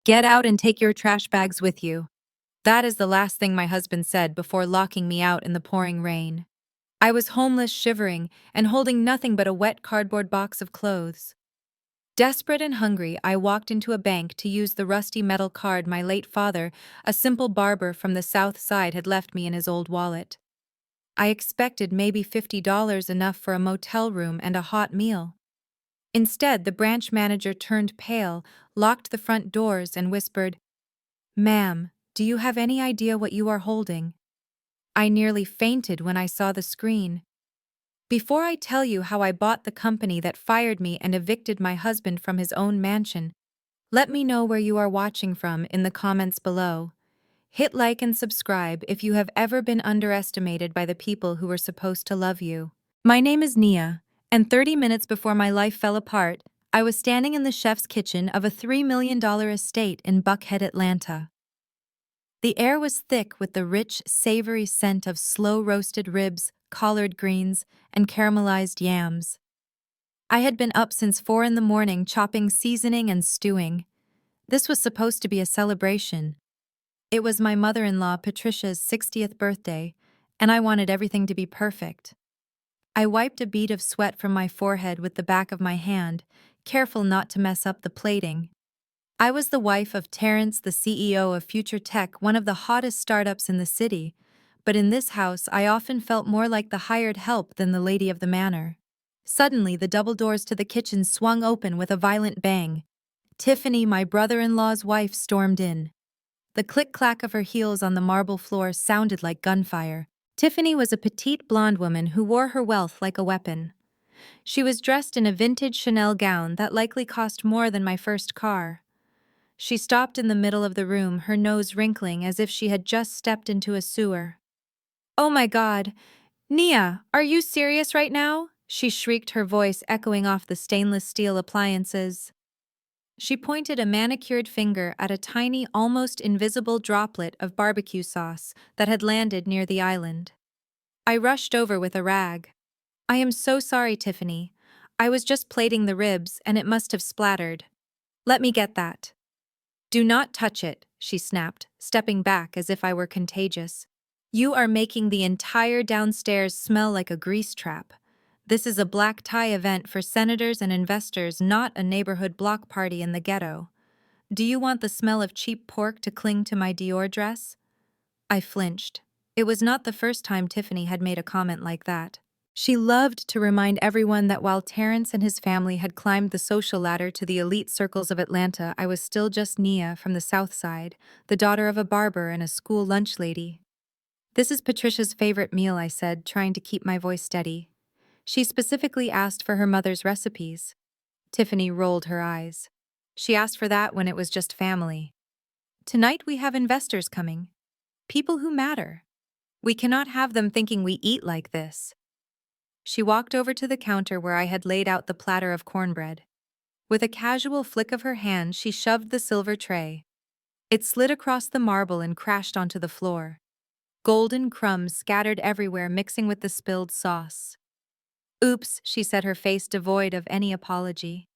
Get out and take your trash bags with you. That is the last thing my husband said before locking me out in the pouring rain. I was homeless, shivering, and holding nothing but a wet cardboard box of clothes. Desperate and hungry, I walked into a bank to use the rusty metal card my late father, a simple barber from the South Side, had left me in his old wallet. I expected maybe $50, enough for a motel room and a hot meal. Instead, the branch manager turned pale, locked the front doors, and whispered, "Ma'am, do you have any idea what you are holding?" I nearly fainted when I saw the screen. Before I tell you how I bought the company that fired me and evicted my husband from his own mansion, let me know where you are watching from in the comments below. Hit like and subscribe if you have ever been underestimated by the people who were supposed to love you. My name is Nia, and 30 minutes before my life fell apart, I was standing in the chef's kitchen of a $3 million estate in Buckhead, Atlanta. The air was thick with the rich, savory scent of slow-roasted ribs, collard greens, and caramelized yams. I had been up since 4 in the morning chopping, seasoning, and stewing. This was supposed to be a celebration. It was my mother-in-law Patricia's 60th birthday, and I wanted everything to be perfect. I wiped a bead of sweat from my forehead with the back of my hand, careful not to mess up the plating. I was the wife of Terrence, the CEO of Future Tech, one of the hottest startups in the city, but in this house I often felt more like the hired help than the lady of the manor. Suddenly, the double doors to the kitchen swung open with a violent bang. Tiffany, my brother-in-law's wife, stormed in. The click-clack of her heels on the marble floor sounded like gunfire. Tiffany was a petite blonde woman who wore her wealth like a weapon. She was dressed in a vintage Chanel gown that likely cost more than my first car. She stopped in the middle of the room, her nose wrinkling as if she had just stepped into a sewer. "Oh my God! Nia, are you serious right now?" she shrieked, her voice echoing off the stainless steel appliances. She pointed a manicured finger at a tiny, almost invisible droplet of barbecue sauce that had landed near the island. I rushed over with a rag. "I am so sorry, Tiffany. I was just plating the ribs and it must have splattered. Let me get that." "Do not touch it," she snapped, stepping back as if I were contagious. "You are making the entire downstairs smell like a grease trap. This is a black tie event for senators and investors, not a neighborhood block party in the ghetto. Do you want the smell of cheap pork to cling to my Dior dress?" I flinched. It was not the first time Tiffany had made a comment like that. She loved to remind everyone that while Terrence and his family had climbed the social ladder to the elite circles of Atlanta, I was still just Nia from the South Side, the daughter of a barber and a school lunch lady. "This is Patricia's favorite meal," I said, trying to keep my voice steady. "She specifically asked for her mother's recipes." Tiffany rolled her eyes. "She asked for that when it was just family. Tonight we have investors coming. People who matter. We cannot have them thinking we eat like this." She walked over to the counter where I had laid out the platter of cornbread. With a casual flick of her hand, she shoved the silver tray. It slid across the marble and crashed onto the floor. Golden crumbs scattered everywhere, mixing with the spilled sauce. "Oops," she said, her face devoid of any apology.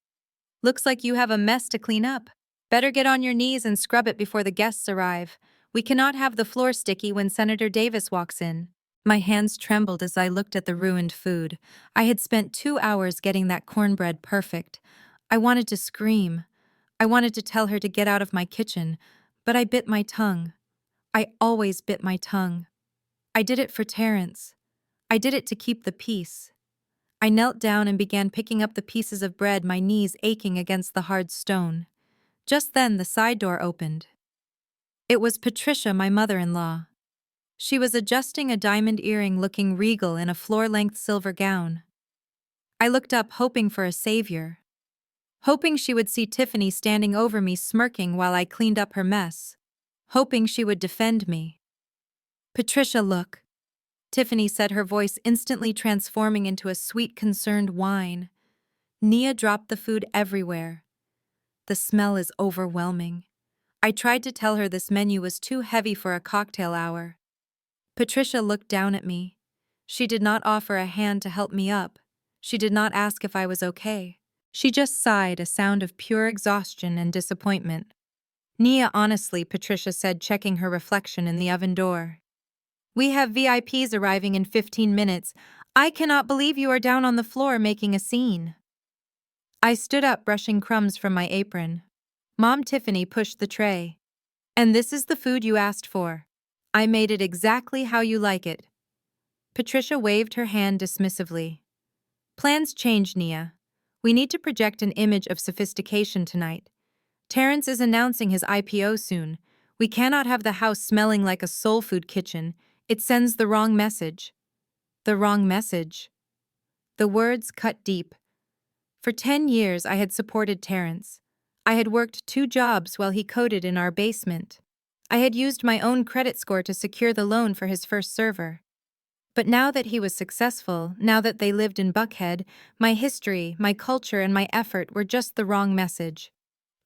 "Looks like you have a mess to clean up. Better get on your knees and scrub it before the guests arrive. We cannot have the floor sticky when Senator Davis walks in." My hands trembled as I looked at the ruined food. I had spent 2 hours getting that cornbread perfect. I wanted to scream. I wanted to tell her to get out of my kitchen, but I bit my tongue. I always bit my tongue. I did it for Terrence. I did it to keep the peace. I knelt down and began picking up the pieces of bread, my knees aching against the hard stone. Just then, the side door opened. It was Patricia, my mother-in-law. She was adjusting a diamond earring, looking regal in a floor-length silver gown. I looked up, hoping for a savior. Hoping she would see Tiffany standing over me, smirking while I cleaned up her mess. Hoping she would defend me. "Patricia, look," Tiffany said, her voice instantly transforming into a sweet, concerned whine. "Nia dropped the food everywhere. The smell is overwhelming." I tried to tell her this menu was too heavy for a cocktail hour. Patricia looked down at me. She did not offer a hand to help me up. She did not ask if I was okay. She just sighed, a sound of pure exhaustion and disappointment. Nia, honestly, Patricia said, checking her reflection in the oven door. We have VIPs arriving in 15 minutes. I cannot believe you are down on the floor making a scene. I stood up, brushing crumbs from my apron. Mom Tiffany pushed the tray. And this is the food you asked for. I made it exactly how you like it. Patricia waved her hand dismissively. Plans change, Nia. We need to project an image of sophistication tonight. Terrence is announcing his IPO soon. We cannot have the house smelling like a soul food kitchen. It sends the wrong message. The wrong message. The words cut deep. For 10 years, I had supported Terrence. I had worked 2 jobs while he coded in our basement. I had used my own credit score to secure the loan for his first server. But now that he was successful, now that they lived in Buckhead, my history, my culture, and my effort were just the wrong message.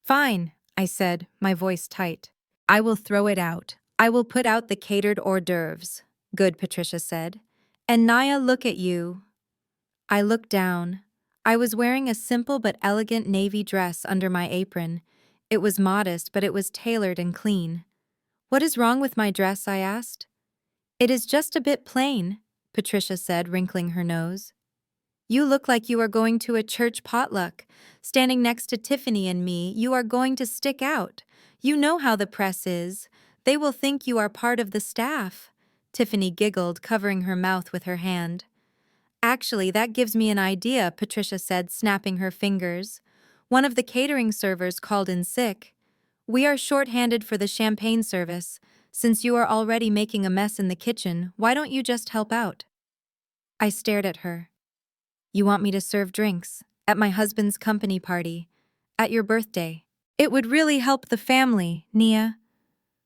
Fine, I said, my voice tight. I will throw it out. I will put out the catered hors d'oeuvres. Good, Patricia said. And Nia, look at you. I looked down. I was wearing a simple but elegant navy dress under my apron. It was modest, but it was tailored and clean. What is wrong with my dress? I asked. It is just a bit plain, Patricia said, wrinkling her nose. You look like you are going to a church potluck. Standing next to Tiffany and me, you are going to stick out. You know how the press is. They will think you are part of the staff. Tiffany giggled, covering her mouth with her hand. Actually, that gives me an idea, Patricia said, snapping her fingers. One of the catering servers called in sick. We are short-handed for the champagne service. Since you are already making a mess in the kitchen, why don't you just help out? I stared at her. You want me to serve drinks? At my husband's company party? At your birthday? It would really help the family, Nia.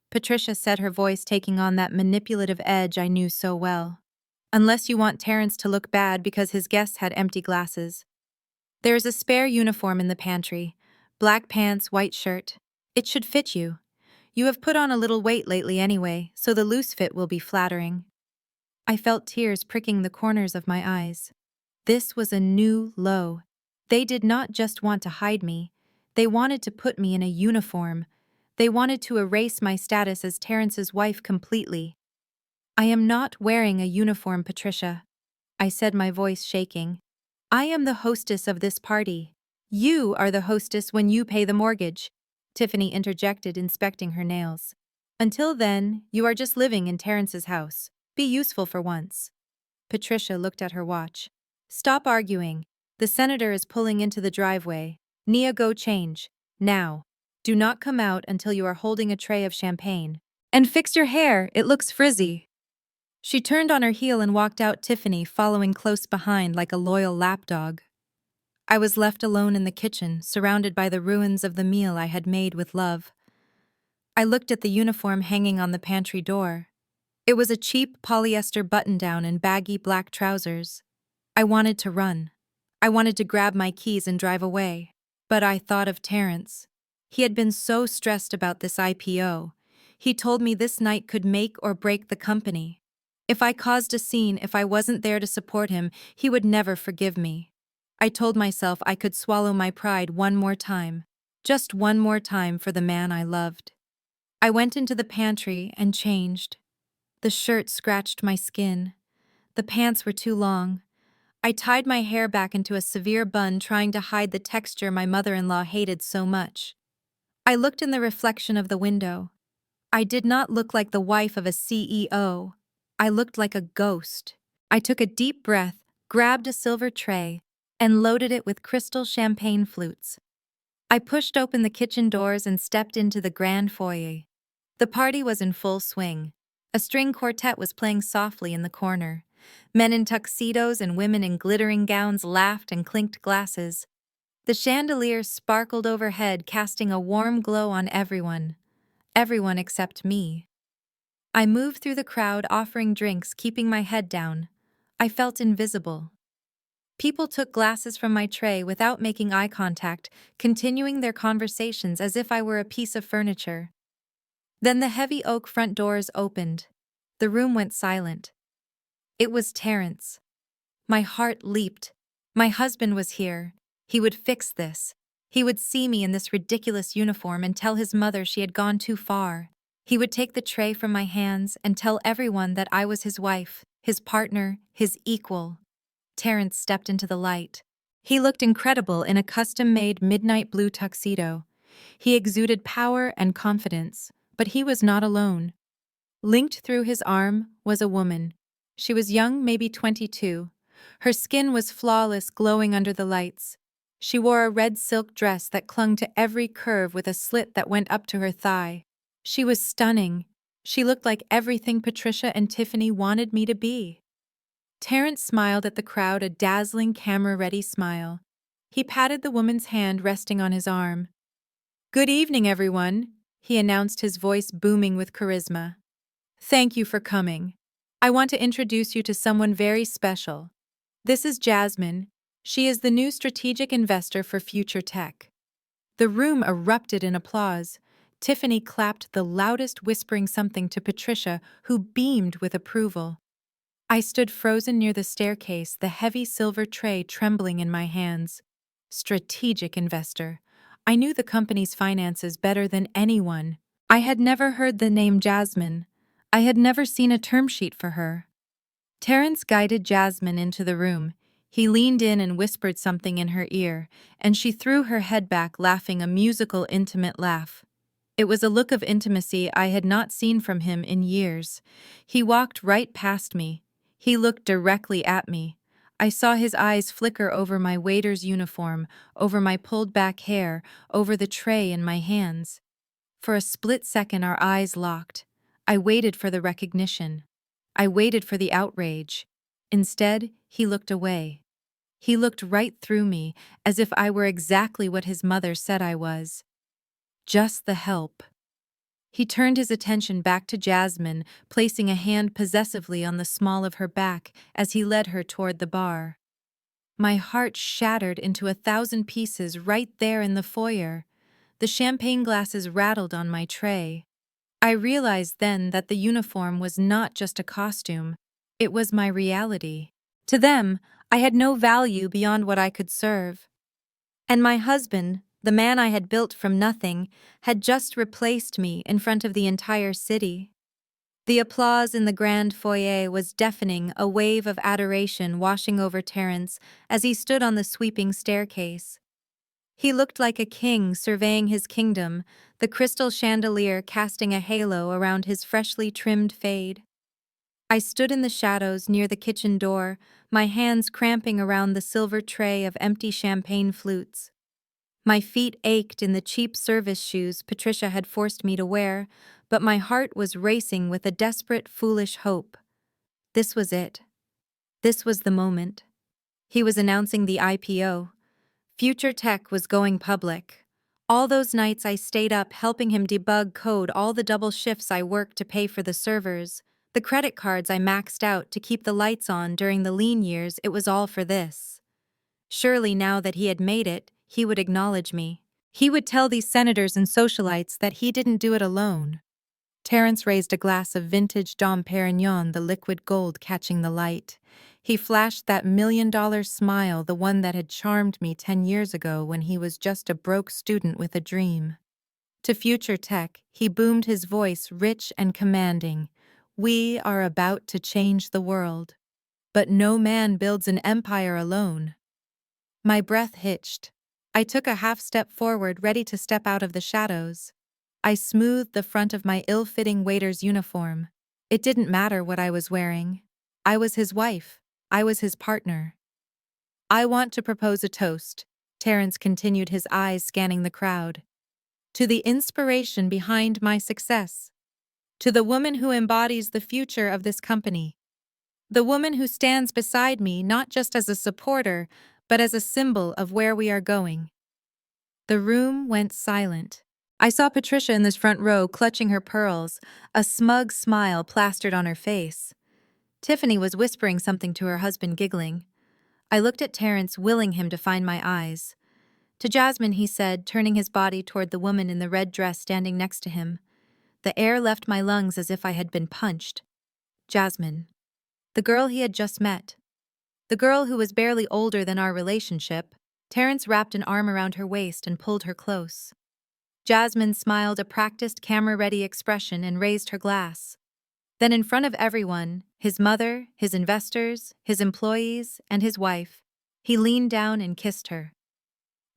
Patricia said, her voice taking on that manipulative edge I knew so well. Unless you want Terrence to look bad because his guests had empty glasses. There is a spare uniform in the pantry. Black pants, white shirt. It should fit you. You have put on a little weight lately anyway, so the loose fit will be flattering. I felt tears pricking the corners of my eyes. This was a new low. They did not just want to hide me. They wanted to put me in a uniform. They wanted to erase my status as Terrence's wife completely. I am not wearing a uniform, Patricia, I said, my voice shaking. I am the hostess of this party. You are the hostess when you pay the mortgage, Tiffany interjected, inspecting her nails. Until then, you are just living in Terrence's house. Be useful for once. Patricia looked at her watch. Stop arguing. The senator is pulling into the driveway. Nia, go change. Now. Do not come out until you are holding a tray of champagne. And fix your hair, it looks frizzy. She turned on her heel and walked out, Tiffany following close behind like a loyal lapdog. I was left alone in the kitchen, surrounded by the ruins of the meal I had made with love. I looked at the uniform hanging on the pantry door. It was a cheap polyester button-down and baggy black trousers. I wanted to run. I wanted to grab my keys and drive away. But I thought of Terrence. He had been so stressed about this IPO. He told me this night could make or break the company. If I caused a scene, if I wasn't there to support him, he would never forgive me. I told myself I could swallow my pride one more time. Just one more time for the man I loved. I went into the pantry and changed. The shirt scratched my skin. The pants were too long. I tied my hair back into a severe bun, trying to hide the texture my mother-in-law hated so much. I looked in the reflection of the window. I did not look like the wife of a CEO. I looked like a ghost. I took a deep breath, grabbed a silver tray, and loaded it with crystal champagne flutes. I pushed open the kitchen doors and stepped into the grand foyer. The party was in full swing. A string quartet was playing softly in the corner. Men in tuxedos and women in glittering gowns laughed and clinked glasses. The chandeliers sparkled overhead, casting a warm glow on everyone. Everyone except me. I moved through the crowd, offering drinks, keeping my head down. I felt invisible. People took glasses from my tray without making eye contact, continuing their conversations as if I were a piece of furniture. Then the heavy oak front doors opened. The room went silent. It was Terrence. My heart leaped. My husband was here. He would fix this. He would see me in this ridiculous uniform and tell his mother she had gone too far. He would take the tray from my hands and tell everyone that I was his wife, his partner, his equal. Terrence stepped into the light. He looked incredible in a custom-made midnight blue tuxedo. He exuded power and confidence, but he was not alone. Linked through his arm was a woman. She was young, maybe 22. Her skin was flawless, glowing under the lights. She wore a red silk dress that clung to every curve with a slit that went up to her thigh. She was stunning. She looked like everything Patricia and Tiffany wanted me to be. Terrence smiled at the crowd, a dazzling, camera-ready smile. He patted the woman's hand resting on his arm. "Good evening, everyone," he announced, his voice booming with charisma. "Thank you for coming. I want to introduce you to someone very special. This is Jasmine. She is the new strategic investor for future tech." The room erupted in applause. Tiffany clapped the loudest, whispering something to Patricia, who beamed with approval. I stood frozen near the staircase, the heavy silver tray trembling in my hands. Strategic investor. I knew the company's finances better than anyone. I had never heard the name Jasmine. I had never seen a term sheet for her. Terrence guided Jasmine into the room. He leaned in and whispered something in her ear, and she threw her head back, laughing a musical, intimate laugh. It was a look of intimacy I had not seen from him in years. He walked right past me. He looked directly at me. I saw his eyes flicker over my waiter's uniform, over my pulled-back hair, over the tray in my hands. For a split second our eyes locked. I waited for the recognition. I waited for the outrage. Instead, he looked away. He looked right through me, as if I were exactly what his mother said I was. Just the help. He turned his attention back to Jasmine, placing a hand possessively on the small of her back as he led her toward the bar. My heart shattered into 1,000 pieces right there in the foyer. The champagne glasses rattled on my tray. I realized then that the uniform was not just a costume. It was my reality. To them, I had no value beyond what I could serve. And my husband, the man I had built from nothing, had just replaced me in front of the entire city. The applause in the grand foyer was deafening, a wave of adoration washing over Terrence as he stood on the sweeping staircase. He looked like a king surveying his kingdom, the crystal chandelier casting a halo around his freshly trimmed fade. I stood in the shadows near the kitchen door, my hands cramping around the silver tray of empty champagne flutes. My feet ached in the cheap service shoes Patricia had forced me to wear, but my heart was racing with a desperate, foolish hope. This was it. This was the moment. He was announcing the IPO. Future Tech was going public. All those nights I stayed up helping him debug code, all the double shifts I worked to pay for the servers, the credit cards I maxed out to keep the lights on during the lean years, it was all for this. Surely now that he had made it, he would acknowledge me. He would tell these senators and socialites that he didn't do it alone. Terrence raised a glass of vintage Dom Perignon, the liquid gold catching the light. He flashed that $1,000,000 smile, the one that had charmed me 10 years ago when he was just a broke student with a dream. To Future Tech, he boomed his voice rich and commanding. "We are about to change the world. But no man builds an empire alone." My breath hitched. I took a half step forward, ready to step out of the shadows. I smoothed the front of my ill-fitting waiter's uniform. It didn't matter what I was wearing. I was his wife. I was his partner. "I want to propose a toast," Terrence continued, his eyes scanning the crowd. "To the inspiration behind my success. To the woman who embodies the future of this company. The woman who stands beside me not just as a supporter, but as a symbol of where we are going." The room went silent. I saw Patricia in this front row clutching her pearls, a smug smile plastered on her face. Tiffany was whispering something to her husband, giggling. I looked at Terrence, willing him to find my eyes. To Jasmine, he said, turning his body toward the woman in the red dress standing next to him. The air left my lungs as if I had been punched. Jasmine. The girl he had just met. The girl who was barely older than our relationship, Terrence wrapped an arm around her waist and pulled her close. Jasmine smiled a practiced camera-ready expression and raised her glass. Then in front of everyone, his mother, his investors, his employees, and his wife, he leaned down and kissed her.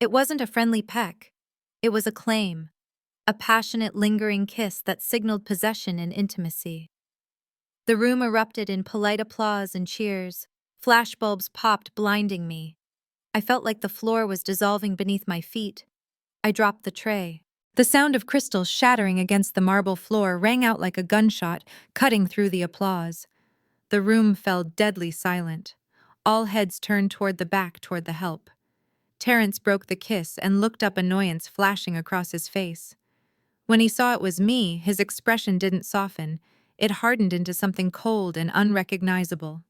It wasn't a friendly peck. It was a claim, a passionate, lingering kiss that signaled possession and intimacy. The room erupted in polite applause and cheers. Flashbulbs popped, blinding me. I felt like the floor was dissolving beneath my feet. I dropped the tray. The sound of crystals shattering against the marble floor rang out like a gunshot, cutting through the applause. The room fell deadly silent. All heads turned toward the back, toward the help. Terrence broke the kiss and looked up, annoyance flashing across his face. When he saw it was me, his expression didn't soften. It hardened into something cold and unrecognizable.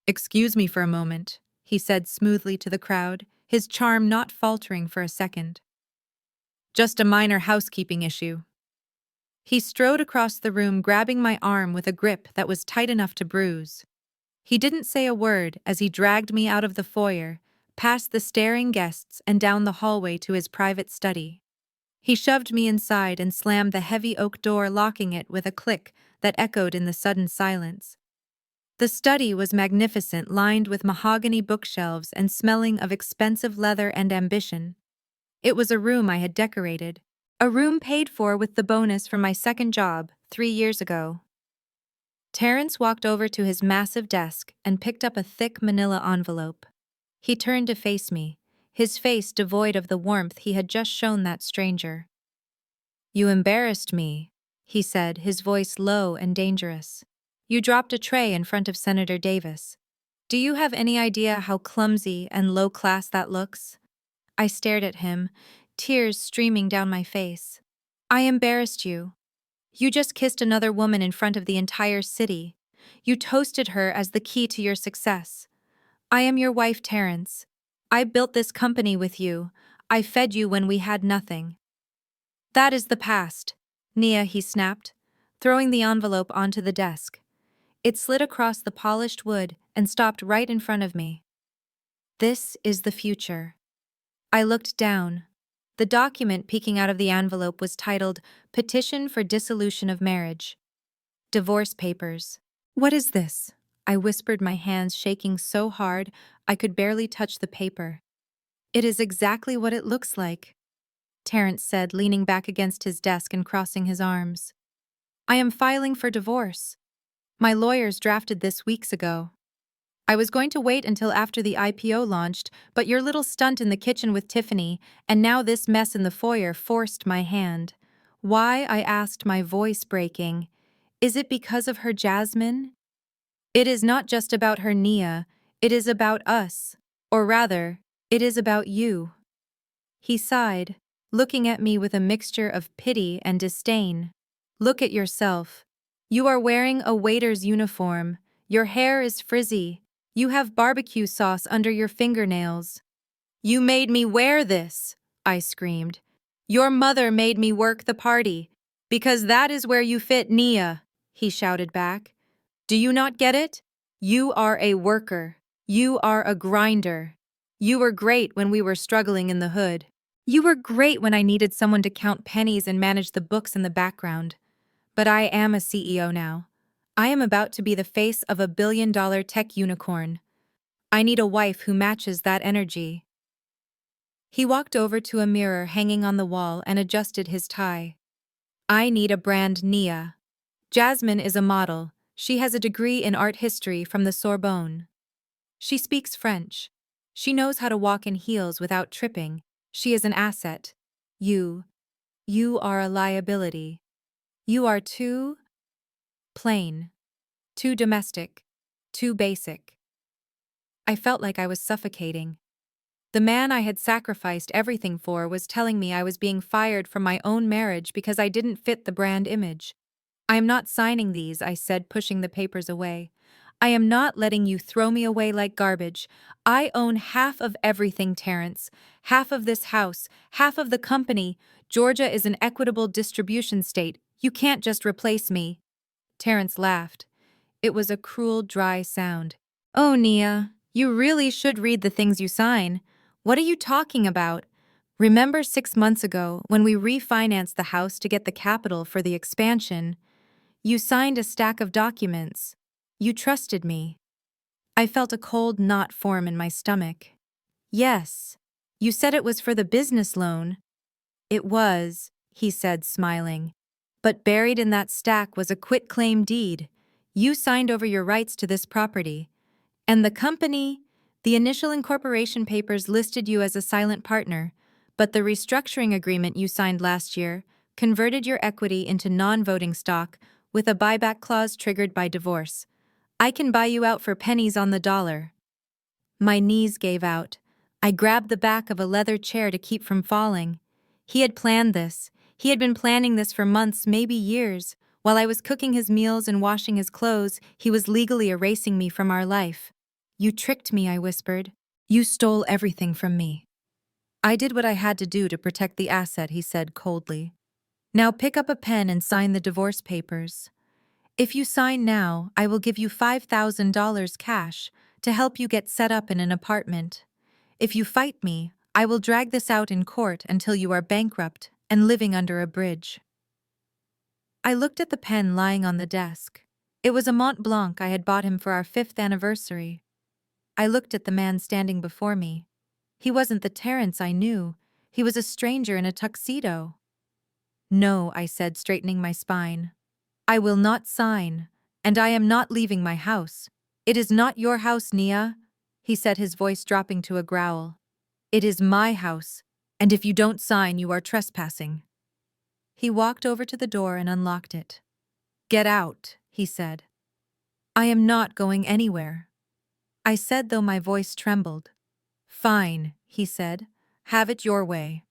"Excuse me for a moment," he said smoothly to the crowd, his charm not faltering for a second. "Just a minor housekeeping issue." He strode across the room, grabbing my arm with a grip that was tight enough to bruise. He didn't say a word as he dragged me out of the foyer, past the staring guests and down the hallway to his private study. He shoved me inside and slammed the heavy oak door, locking it with a click that echoed in the sudden silence. The study was magnificent, lined with mahogany bookshelves and smelling of expensive leather and ambition. It was a room I had decorated, a room paid for with the bonus from my second job 3 years ago. Terrence walked over to his massive desk and picked up a thick manila envelope. He turned to face me, his face devoid of the warmth he had just shown that stranger. "You embarrassed me," he said, his voice low and dangerous. "You dropped a tray in front of Senator Davis. Do you have any idea how clumsy and low-class that looks?" I stared at him, tears streaming down my face. "I embarrassed you. You just kissed another woman in front of the entire city. You toasted her as the key to your success. I am your wife, Terrence. I built this company with you. I fed you when we had nothing." "That is the past, Nia," he snapped, throwing the envelope onto the desk. It slid across the polished wood and stopped right in front of me. "This is the future." I looked down. The document peeking out of the envelope was titled "Petition for Dissolution of Marriage." Divorce papers. "What is this?" I whispered, my hands shaking so hard I could barely touch the paper. "It is exactly what it looks like," Terrence said, leaning back against his desk and crossing his arms. "I am filing for divorce. My lawyers drafted this weeks ago. I was going to wait until after the IPO launched, but your little stunt in the kitchen with Tiffany, and now this mess in the foyer, forced my hand. Why?" I asked, my voice breaking. "Is it because of her, Jasmine?" "It is not just about her, Nia. It is about us. Or rather, it is about you." He sighed, looking at me with a mixture of pity and disdain. "Look at yourself. You are wearing a waiter's uniform. Your hair is frizzy. You have barbecue sauce under your fingernails." "You made me wear this," I screamed. "Your mother made me work the party. Because that is where you fit, Nia," he shouted back. "Do you not get it? You are a worker. You are a grinder. You were great when we were struggling in the hood. You were great when I needed someone to count pennies and manage the books in the background. But I am a CEO now. I am about to be the face of a billion-dollar tech unicorn. I need a wife who matches that energy." He walked over to a mirror hanging on the wall and adjusted his tie. "I need a brand, Nia. Jasmine is a model. She has a degree in art history from the Sorbonne. She speaks French. She knows how to walk in heels without tripping. She is an asset. You are a liability. You are too plain, too domestic, too basic." I felt like I was suffocating. The man I had sacrificed everything for was telling me I was being fired from my own marriage because I didn't fit the brand image. "I am not signing these," I said, pushing the papers away. "I am not letting you throw me away like garbage. I own half of everything, Terrence. Half of this house, half of the company. Georgia is an equitable distribution state. You can't just replace me." Terrence laughed. It was a cruel, dry sound. "Oh, Nia, you really should read the things you sign. What are you talking about? Remember 6 months ago when we refinanced the house to get the capital for the expansion? You signed a stack of documents. You trusted me. I felt a cold knot form in my stomach. Yes. You said it was for the business loan. It was, he said, smiling. But buried in that stack was a quitclaim deed. You signed over your rights to this property. And the company, the initial incorporation papers listed you as a silent partner, but the restructuring agreement you signed last year converted your equity into non-voting stock with a buyback clause triggered by divorce. I can buy you out for pennies on the dollar. My knees gave out. I grabbed the back of a leather chair to keep from falling. He had planned this. He had been planning this for months, maybe years. While I was cooking his meals and washing his clothes, he was legally erasing me from our life. You tricked me, I whispered. You stole everything from me. I did what I had to do to protect the asset, he said coldly. Now pick up a pen and sign the divorce papers. If you sign now, I will give you $5,000 cash to help you get set up in an apartment. If you fight me, I will drag this out in court until you are bankrupt and living under a bridge. I looked at the pen lying on the desk. It was a Mont Blanc I had bought him for our 5th anniversary. I looked at the man standing before me. He wasn't the Terrence I knew. He was a stranger in a tuxedo. No, I said, straightening my spine. I will not sign, and I am not leaving my house. It is not your house, Nia, he said, his voice dropping to a growl. It is my house, and if you don't sign, you are trespassing. He walked over to the door and unlocked it. Get out, he said. I am not going anywhere, I said, though my voice trembled. Fine, he said. Have it your way.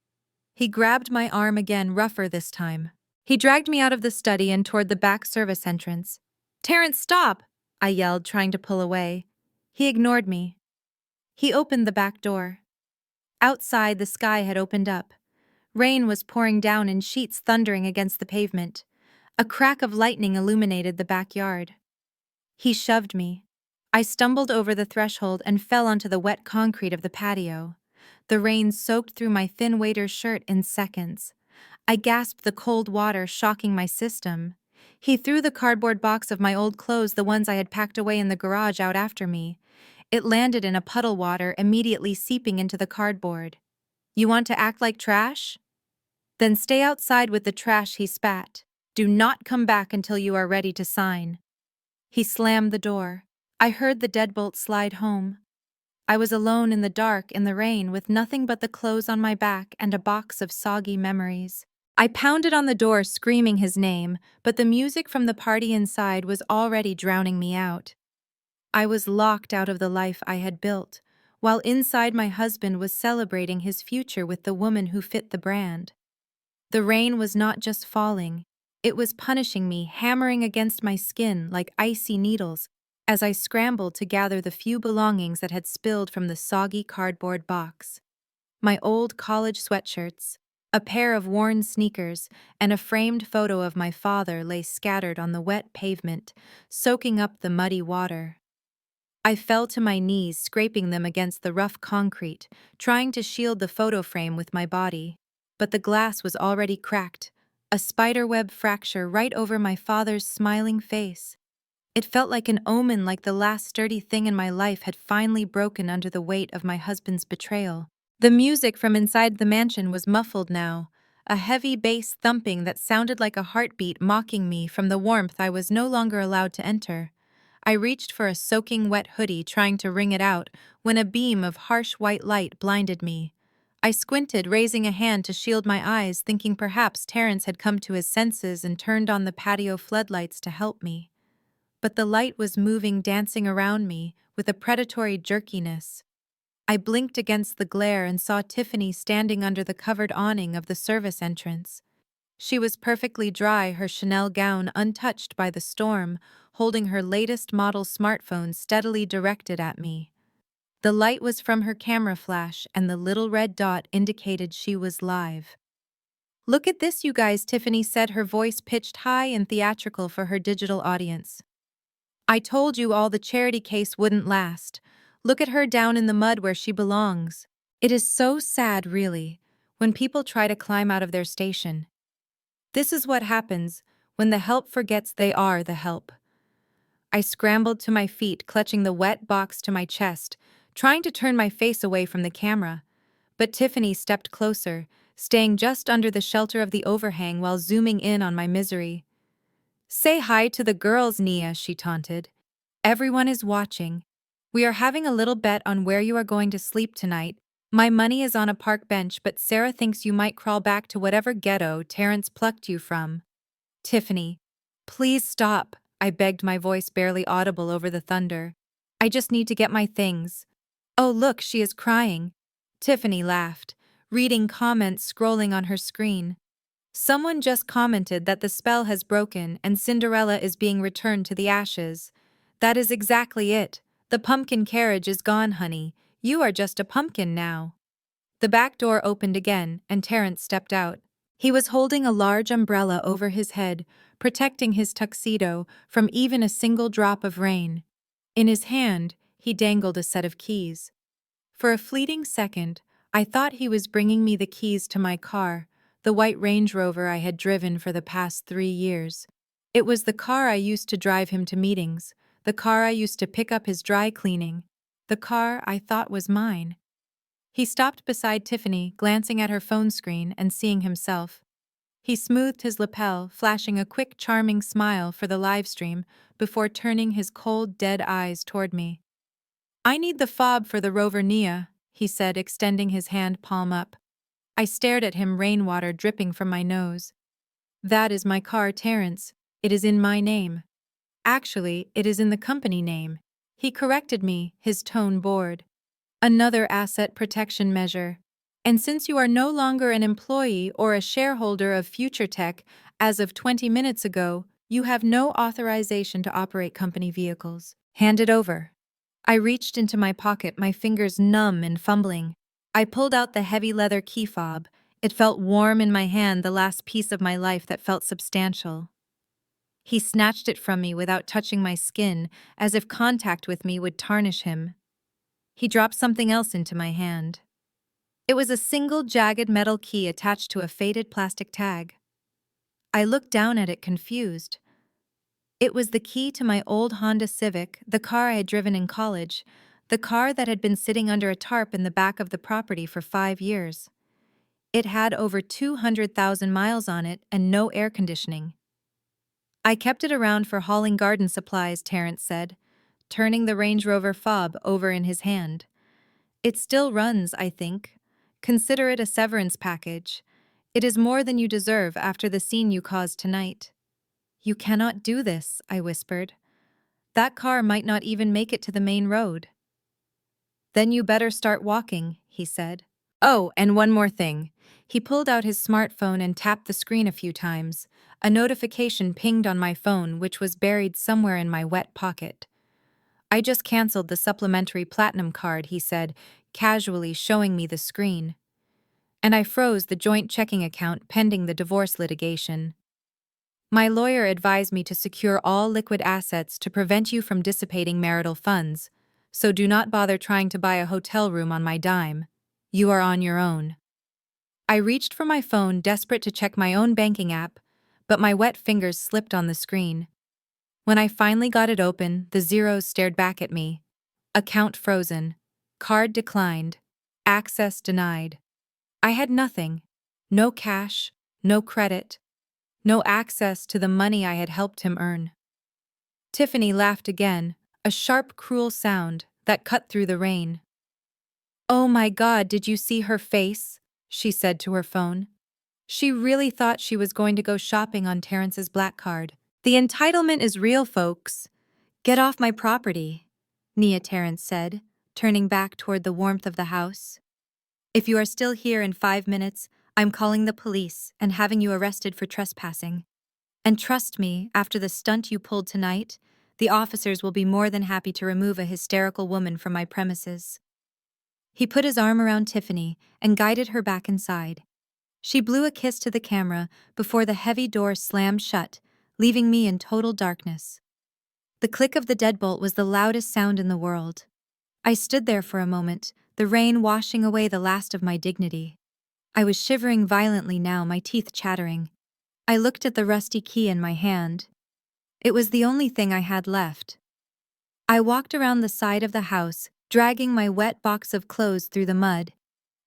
He grabbed my arm again, rougher this time. He dragged me out of the study and toward the back service entrance. Terrence, stop! I yelled, trying to pull away. He ignored me. He opened the back door. Outside, the sky had opened up. Rain was pouring down in sheets, thundering against the pavement. A crack of lightning illuminated the backyard. He shoved me. I stumbled over the threshold and fell onto the wet concrete of the patio. The rain soaked through my thin waiter's shirt in seconds. I gasped the cold water, shocking my system. He threw the cardboard box of my old clothes, the ones I had packed away in the garage, out after me. It landed in a puddle water, immediately seeping into the cardboard. You want to act like trash? Then stay outside with the trash, he spat. Do not come back until you are ready to sign. He slammed the door. I heard the deadbolt slide home. I was alone in the dark, in the rain, with nothing but the clothes on my back and a box of soggy memories. I pounded on the door, screaming his name, but the music from the party inside was already drowning me out. I was locked out of the life I had built, while inside my husband was celebrating his future with the woman who fit the brand. The rain was not just falling, it was punishing me, hammering against my skin like icy needles as I scrambled to gather the few belongings that had spilled from the soggy cardboard box. My old college sweatshirts, a pair of worn sneakers, and a framed photo of my father lay scattered on the wet pavement, soaking up the muddy water. I fell to my knees, scraping them against the rough concrete, trying to shield the photo frame with my body. But the glass was already cracked, a spiderweb fracture right over my father's smiling face. It felt like an omen, like the last sturdy thing in my life had finally broken under the weight of my husband's betrayal. The music from inside the mansion was muffled now, a heavy bass thumping that sounded like a heartbeat mocking me from the warmth I was no longer allowed to enter. I reached for a soaking wet hoodie, trying to wring it out, when a beam of harsh white light blinded me. I squinted, raising a hand to shield my eyes, thinking perhaps Terrence had come to his senses and turned on the patio floodlights to help me. But the light was moving, dancing around me with a predatory jerkiness. I blinked against the glare and saw Tiffany standing under the covered awning of the service entrance. She was perfectly dry, her Chanel gown untouched by the storm, holding her latest model smartphone steadily directed at me. The light was from her camera flash, and the little red dot indicated she was live. Look at this, you guys, Tiffany said, her voice pitched high and theatrical for her digital audience. I told you all the charity case wouldn't last. Look at her down in the mud where she belongs. It is so sad, really, when people try to climb out of their station. This is what happens when the help forgets they are the help. I scrambled to my feet, clutching the wet box to my chest, trying to turn my face away from the camera. But Tiffany stepped closer, staying just under the shelter of the overhang while zooming in on my misery. "Say hi to the girls, Nia," she taunted. "Everyone is watching. We are having a little bet on where you are going to sleep tonight. My money is on a park bench, but Sarah thinks you might crawl back to whatever ghetto Terrence plucked you from." "Tiffany, please stop," I begged, my voice barely audible over the thunder. "I just need to get my things." "Oh, look, she is crying." Tiffany laughed, reading comments scrolling on her screen. "Someone just commented that the spell has broken and Cinderella is being returned to the ashes. That is exactly it. The pumpkin carriage is gone, honey. You are just a pumpkin now." The back door opened again, and Terrence stepped out. He was holding a large umbrella over his head, protecting his tuxedo from even a single drop of rain. In his hand, he dangled a set of keys. For a fleeting second, I thought he was bringing me the keys to my car, the white Range Rover I had driven for the past 3 years. It was the car I used to drive him to meetings, the car I used to pick up his dry cleaning, the car I thought was mine. He stopped beside Tiffany, glancing at her phone screen and seeing himself. He smoothed his lapel, flashing a quick, charming smile for the live stream before turning his cold, dead eyes toward me. "I need the fob for the Rover, Nia," he said, extending his hand palm up. I stared at him, rainwater dripping from my nose. "That is my car, Terrence. It is in my name." "Actually, it is in the company name." He corrected me, his tone bored. "Another asset protection measure. And since you are no longer an employee or a shareholder of Future Tech as of 20 minutes ago, you have no authorization to operate company vehicles. Hand it over." I reached into my pocket, my fingers numb and fumbling. I pulled out the heavy leather key fob. It felt warm in my hand, the last piece of my life that felt substantial. He snatched it from me without touching my skin, as if contact with me would tarnish him. He dropped something else into my hand. It was a single jagged metal key attached to a faded plastic tag. I looked down at it, confused. It was the key to my old Honda Civic, the car I had driven in college, the car that had been sitting under a tarp in the back of the property for 5 years. It had over 200,000 miles on it and no air conditioning. "I kept it around for hauling garden supplies," Terrence said, turning the Range Rover fob over in his hand. "It still runs, I think. Consider it a severance package. It is more than you deserve after the scene you caused tonight." "You cannot do this," I whispered. "That car might not even make it to the main road." "Then you better start walking," he said. "Oh, and one more thing." He pulled out his smartphone and tapped the screen a few times. A notification pinged on my phone, which was buried somewhere in my wet pocket. "I just canceled the supplementary platinum card," he said, casually showing me the screen. "And I froze the joint checking account pending the divorce litigation. My lawyer advised me to secure all liquid assets to prevent you from dissipating marital funds, so do not bother trying to buy a hotel room on my dime. You are on your own." I reached for my phone, desperate to check my own banking app, but my wet fingers slipped on the screen. When I finally got it open, the zeros stared back at me. Account frozen. Card declined. Access denied. I had nothing. No cash, no credit, no access to the money I had helped him earn. Tiffany laughed again, a sharp, cruel sound that cut through the rain. "Oh my God, did you see her face?" she said to her phone. She really thought she was going to go shopping on Terrence's black card. "The entitlement is real, folks. Get off my property," Nia Terrence said, turning back toward the warmth of the house. "If you are still here in 5 minutes, I'm calling the police and having you arrested for trespassing. And trust me, after the stunt you pulled tonight, the officers will be more than happy to remove a hysterical woman from my premises." He put his arm around Tiffany and guided her back inside. She blew a kiss to the camera before the heavy door slammed shut, leaving me in total darkness. The click of the deadbolt was the loudest sound in the world. I stood there for a moment, the rain washing away the last of my dignity. I was shivering violently now, my teeth chattering. I looked at the rusty key in my hand. It was the only thing I had left. I walked around the side of the house, dragging my wet box of clothes through the mud.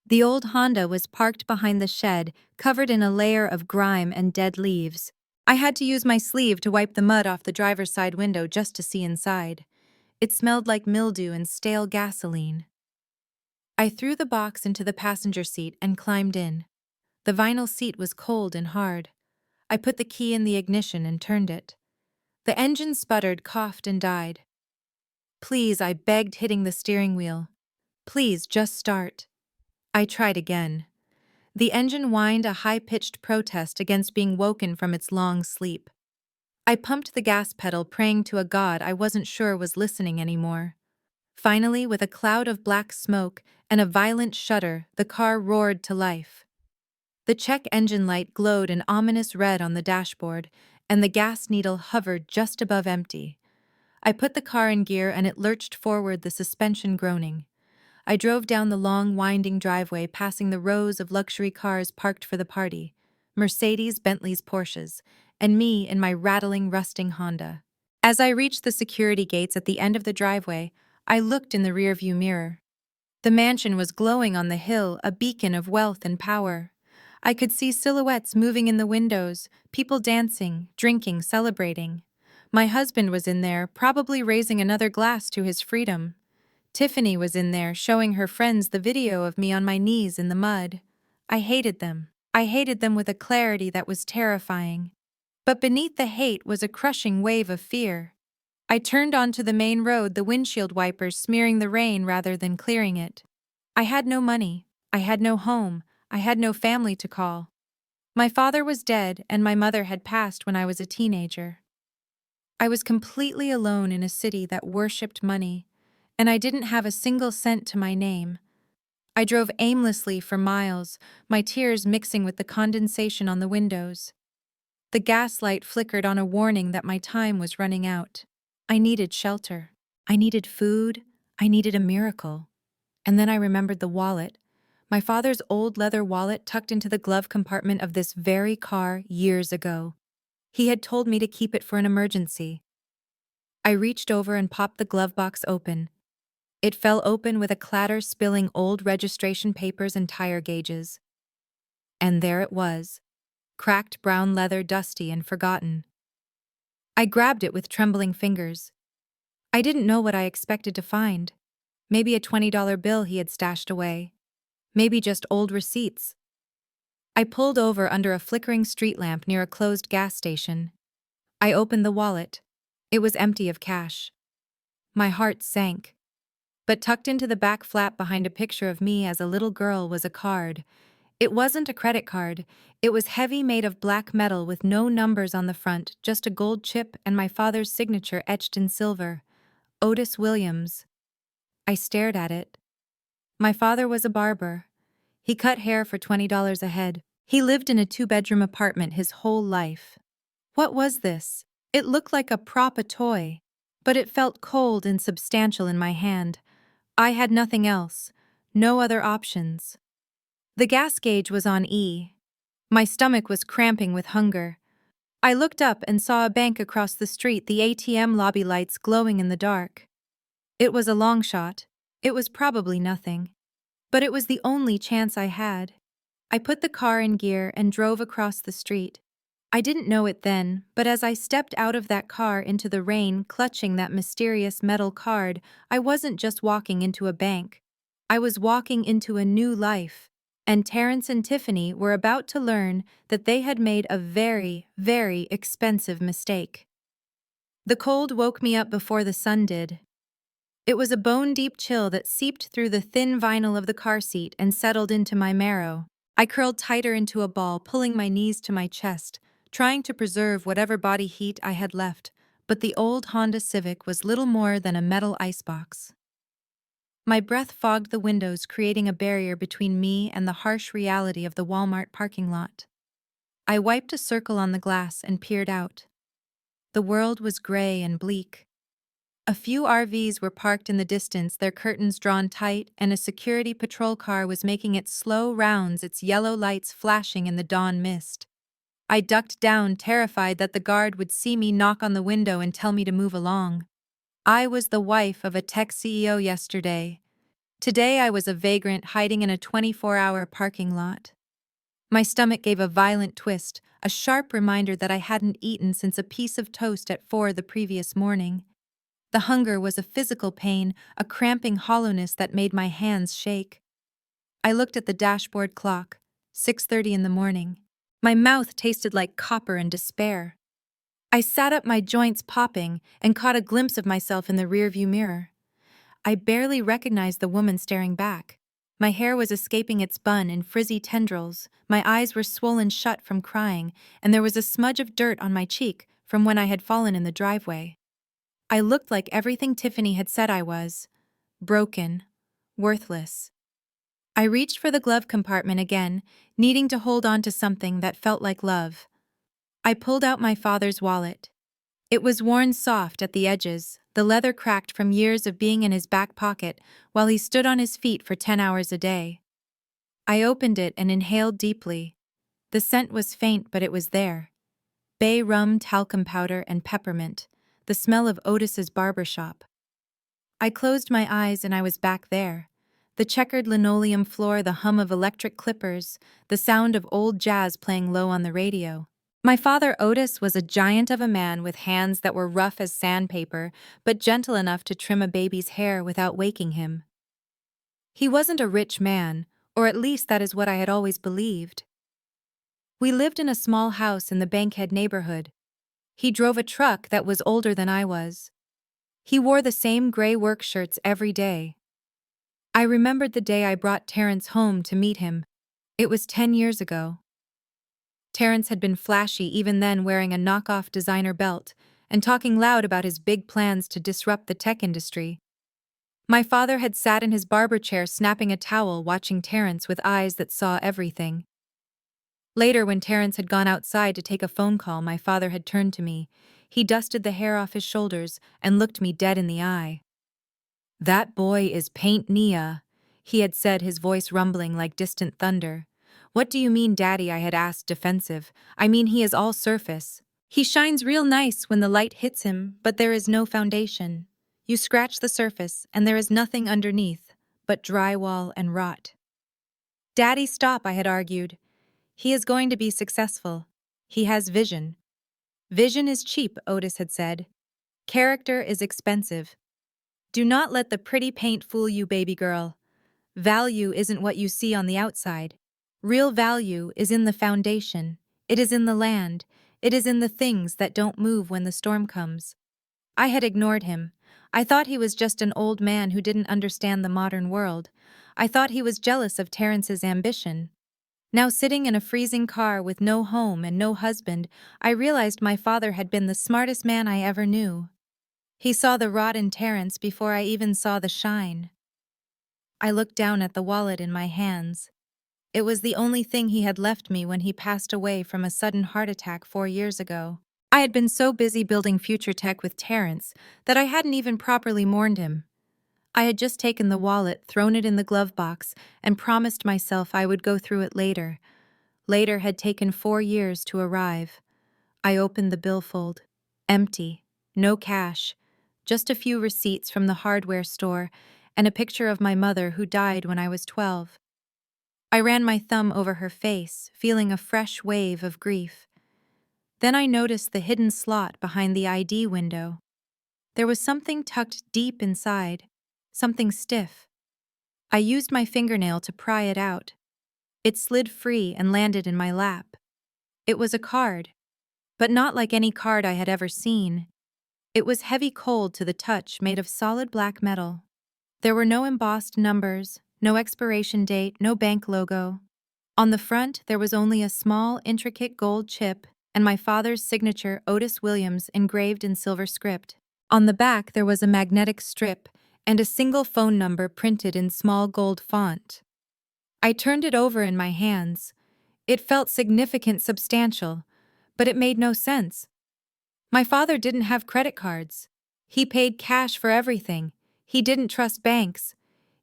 The old Honda was parked behind the shed, covered in a layer of grime and dead leaves. I had to use my sleeve to wipe the mud off the driver's side window just to see inside. It smelled like mildew and stale gasoline. I threw the box into the passenger seat and climbed in. The vinyl seat was cold and hard. I put the key in the ignition and turned it. The engine sputtered, coughed, and died. Please, I begged, hitting the steering wheel. Please, just start. I tried again. The engine whined a high-pitched protest against being woken from its long sleep. I pumped the gas pedal, praying to a god I wasn't sure was listening anymore. Finally, with a cloud of black smoke and a violent shudder, the car roared to life. The check engine light glowed an ominous red on the dashboard, and the gas needle hovered just above empty. I put the car in gear and it lurched forward, the suspension groaning. I drove down the long, winding driveway, passing the rows of luxury cars parked for the party: Mercedes, Bentleys, Porsches, and me in my rattling, rusting Honda. As I reached the security gates at the end of the driveway, I looked in the rearview mirror. The mansion was glowing on the hill, a beacon of wealth and power. I could see silhouettes moving in the windows, people dancing, drinking, celebrating. My husband was in there, probably raising another glass to his freedom. Tiffany was in there, showing her friends the video of me on my knees in the mud. I hated them. I hated them with a clarity that was terrifying. But beneath the hate was a crushing wave of fear. I turned onto the main road, the windshield wipers smearing the rain rather than clearing it. I had no money. I had no home. I had no family to call. My father was dead, and my mother had passed when I was a teenager. I was completely alone in a city that worshipped money, and I didn't have a single cent to my name. I drove aimlessly for miles, my tears mixing with the condensation on the windows. The gaslight flickered on a warning that my time was running out. I needed shelter. I needed food. I needed a miracle. And then I remembered the wallet. My father's old leather wallet tucked into the glove compartment of this very car years ago. He had told me to keep it for an emergency. I reached over and popped the glove box open. It fell open with a clatter, spilling old registration papers and tire gauges. And there it was, cracked brown leather, dusty and forgotten. I grabbed it with trembling fingers. I didn't know what I expected to find. Maybe a $20 bill he had stashed away. Maybe just old receipts. I pulled over under a flickering street lamp near a closed gas station. I opened the wallet. It was empty of cash. My heart sank. But tucked into the back flap behind a picture of me as a little girl was a card. It wasn't a credit card. It was heavy, made of black metal with no numbers on the front, just a gold chip and my father's signature etched in silver. Otis Williams. I stared at it. My father was a barber. He cut hair for $20 a head. He lived in a 2-bedroom apartment his whole life. What was this? It looked like a prop, a toy, but it felt cold and substantial in my hand. I had nothing else, no other options. The gas gauge was on E. My stomach was cramping with hunger. I looked up and saw a bank across the street, the ATM lobby lights glowing in the dark. It was a long shot. It was probably nothing. But it was the only chance I had. I put the car in gear and drove across the street. I didn't know it then, but as I stepped out of that car into the rain, clutching that mysterious metal card, I wasn't just walking into a bank. I was walking into a new life, and Terrence and Tiffany were about to learn that they had made a very, very expensive mistake. The cold woke me up before the sun did. It was a bone-deep chill that seeped through the thin vinyl of the car seat and settled into my marrow. I curled tighter into a ball, pulling my knees to my chest, trying to preserve whatever body heat I had left, but the old Honda Civic was little more than a metal icebox. My breath fogged the windows, creating a barrier between me and the harsh reality of the Walmart parking lot. I wiped a circle on the glass and peered out. The world was gray and bleak. A few RVs were parked in the distance, their curtains drawn tight, and a security patrol car was making its slow rounds, its yellow lights flashing in the dawn mist. I ducked down, terrified that the guard would see me, knock on the window, and tell me to move along. I was the wife of a tech CEO yesterday. Today I was a vagrant hiding in a 24-hour parking lot. My stomach gave a violent twist, a sharp reminder that I hadn't eaten since a piece of toast at 4 the previous morning. The hunger was a physical pain, a cramping hollowness that made my hands shake. I looked at the dashboard clock, 6:30 in the morning. My mouth tasted like copper and despair. I sat up, my joints popping, and caught a glimpse of myself in the rearview mirror. I barely recognized the woman staring back. My hair was escaping its bun in frizzy tendrils, my eyes were swollen shut from crying, and there was a smudge of dirt on my cheek from when I had fallen in the driveway. I looked like everything Tiffany had said I was. Broken. Worthless. I reached for the glove compartment again, needing to hold on to something that felt like love. I pulled out my father's wallet. It was worn soft at the edges, the leather cracked from years of being in his back pocket while he stood on his feet for 10 hours a day. I opened it and inhaled deeply. The scent was faint, but it was there. Bay rum, talcum powder, and peppermint, the smell of Otis's barber shop. I closed my eyes and I was back there. The checkered linoleum floor, the hum of electric clippers, the sound of old jazz playing low on the radio. My father Otis was a giant of a man with hands that were rough as sandpaper, but gentle enough to trim a baby's hair without waking him. He wasn't a rich man, or at least that is what I had always believed. We lived in a small house in the Bankhead neighborhood. He drove a truck that was older than I was. He wore the same gray work shirts every day. I remembered the day I brought Terrence home to meet him. It was 10 years ago. Terrence had been flashy even then, wearing a knockoff designer belt and talking loud about his big plans to disrupt the tech industry. My father had sat in his barber chair snapping a towel, watching Terrence with eyes that saw everything. Later, when Terrence had gone outside to take a phone call, my father had turned to me. He dusted the hair off his shoulders and looked me dead in the eye. "That boy is paint Nia," he had said, his voice rumbling like distant thunder. "What do you mean, Daddy?" I had asked, defensive. "I mean he is all surface. He shines real nice when the light hits him, but there is no foundation. You scratch the surface, and there is nothing underneath but drywall and rot." "Daddy, stop," I had argued. "He is going to be successful. He has vision." "Vision is cheap," Otis had said. "Character is expensive. Do not let the pretty paint fool you, baby girl. Value isn't what you see on the outside. Real value is in the foundation. It is in the land. It is in the things that don't move when the storm comes." I had ignored him. I thought he was just an old man who didn't understand the modern world. I thought he was jealous of Terrence's ambition. Now, sitting in a freezing car with no home and no husband, I realized my father had been the smartest man I ever knew. He saw the rot in Terrence before I even saw the shine. I looked down at the wallet in my hands. It was the only thing he had left me when he passed away from a sudden heart attack 4 years ago. I had been so busy building future tech with Terrence that I hadn't even properly mourned him. I had just taken the wallet, thrown it in the glove box, and promised myself I would go through it later. Later had taken 4 years to arrive. I opened the billfold. Empty. No cash. Just a few receipts from the hardware store and a picture of my mother who died when I was 12. I ran my thumb over her face, feeling a fresh wave of grief. Then I noticed the hidden slot behind the ID window. There was something tucked deep inside, something stiff. I used my fingernail to pry it out. It slid free and landed in my lap. It was a card, but not like any card I had ever seen. It was heavy cold to the touch, made of solid black metal. There were no embossed numbers, no expiration date, no bank logo. On the front, there was only a small, intricate gold chip and my father's signature, Otis Williams, engraved in silver script. On the back, there was a magnetic strip and a single phone number printed in small gold font. I turned it over in my hands. It felt significant, substantial, but it made no sense. My father didn't have credit cards. He paid cash for everything. He didn't trust banks.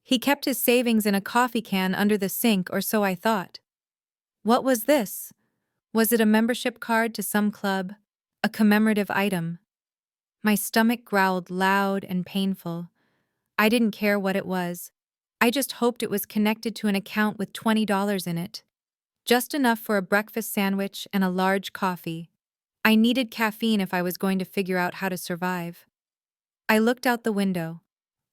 He kept his savings in a coffee can under the sink, or so I thought. What was this? Was it a membership card to some club? A commemorative item? My stomach growled loud and painful. I didn't care what it was. I just hoped it was connected to an account with $20 in it. Just enough for a breakfast sandwich and a large coffee. I needed caffeine if I was going to figure out how to survive. I looked out the window.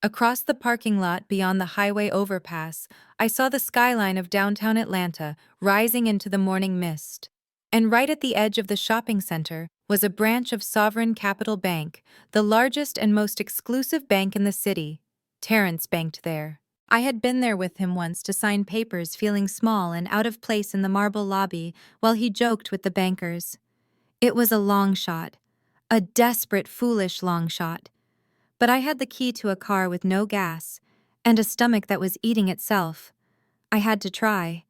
Across the parking lot beyond the highway overpass, I saw the skyline of downtown Atlanta rising into the morning mist. And right at the edge of the shopping center was a branch of Sovereign Capital Bank, the largest and most exclusive bank in the city. Terrence banked there. I had been there with him once to sign papers, feeling small and out of place in the marble lobby while he joked with the bankers. It was a long shot. A desperate, foolish long shot. But I had the key to a car with no gas, and a stomach that was eating itself. I had to try.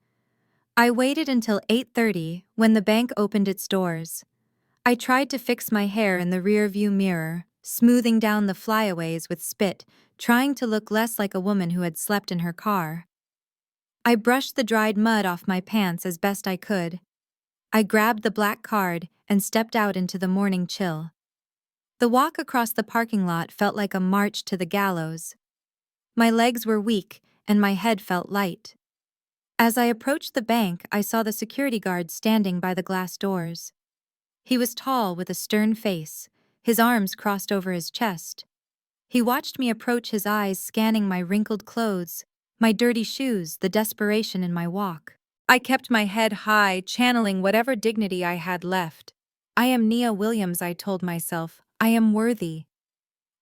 I waited until 8:30 when the bank opened its doors. I tried to fix my hair in the rearview mirror, smoothing down the flyaways with spit, trying to look less like a woman who had slept in her car. I brushed the dried mud off my pants as best I could. I grabbed the black card and stepped out into the morning chill. The walk across the parking lot felt like a march to the gallows. My legs were weak and my head felt light. As I approached the bank, I saw the security guard standing by the glass doors. He was tall with a stern face, his arms crossed over his chest. He watched me approach, his eyes scanning my wrinkled clothes, my dirty shoes, the desperation in my walk. I kept my head high, channeling whatever dignity I had left. I am Nia Williams, I told myself. I am worthy.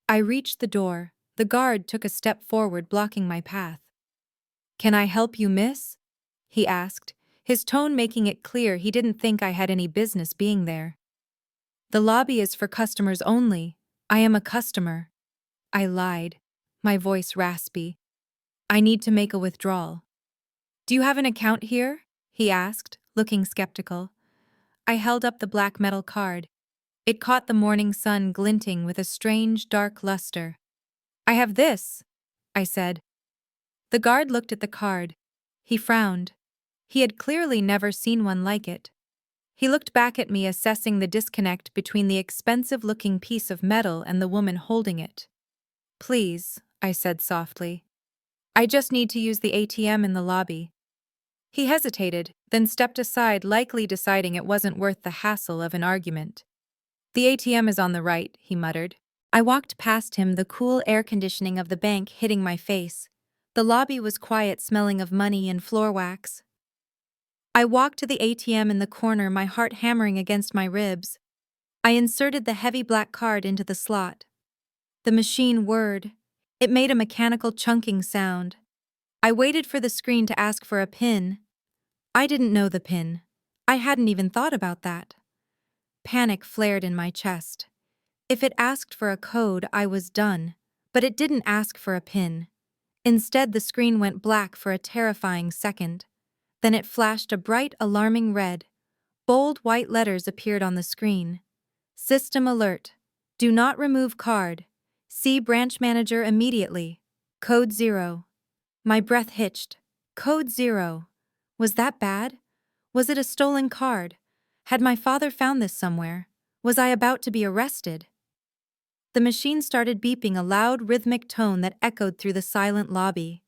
I reached the door. The guard took a step forward, blocking my path. "Can I help you, miss?" he asked, his tone making it clear he didn't think I had any business being there. "The lobby is for customers only. I am a customer." I lied, my voice raspy. "I need to make a withdrawal." "Do you have an account here?" he asked, looking skeptical. I held up the black metal card. It caught the morning sun glinting with a strange, dark luster. "I have this," I said. The guard looked at the card. He frowned. He had clearly never seen one like it. He looked back at me, assessing the disconnect between the expensive-looking piece of metal and the woman holding it. "Please," I said softly. "I just need to use the ATM in the lobby." He hesitated, then stepped aside, likely deciding it wasn't worth the hassle of an argument. "The ATM is on the right," he muttered. I walked past him, the cool air conditioning of the bank hitting my face. The lobby was quiet, smelling of money and floor wax. I walked to the ATM in the corner, my heart hammering against my ribs. I inserted the heavy black card into the slot. The machine whirred. It made a mechanical chunking sound. I waited for the screen to ask for a PIN. I didn't know the PIN. I hadn't even thought about that. Panic flared in my chest. If it asked for a code, I was done. But it didn't ask for a PIN. Instead, the screen went black for a terrifying second. Then it flashed a bright, alarming red. Bold white letters appeared on the screen. "System alert. Do not remove card. See branch manager immediately. Code 0. My breath hitched. Code 0. Was that bad? Was it a stolen card? Had my father found this somewhere? Was I about to be arrested? The machine started beeping, a loud, rhythmic tone that echoed through the silent lobby.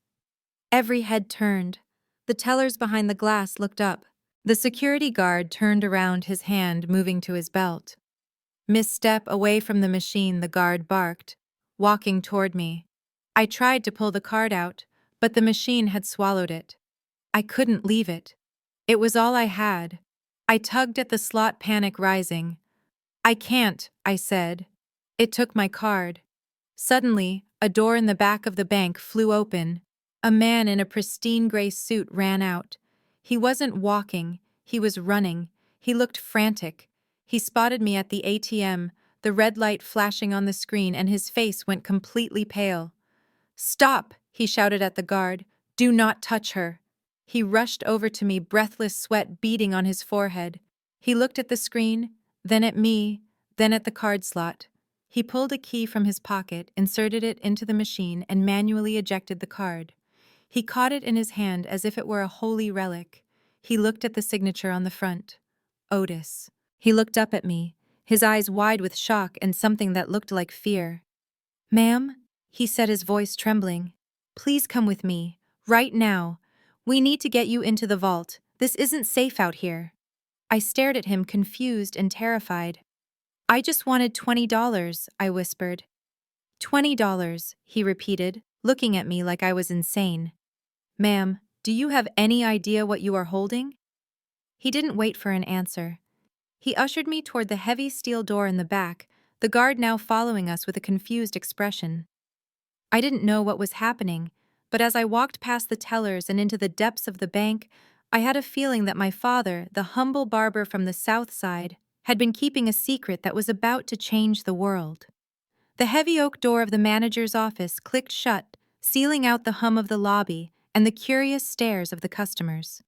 Every head turned. The tellers behind the glass looked up. The security guard turned around, his hand moving to his belt. "Misstep away from the machine," the guard barked, walking toward me. I tried to pull the card out, but the machine had swallowed it. I couldn't leave it. It was all I had. I tugged at the slot, panic rising. "I can't," I said. It took my card. Suddenly, a door in the back of the bank flew open. A man in a pristine gray suit ran out. He wasn't walking, he was running. He looked frantic. He spotted me at the ATM, the red light flashing on the screen, and his face went completely pale. "Stop!" he shouted at the guard. "Do not touch her." He rushed over to me, breathless, sweat beading on his forehead. He looked at the screen, then at me, then at the card slot. He pulled a key from his pocket, inserted it into the machine, and manually ejected the card. He caught it in his hand as if it were a holy relic. He looked at the signature on the front. Otis. He looked up at me, his eyes wide with shock and something that looked like fear. "Ma'am," he said, his voice trembling, "please come with me, right now. We need to get you into the vault. This isn't safe out here." I stared at him, confused and terrified. "I just wanted $20, I whispered. $20, he repeated, looking at me like I was insane. "Ma'am, do you have any idea what you are holding?" He didn't wait for an answer. He ushered me toward the heavy steel door in the back, the guard now following us with a confused expression. I didn't know what was happening, but as I walked past the tellers and into the depths of the bank, I had a feeling that my father, the humble barber from the South Side, had been keeping a secret that was about to change the world. The heavy oak door of the manager's office clicked shut, sealing out the hum of the lobby and the curious stares of the customers.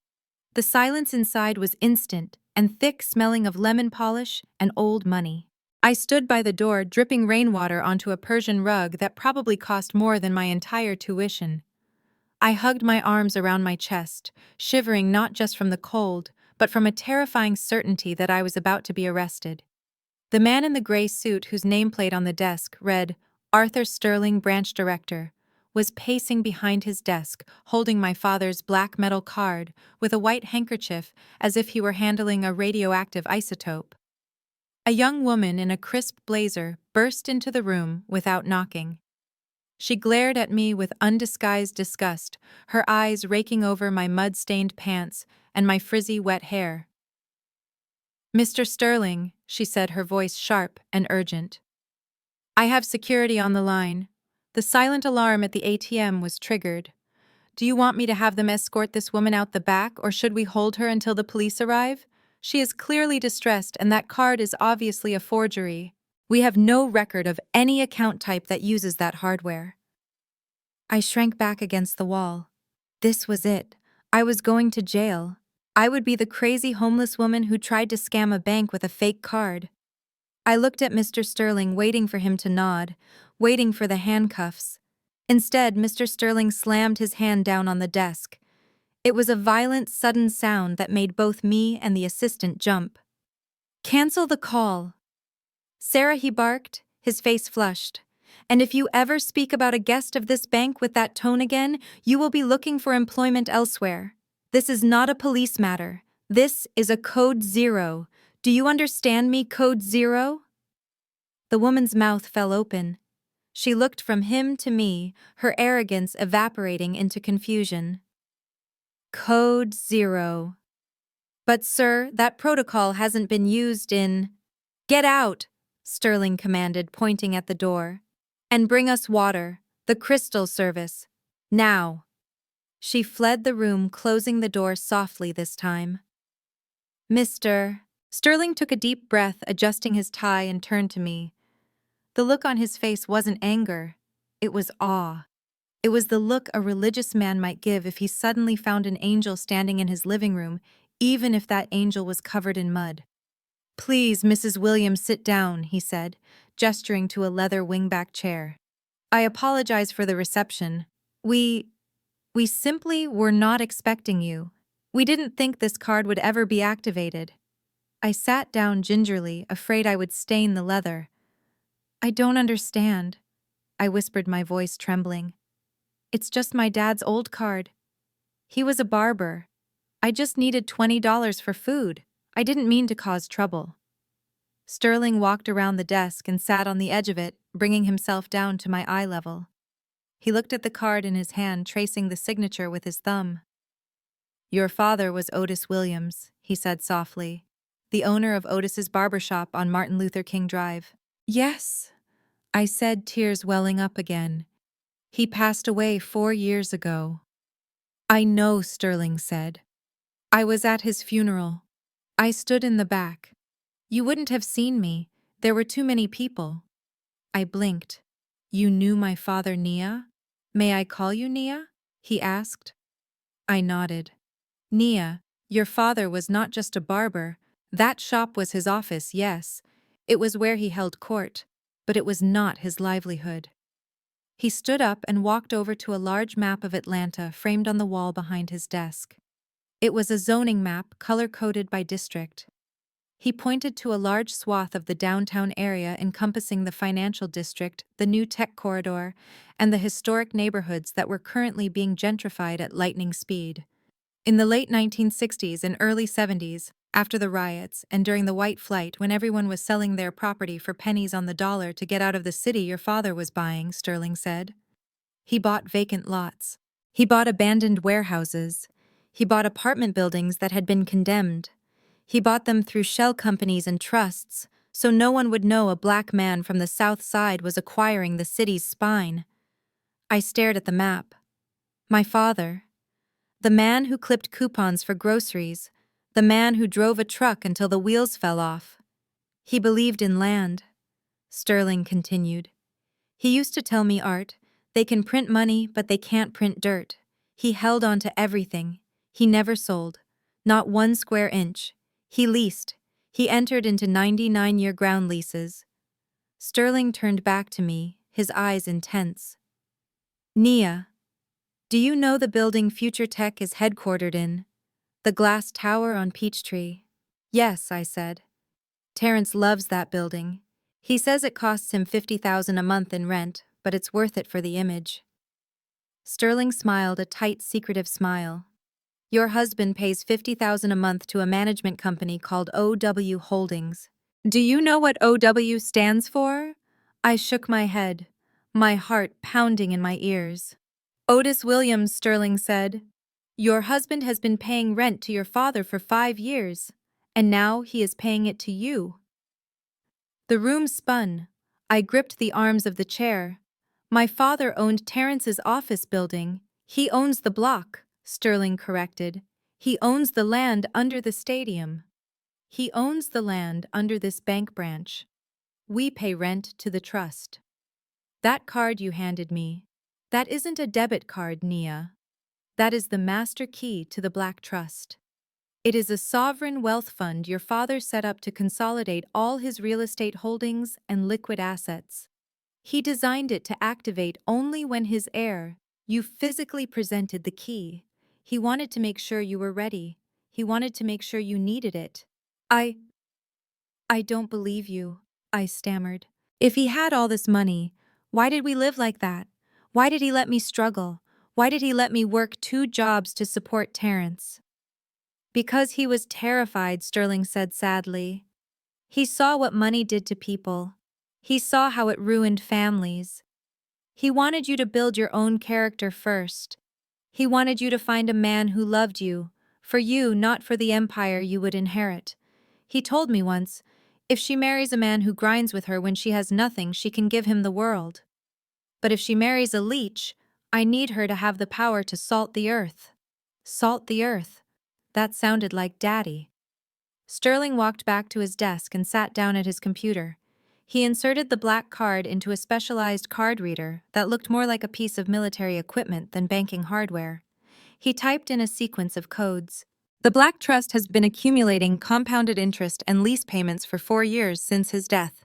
The silence inside was instant and thick, smelling of lemon polish and old money. I stood by the door, dripping rainwater onto a Persian rug that probably cost more than my entire tuition. I hugged my arms around my chest, shivering not just from the cold, but from a terrifying certainty that I was about to be arrested. The man in the gray suit, whose nameplate on the desk read Arthur Sterling, Branch Director, was pacing behind his desk, holding my father's black metal card with a white handkerchief as if he were handling a radioactive isotope. A young woman in a crisp blazer burst into the room without knocking. She glared at me with undisguised disgust, her eyes raking over my mud-stained pants and my frizzy wet hair. "Mr. Sterling," she said, her voice sharp and urgent. "I have security on the line. The silent alarm at the ATM was triggered. Do you want me to have them escort this woman out the back, or should we hold her until the police arrive? She is clearly distressed, and that card is obviously a forgery. We have no record of any account type that uses that hardware." I shrank back against the wall. This was it. I was going to jail. I would be the crazy homeless woman who tried to scam a bank with a fake card. I looked at Mr. Sterling, waiting for him to nod, waiting for the handcuffs. Instead, Mr. Sterling slammed his hand down on the desk. It was a violent, sudden sound that made both me and the assistant jump. "Cancel the call." "Sarah," he barked, his face flushed. "And if you ever speak about a guest of this bank with that tone again, you will be looking for employment elsewhere. This is not a police matter. This is a Code Zero. Do you understand me, Code Zero?" The woman's mouth fell open. She looked from him to me, her arrogance evaporating into confusion. "Code Zero. But sir, that protocol hasn't been used in—" "Get out," Sterling commanded, pointing at the door. "And bring us water, the crystal service. Now." She fled the room, closing the door softly this time. "Mr." Sterling took a deep breath, adjusting his tie, and turned to me. The look on his face wasn't anger. It was awe. It was the look a religious man might give if he suddenly found an angel standing in his living room, even if that angel was covered in mud. "Please, Mrs. Williams, sit down," he said, gesturing to a leather wingback chair. "I apologize for the reception. We simply were not expecting you. We didn't think this card would ever be activated." I sat down gingerly, afraid I would stain the leather. "I don't understand," I whispered, my voice trembling. "It's just my dad's old card. He was a barber. I just needed $20 for food. I didn't mean to cause trouble." Sterling walked around the desk and sat on the edge of it, bringing himself down to my eye level. He looked at the card in his hand, tracing the signature with his thumb. "Your father was Otis Williams," he said softly, "the owner of Otis's barbershop on Martin Luther King Drive." "Yes," I said, tears welling up again. "He passed away 4 years ago." "I know," Sterling said. "I was at his funeral. I stood in the back. You wouldn't have seen me. There were too many people." I blinked. "You knew my father, Nia? May I call you Nia?" he asked. I nodded. "Nia, your father was not just a barber. That shop was his office, yes. It was where he held court. but it was not his livelihood. He stood up and walked over to a large map of Atlanta framed on the wall behind his desk. It was a zoning map color-coded by district. He pointed to a large swath of the downtown area encompassing the financial district, the new tech corridor, and the historic neighborhoods that were currently being gentrified at lightning speed. In the late 1960s and early 70s, after the riots and during the White Flight when everyone was selling their property for pennies on the dollar to get out of the city your father was buying, Sterling said. He bought vacant lots. He bought abandoned warehouses. He bought apartment buildings that had been condemned. He bought them through shell companies and trusts, so no one would know a black man from the South Side was acquiring the city's spine. I stared at the map. My father. The man who clipped coupons for groceries, the man who drove a truck until the wheels fell off. He believed in land. Sterling continued. He used to tell me, Art, they can print money, but they can't print dirt. He held on to everything. He never sold. Not 1 square inch. He leased. He entered into 99-year ground leases. Sterling turned back to me, his eyes intense. Nia, do you know the building Future Tech is headquartered in? The glass tower on Peachtree? Yes, I said. Terrence loves that building. He says it costs him $50,000 a month in rent, but it's worth it for the image. Sterling smiled a tight, secretive smile. Your husband pays $50,000 a month to a management company called OW Holdings. Do you know what OW stands for? I shook my head, my heart pounding in my ears. Otis Williams, Sterling said. Your husband has been paying rent to your father for 5 years, and now he is paying it to you. The room spun. I gripped the arms of the chair. My father owned Terrence's office building. He owns the block, Sterling corrected. He owns the land under the stadium. He owns the land under this bank branch. We pay rent to the trust. That card you handed me, that isn't a debit card, Nia. That is the master key to the Black Trust. It is a sovereign wealth fund your father set up to consolidate all his real estate holdings and liquid assets. He designed it to activate only when his heir, you physically presented the key. He wanted to make sure you were ready. He wanted to make sure you needed it. I don't believe you, I stammered. If he had all this money, why did we live like that? Why did he let me struggle? Why did he let me work 2 jobs to support Terrence? Because he was terrified, Sterling said sadly. He saw what money did to people. He saw how it ruined families. He wanted you to build your own character first. He wanted you to find a man who loved you, for you, not for the empire you would inherit. He told me once, if she marries a man who grinds with her when she has nothing, she can give him the world. But if she marries a leech, I need her to have the power to salt the earth. Salt the earth. That sounded like Daddy. Sterling walked back to his desk and sat down at his computer. He inserted the black card into a specialized card reader that looked more like a piece of military equipment than banking hardware. He typed in a sequence of codes. The Black Trust has been accumulating compounded interest and lease payments for 4 years since his death.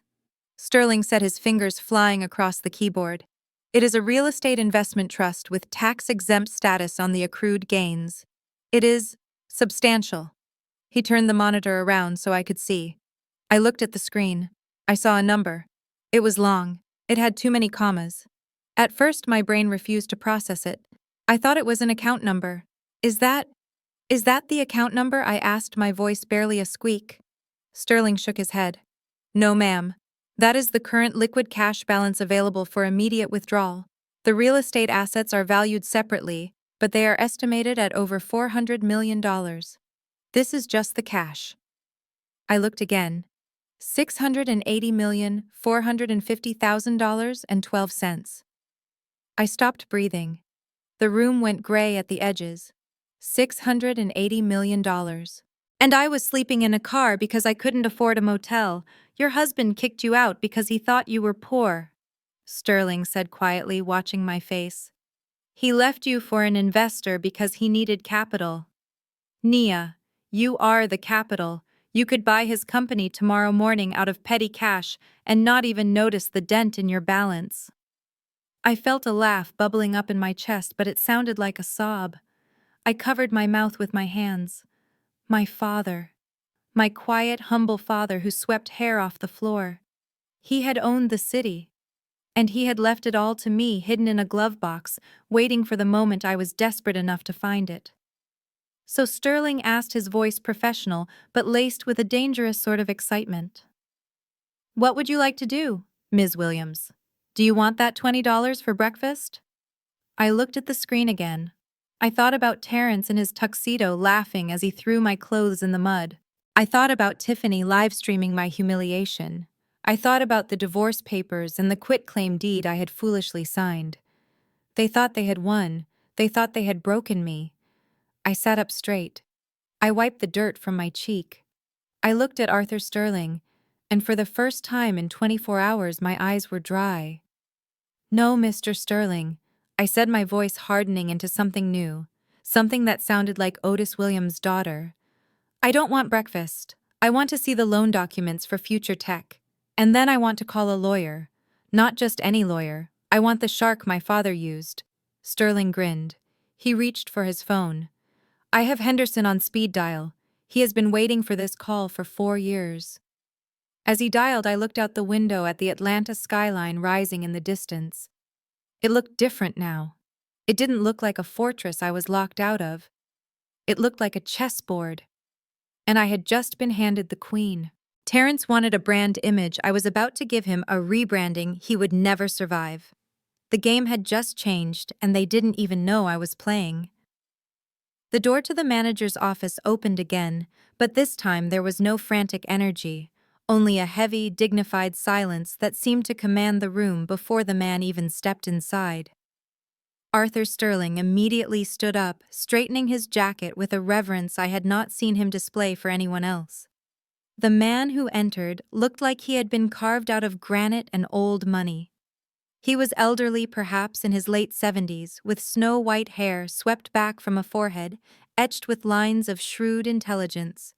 Sterling set his fingers flying across the keyboard. It is a real estate investment trust with tax-exempt status on the accrued gains. It is substantial. He turned the monitor around so I could see. I looked at the screen. I saw a number. It was long. It had too many commas. At first, my brain refused to process it. I thought it was an account number. Is that the account number? I asked, my voice barely a squeak. Sterling shook his head. No, ma'am. That is the current liquid cash balance available for immediate withdrawal. The real estate assets are valued separately, but they are estimated at over $400 million. This is just the cash. I looked again. $680,450,000.12. I stopped breathing. The room went gray at the edges. $680 million. And I was sleeping in a car because I couldn't afford a motel. Your husband kicked you out because he thought you were poor, Sterling said quietly, watching my face. He left you for an investor because he needed capital. Nia, you are the capital. You could buy his company tomorrow morning out of petty cash and not even notice the dent in your balance. I felt a laugh bubbling up in my chest, but it sounded like a sob. I covered my mouth with my hands. My father. My quiet, humble father who swept hair off the floor. He had owned the city. And he had left it all to me, hidden in a glove box, waiting for the moment I was desperate enough to find it. So Sterling asked, his voice professional, but laced with a dangerous sort of excitement. "What would you like to do, Ms. Williams? Do you want that $20 for breakfast?" I looked at the screen again. I thought about Terrence in his tuxedo laughing as he threw my clothes in the mud. I thought about Tiffany live-streaming my humiliation. I thought about the divorce papers and the quitclaim deed I had foolishly signed. They thought they had won. They thought they had broken me. I sat up straight. I wiped the dirt from my cheek. I looked at Arthur Sterling, and for the first time in 24 hours my eyes were dry. "No, Mr. Sterling," I said, my voice hardening into something new, something that sounded like Otis Williams' daughter. "I don't want breakfast. I want to see the loan documents for future tech. And then I want to call a lawyer. Not just any lawyer. I want the shark my father used." Sterling grinned. He reached for his phone. "I have Henderson on speed dial. He has been waiting for this call for 4 years." As he dialed, I looked out the window at the Atlanta skyline rising in the distance. It looked different now. It didn't look like a fortress I was locked out of. It looked like a chessboard. And I had just been handed the queen. Terrence wanted a brand image. I was about to give him a rebranding he would never survive. The game had just changed, and they didn't even know I was playing. The door to the manager's office opened again, but this time there was no frantic energy, only a heavy, dignified silence that seemed to command the room before the man even stepped inside. Arthur Sterling immediately stood up, straightening his jacket with a reverence I had not seen him display for anyone else. The man who entered looked like he had been carved out of granite and old money. He was elderly, perhaps in his late 70s, with snow-white hair swept back from a forehead, etched with lines of shrewd intelligence.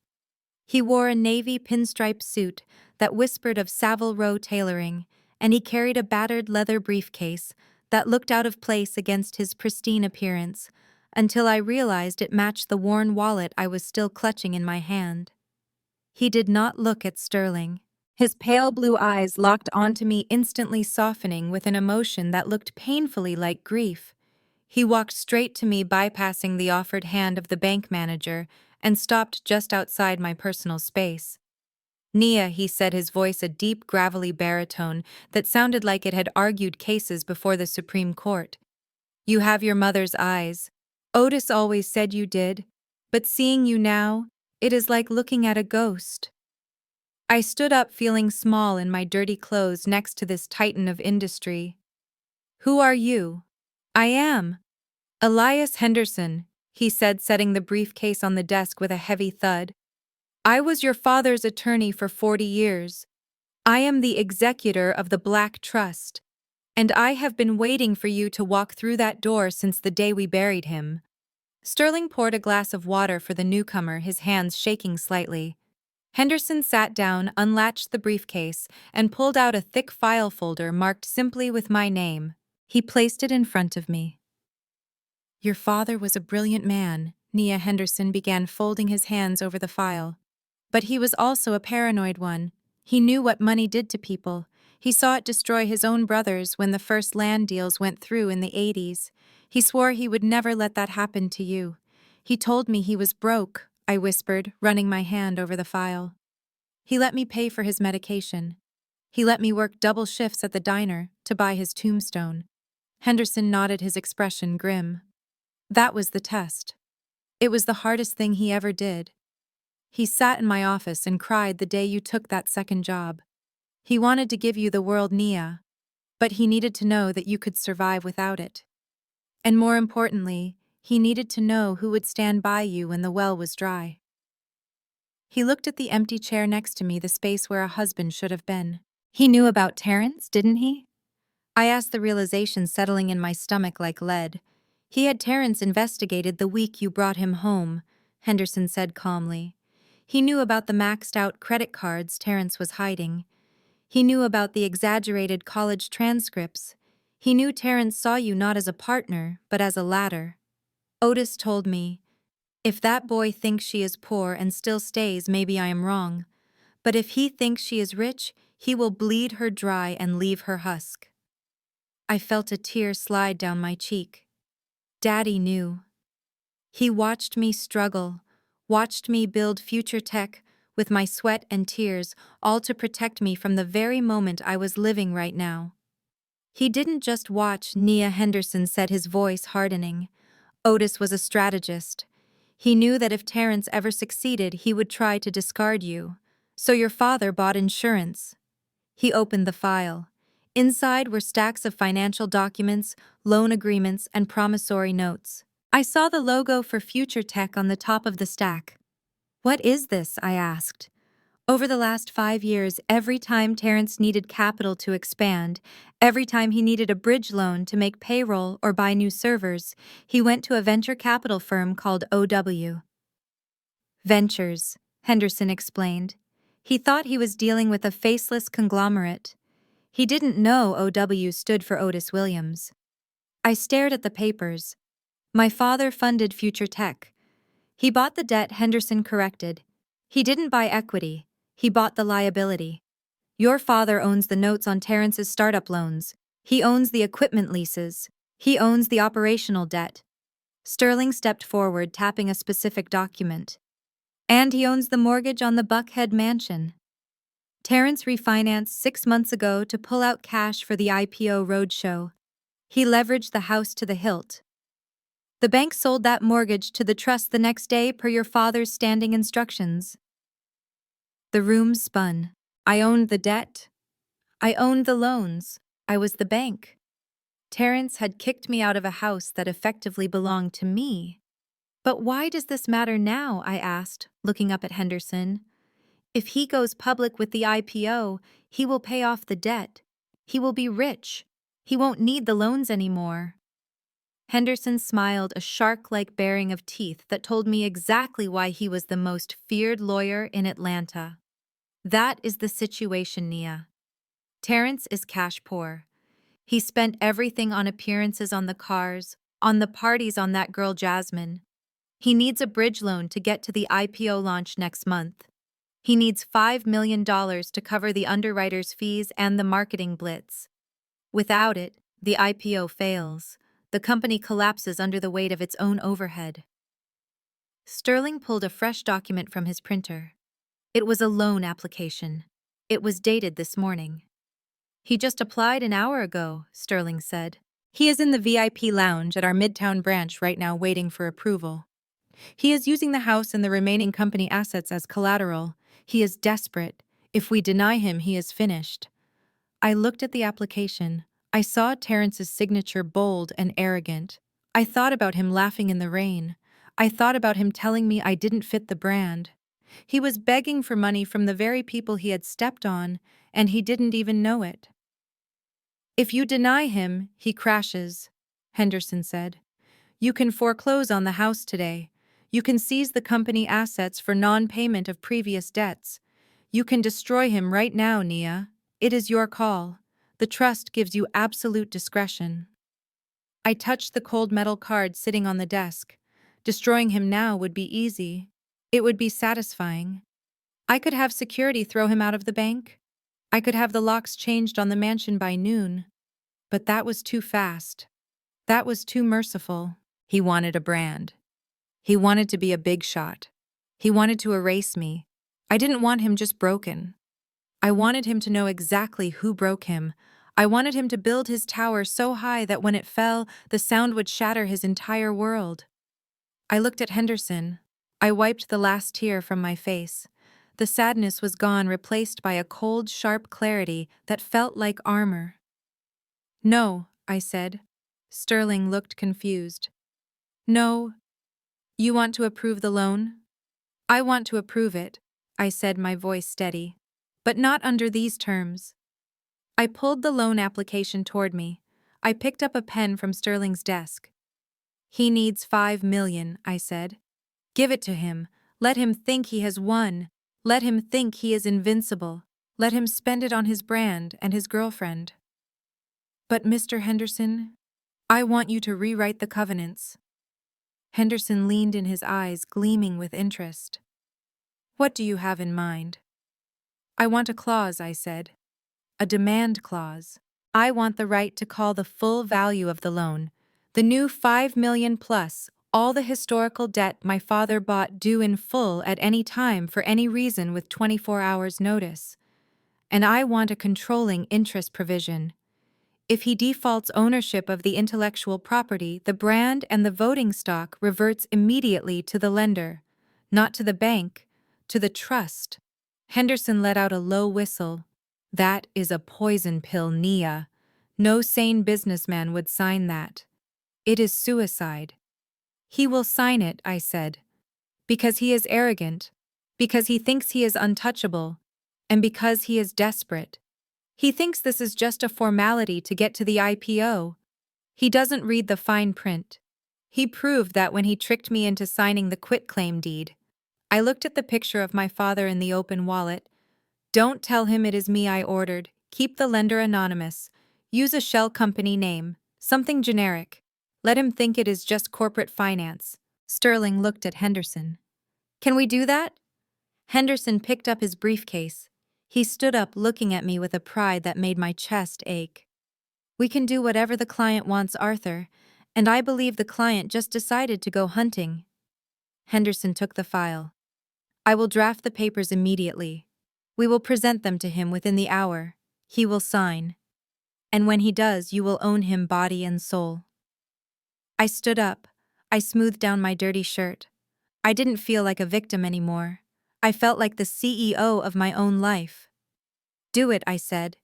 He wore a navy pinstripe suit that whispered of Savile Row tailoring, and he carried a battered leather briefcase that looked out of place against his pristine appearance, until I realized it matched the worn wallet I was still clutching in my hand. He did not look at Sterling. His pale blue eyes locked onto me, instantly softening with an emotion that looked painfully like grief. He walked straight to me, bypassing the offered hand of the bank manager, and stopped just outside my personal space. "Nia," he said, his voice a deep, gravelly baritone that sounded like it had argued cases before the Supreme Court. "You have your mother's eyes. Otis always said you did, but seeing you now, it is like looking at a ghost." I stood up, feeling small in my dirty clothes next to this titan of industry. "Who are you?" "I am Elias Henderson," he said, setting the briefcase on the desk with a heavy thud. "I was your father's attorney for 40 years. I am the executor of the Black Trust, and I have been waiting for you to walk through that door since the day we buried him." Sterling poured a glass of water for the newcomer, his hands shaking slightly. Henderson sat down, unlatched the briefcase, and pulled out a thick file folder marked simply with my name. He placed it in front of me. "Your father was a brilliant man," Nia Henderson began, folding his hands over the file. "But he was also a paranoid one. He knew what money did to people. He saw it destroy his own brothers when the first land deals went through in the 80s. He swore he would never let that happen to you. He told me he was broke," I whispered, running my hand over the file. "He let me pay for his medication. He let me work double shifts at the diner to buy his tombstone." Henderson nodded, his expression grim. "That was the test. It was the hardest thing he ever did. He sat in my office and cried the day you took that second job. He wanted to give you the world, Nia, but he needed to know that you could survive without it. And more importantly, he needed to know who would stand by you when the well was dry." He looked at the empty chair next to me, the space where a husband should have been. "He knew about Terrence, didn't he?" I asked, the realization settling in my stomach like lead. "He had Terrence investigated the week you brought him home," Henderson said calmly. He knew about the maxed-out credit cards Terrence was hiding. He knew about the exaggerated college transcripts. He knew Terrence saw you not as a partner, but as a ladder. Otis told me, "If that boy thinks she is poor and still stays, maybe I am wrong. But if he thinks she is rich, he will bleed her dry and leave her husk." I felt a tear slide down my cheek. Daddy knew. He watched me struggle, watched me build future tech with my sweat and tears, all to protect me from the very moment I was living right now. He didn't just watch, Nia Henderson said, his voice hardening. Otis was a strategist. He knew that if Terrence ever succeeded, he would try to discard you. So your father bought insurance. He opened the file. Inside were stacks of financial documents, loan agreements, and promissory notes. I saw the logo for Future Tech on the top of the stack. "What is this?" I asked. Over the last 5 years, every time Terrence needed capital to expand, every time he needed a bridge loan to make payroll or buy new servers, he went to a venture capital firm called OW. Ventures, Henderson explained. He thought he was dealing with a faceless conglomerate. He didn't know OW stood for Otis Williams. I stared at the papers. My father funded Future Tech. He bought the debt, Henderson corrected. He didn't buy equity. He bought the liability. Your father owns the notes on Terrence's startup loans. He owns the equipment leases. He owns the operational debt. Sterling stepped forward, tapping a specific document. And he owns the mortgage on the Buckhead mansion. Terrence refinanced 6 months ago to pull out cash for the IPO roadshow. He leveraged the house to the hilt. The bank sold that mortgage to the trust the next day per your father's standing instructions. The room spun. I owned the debt. I owned the loans. I was the bank. Terrence had kicked me out of a house that effectively belonged to me. But why does this matter now? I asked, looking up at Henderson. If he goes public with the IPO, he will pay off the debt. He will be rich. He won't need the loans anymore. Henderson smiled, a shark-like baring of teeth that told me exactly why he was the most feared lawyer in Atlanta. That is the situation, Nia. Terrence is cash poor. He spent everything on appearances on the cars, on the parties on that girl Jasmine. He needs a bridge loan to get to the IPO launch next month. He needs $5 million to cover the underwriter's fees and the marketing blitz. Without it, the IPO fails. The company collapses under the weight of its own overhead. Sterling pulled a fresh document from his printer. It was a loan application. It was dated this morning. "He just applied an hour ago," Sterling said. "He is in the VIP lounge at our Midtown branch right now waiting for approval. He is using the house and the remaining company assets as collateral. He is desperate. If we deny him, he is finished." I looked at the application. I saw Terrence's signature, bold and arrogant. I thought about him laughing in the rain. I thought about him telling me I didn't fit the brand. He was begging for money from the very people he had stepped on, and he didn't even know it. "If you deny him, he crashes," Henderson said. "You can foreclose on the house today. You can seize the company assets for non-payment of previous debts. You can destroy him right now, Nia. It is your call. The trust gives you absolute discretion." I touched the cold metal card sitting on the desk. Destroying him now would be easy. It would be satisfying. I could have security throw him out of the bank. I could have the locks changed on the mansion by noon. But that was too fast. That was too merciful. He wanted a brand. He wanted to be a big shot. He wanted to erase me. I didn't want him just broken. I wanted him to know exactly who broke him. I wanted him to build his tower so high that when it fell, the sound would shatter his entire world. I looked at Henderson. I wiped the last tear from my face. The sadness was gone, replaced by a cold, sharp clarity that felt like armor. "No," I said. Sterling looked confused. "No. You want to approve the loan?" "I want to approve it," I said, my voice steady. "But not under these terms." I pulled the loan application toward me. I picked up a pen from Sterling's desk. "He needs $5 million, I said. "Give it to him. Let him think he has won. Let him think he is invincible. Let him spend it on his brand and his girlfriend. But Mr. Henderson, I want you to rewrite the covenants. Henderson leaned in, his eyes gleaming with interest. What do you have in mind? I want a clause, I said. A demand clause. I want the right to call the full value of the loan, the new $5 million plus, all the historical debt my father bought due in full at any time for any reason with 24 hours notice. And I want a controlling interest provision. If he defaults ownership of the intellectual property, the brand and the voting stock reverts immediately to the lender, not to the bank, to the trust. Henderson let out a low whistle. That is a poison pill, Nia. No sane businessman would sign that. It is suicide. He will sign it, I said. Because he is arrogant, because he thinks he is untouchable, and because he is desperate. He thinks this is just a formality to get to the IPO. He doesn't read the fine print. He proved that when he tricked me into signing the quitclaim deed. I looked at the picture of my father in the open wallet. Don't tell him it is me, I ordered. Keep the lender anonymous. Use a shell company name, something generic. Let him think it is just corporate finance. Sterling looked at Henderson. Can we do that? Henderson picked up his briefcase. He stood up, looking at me with a pride that made my chest ache. We can do whatever the client wants, Arthur, and I believe the client just decided to go hunting. Henderson took the file. I will draft the papers immediately. We will present them to him within the hour. He will sign. And when he does, you will own him body and soul. I stood up. I smoothed down my dirty shirt. I didn't feel like a victim anymore. I felt like the CEO of my own life. Do it, I said.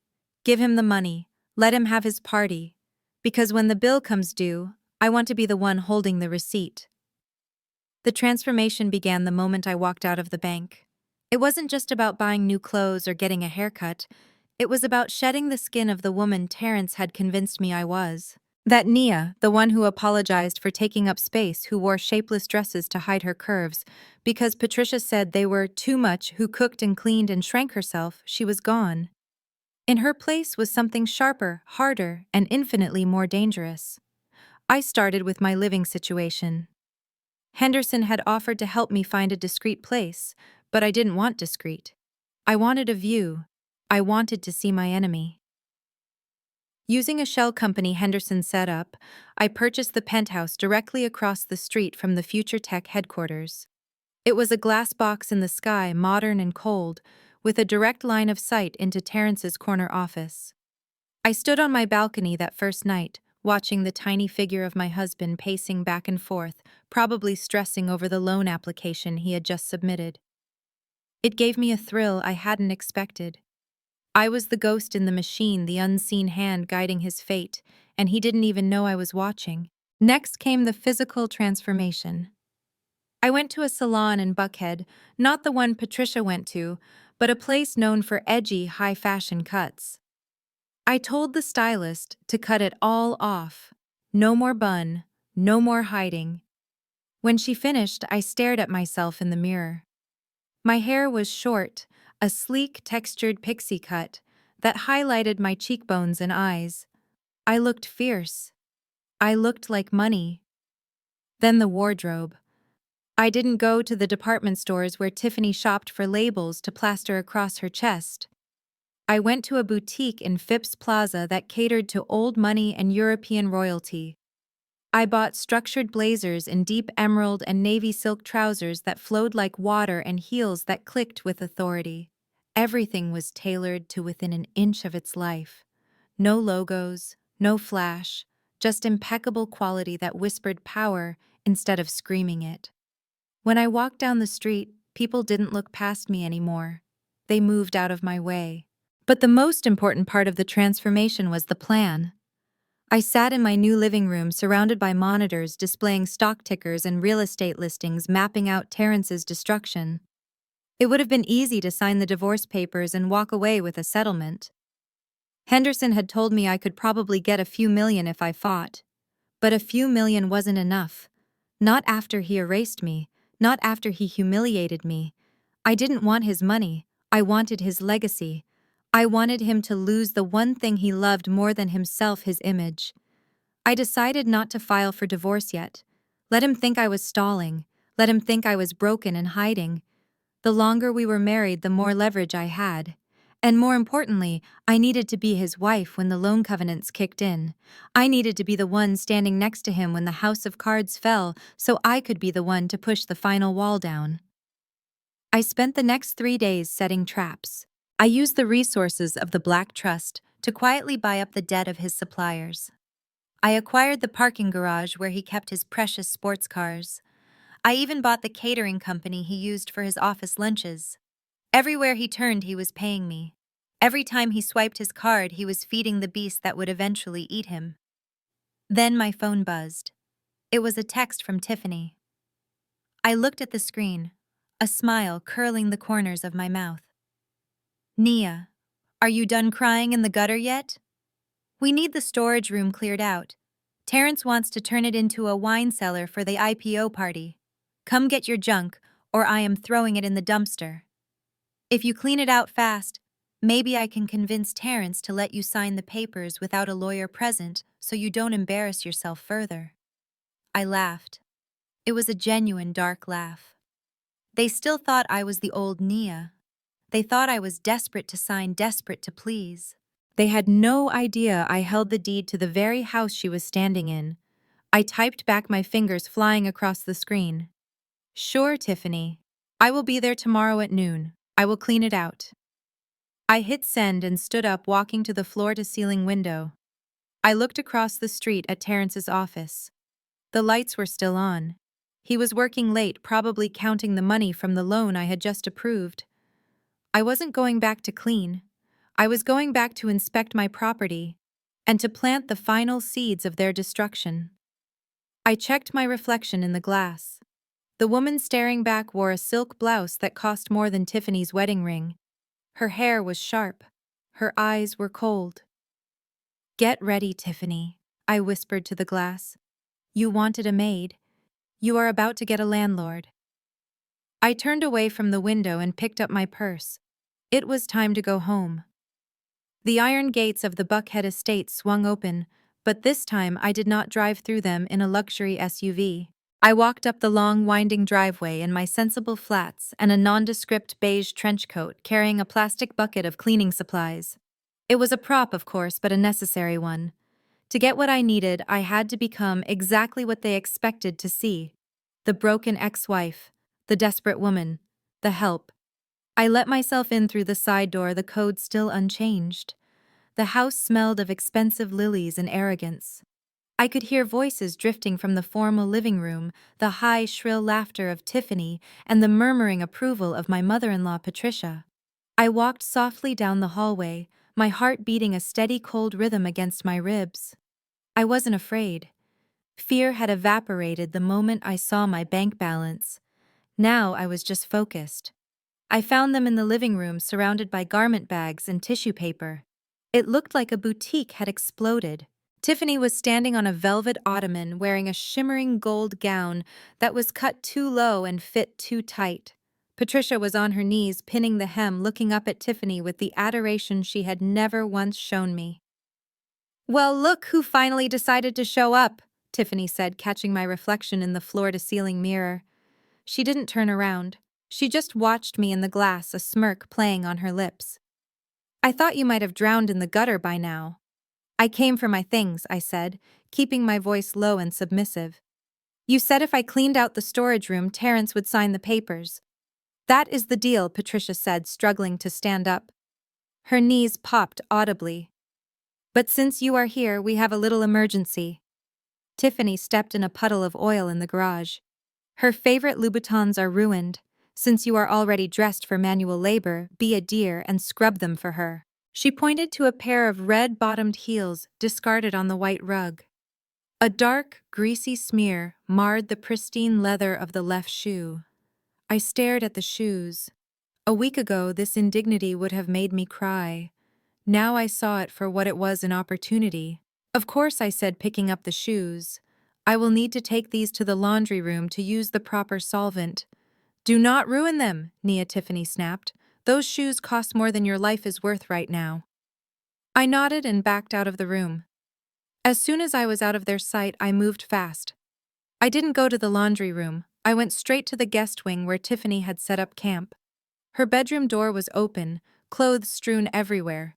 Give him the money. Let him have his party. Because when the bill comes due, I want to be the one holding the receipt. The transformation began the moment I walked out of the bank. It wasn't just about buying new clothes or getting a haircut. It was about shedding the skin of the woman Terrence had convinced me I was. That Nia, the one who apologized for taking up space, who wore shapeless dresses to hide her curves, because Patricia said they were too much, who cooked and cleaned and shrank herself, she was gone. In her place was something sharper, harder, and infinitely more dangerous. I started with my living situation. Henderson had offered to help me find a discreet place, but I didn't want discreet. I wanted a view. I wanted to see my enemy. Using a shell company Henderson set up, I purchased the penthouse directly across the street from the Future Tech headquarters. It was a glass box in the sky, modern and cold, with a direct line of sight into Terrence's corner office. I stood on my balcony that first night, watching the tiny figure of my husband pacing back and forth, probably stressing over the loan application he had just submitted. It gave me a thrill I hadn't expected. I was the ghost in the machine, the unseen hand guiding his fate, and he didn't even know I was watching. Next came the physical transformation. I went to a salon in Buckhead, not the one Patricia went to, but a place known for edgy, high-fashion cuts. I told the stylist to cut it all off. No more bun, no more hiding. When she finished, I stared at myself in the mirror. My hair was short, a sleek, textured pixie cut that highlighted my cheekbones and eyes. I looked fierce. I looked like money. Then the wardrobe. I didn't go to the department stores where Tiffany shopped for labels to plaster across her chest. I went to a boutique in Phipps Plaza that catered to old money and European royalty. I bought structured blazers in deep emerald and navy silk trousers that flowed like water and heels that clicked with authority. Everything was tailored to within an inch of its life. No logos, no flash, just impeccable quality that whispered power instead of screaming it. When I walked down the street, people didn't look past me anymore. They moved out of my way. But the most important part of the transformation was the plan. I sat in my new living room surrounded by monitors displaying stock tickers and real estate listings mapping out Terrence's destruction. It would have been easy to sign the divorce papers and walk away with a settlement. Henderson had told me I could probably get a few million if I fought. But a few million wasn't enough. Not after he erased me, Not after he humiliated me. I didn't want his money. I wanted his legacy. I wanted him to lose the one thing he loved more than himself, his image. I decided not to file for divorce yet. Let him think I was stalling. Let him think I was broken and hiding. The longer we were married, the more leverage I had. And more importantly, I needed to be his wife when the loan covenants kicked in. I needed to be the one standing next to him when the house of cards fell, so I could be the one to push the final wall down. I spent the next 3 days setting traps. I used the resources of the Black Trust to quietly buy up the debt of his suppliers. I acquired the parking garage where he kept his precious sports cars. I even bought the catering company he used for his office lunches. Everywhere he turned, he was paying me. Every time he swiped his card, he was feeding the beast that would eventually eat him. Then my phone buzzed. It was a text from Tiffany. I looked at the screen, a smile curling the corners of my mouth. Nia, are you done crying in the gutter yet? We need the storage room cleared out. Terrence wants to turn it into a wine cellar for the IPO party. Come get your junk, or I am throwing it in the dumpster. If you clean it out fast, maybe I can convince Terrence to let you sign the papers without a lawyer present so you don't embarrass yourself further. I laughed. It was a genuine dark laugh. They still thought I was the old Nia. They thought I was desperate to sign, desperate to please. They had no idea I held the deed to the very house she was standing in. I typed back, my fingers flying across the screen. Sure, Tiffany. I will be there tomorrow at noon. I will clean it out. I hit send and stood up, walking to the floor-to-ceiling window. I looked across the street at Terrence's office. The lights were still on. He was working late, probably counting the money from the loan I had just approved. I wasn't going back to clean. I was going back to inspect my property and to plant the final seeds of their destruction. I checked my reflection in the glass. The woman staring back wore a silk blouse that cost more than Tiffany's wedding ring. Her hair was sharp. Her eyes were cold. Get ready, Tiffany, I whispered to the glass. You wanted a maid. You are about to get a landlord. I turned away from the window and picked up my purse. It was time to go home. The iron gates of the Buckhead estate swung open, but this time I did not drive through them in a luxury SUV. I walked up the long, winding driveway in my sensible flats and a nondescript beige trench coat, carrying a plastic bucket of cleaning supplies. It was a prop, of course, but a necessary one. To get what I needed, I had to become exactly what they expected to see. The broken ex-wife, the desperate woman, the help. I let myself in through the side door, the code still unchanged. The house smelled of expensive lilies and arrogance. I could hear voices drifting from the formal living room, the high, shrill laughter of Tiffany and the murmuring approval of my mother-in-law, Patricia. I walked softly down the hallway, my heart beating a steady cold rhythm against my ribs. I wasn't afraid. Fear had evaporated the moment I saw my bank balance. Now I was just focused. I found them in the living room, surrounded by garment bags and tissue paper. It looked like a boutique had exploded. Tiffany was standing on a velvet ottoman wearing a shimmering gold gown that was cut too low and fit too tight. Patricia was on her knees, pinning the hem, looking up at Tiffany with the adoration she had never once shown me. "Well, look who finally decided to show up," Tiffany said, catching my reflection in the floor-to-ceiling mirror. She didn't turn around. She just watched me in the glass, a smirk playing on her lips. "I thought you might have drowned in the gutter by now." "I came for my things," I said, keeping my voice low and submissive. "You said if I cleaned out the storage room, Terrence would sign the papers." "That is the deal," Patricia said, struggling to stand up. Her knees popped audibly. "But since you are here, we have a little emergency." Tiffany stepped in a puddle of oil in the garage. "Her favorite Louboutins are ruined. Since you are already dressed for manual labor, be a dear and scrub them for her." She pointed to a pair of red-bottomed heels discarded on the white rug. A dark, greasy smear marred the pristine leather of the left shoe. I stared at the shoes. A week ago, this indignity would have made me cry. Now I saw it for what it was, an opportunity. "Of course," I said, picking up the shoes. "I will need to take these to the laundry room to use the proper solvent. Do not ruin them, Tiffany snapped. Those shoes cost more than your life is worth right now. I nodded and backed out of the room. As soon as I was out of their sight, I moved fast. I didn't go to the laundry room. I went straight to the guest wing where Tiffany had set up camp. Her bedroom door was open, clothes strewn everywhere.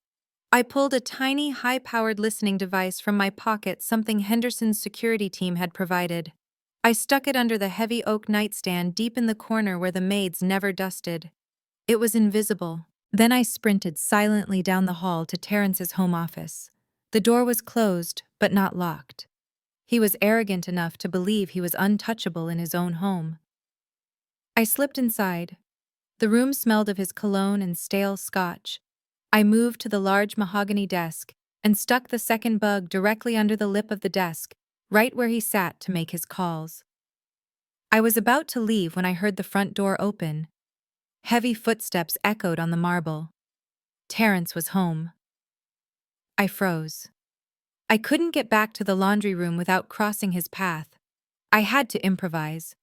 I pulled a tiny, high-powered listening device from my pocket, something Henderson's security team had provided. I stuck it under the heavy oak nightstand deep in the corner where the maids never dusted. It was invisible. Then I sprinted silently down the hall to Terrence's home office. The door was closed, but not locked. He was arrogant enough to believe he was untouchable in his own home. I slipped inside. The room smelled of his cologne and stale scotch. I moved to the large mahogany desk and stuck the second bug directly under the lip of the desk, right where he sat to make his calls. I was about to leave when I heard the front door open. Heavy footsteps echoed on the marble. Terrence was home. I froze. I couldn't get back to the laundry room without crossing his path. I had to improvise.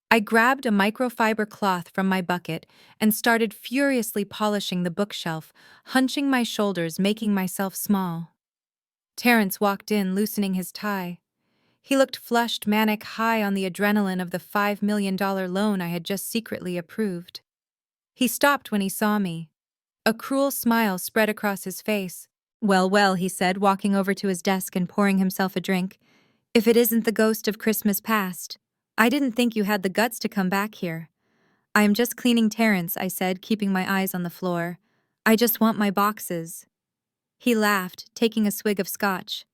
I grabbed a microfiber cloth from my bucket and started furiously polishing the bookshelf, hunching my shoulders, making myself small. Terrence walked in, loosening his tie. He looked flushed, manic, high on the adrenaline of the $5 million loan I had just secretly approved. He stopped when he saw me. A cruel smile spread across his face. "Well, well," he said, walking over to his desk and pouring himself a drink. "If it isn't the ghost of Christmas past. I didn't think you had the guts to come back here." "I am just cleaning Terrence," I said, keeping my eyes on the floor. "I just want my boxes." He laughed, taking a swig of scotch.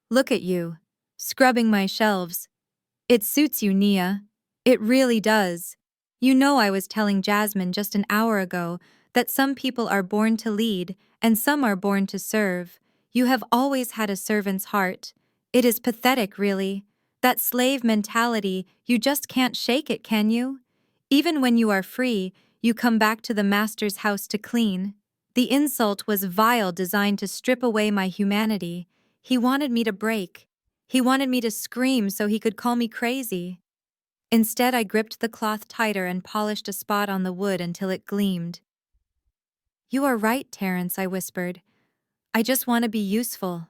"Look at you, scrubbing my shelves. It suits you, Nia. It really does. You know, I was telling Jasmine just an hour ago that some people are born to lead and some are born to serve. You have always had a servant's heart. It is pathetic, really. That slave mentality, you just can't shake it, can you? Even when you are free, you come back to the master's house to clean." The insult was vile, designed to strip away my humanity. He wanted me to break. He wanted me to scream so he could call me crazy. Instead, I gripped the cloth tighter and polished a spot on the wood until it gleamed. "You are right, Terrence," I whispered. "I just want to be useful."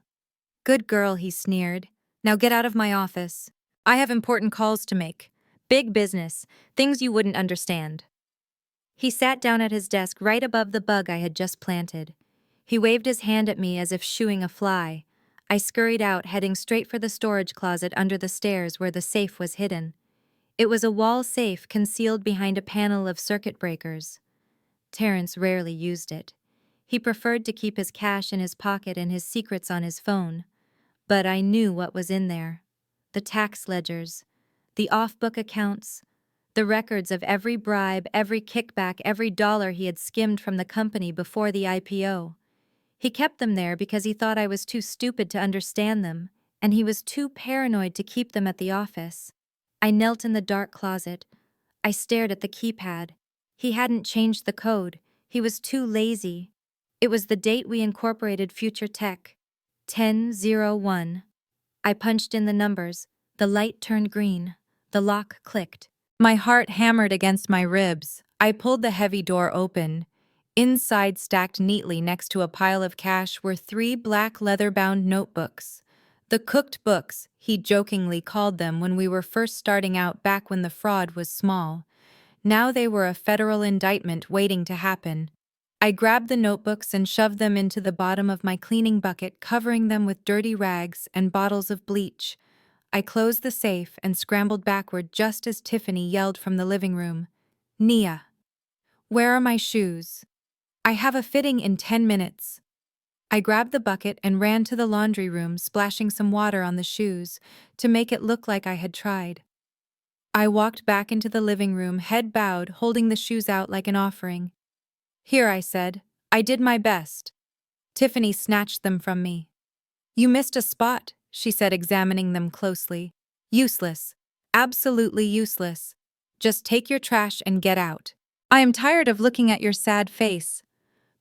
"Good girl," he sneered. "Now get out of my office. I have important calls to make. Big business, things you wouldn't understand." He sat down at his desk right above the bug I had just planted. He waved his hand at me as if shooing a fly. I scurried out, heading straight for the storage closet under the stairs where the safe was hidden. It was a wall safe concealed behind a panel of circuit breakers. Terrence rarely used it. He preferred to keep his cash in his pocket and his secrets on his phone. But I knew what was in there. The tax ledgers, the off-book accounts, the records of every bribe, every kickback, every dollar he had skimmed from the company before the IPO. He kept them there because he thought I was too stupid to understand them, and he was too paranoid to keep them at the office. I knelt in the dark closet. I stared at the keypad. He hadn't changed the code. He was too lazy. It was the date we incorporated Future Tech. 10/01. I punched in the numbers. The light turned green. The lock clicked. My heart hammered against my ribs. I pulled the heavy door open. Inside, stacked neatly next to a pile of cash, were 3 black leather-bound notebooks. The cooked books, he jokingly called them when we were first starting out, back when the fraud was small. Now they were a federal indictment waiting to happen. I grabbed the notebooks and shoved them into the bottom of my cleaning bucket, covering them with dirty rags and bottles of bleach. I closed the safe and scrambled backward just as Tiffany yelled from the living room, "Nia, where are my shoes? I have a fitting in 10 minutes." I grabbed the bucket and ran to the laundry room, splashing some water on the shoes to make it look like I had tried. I walked back into the living room, head bowed, holding the shoes out like an offering. "Here," I said. "I did my best." Tiffany snatched them from me. "You missed a spot," she said, examining them closely. "Useless. Absolutely useless. Just take your trash and get out. I am tired of looking at your sad face."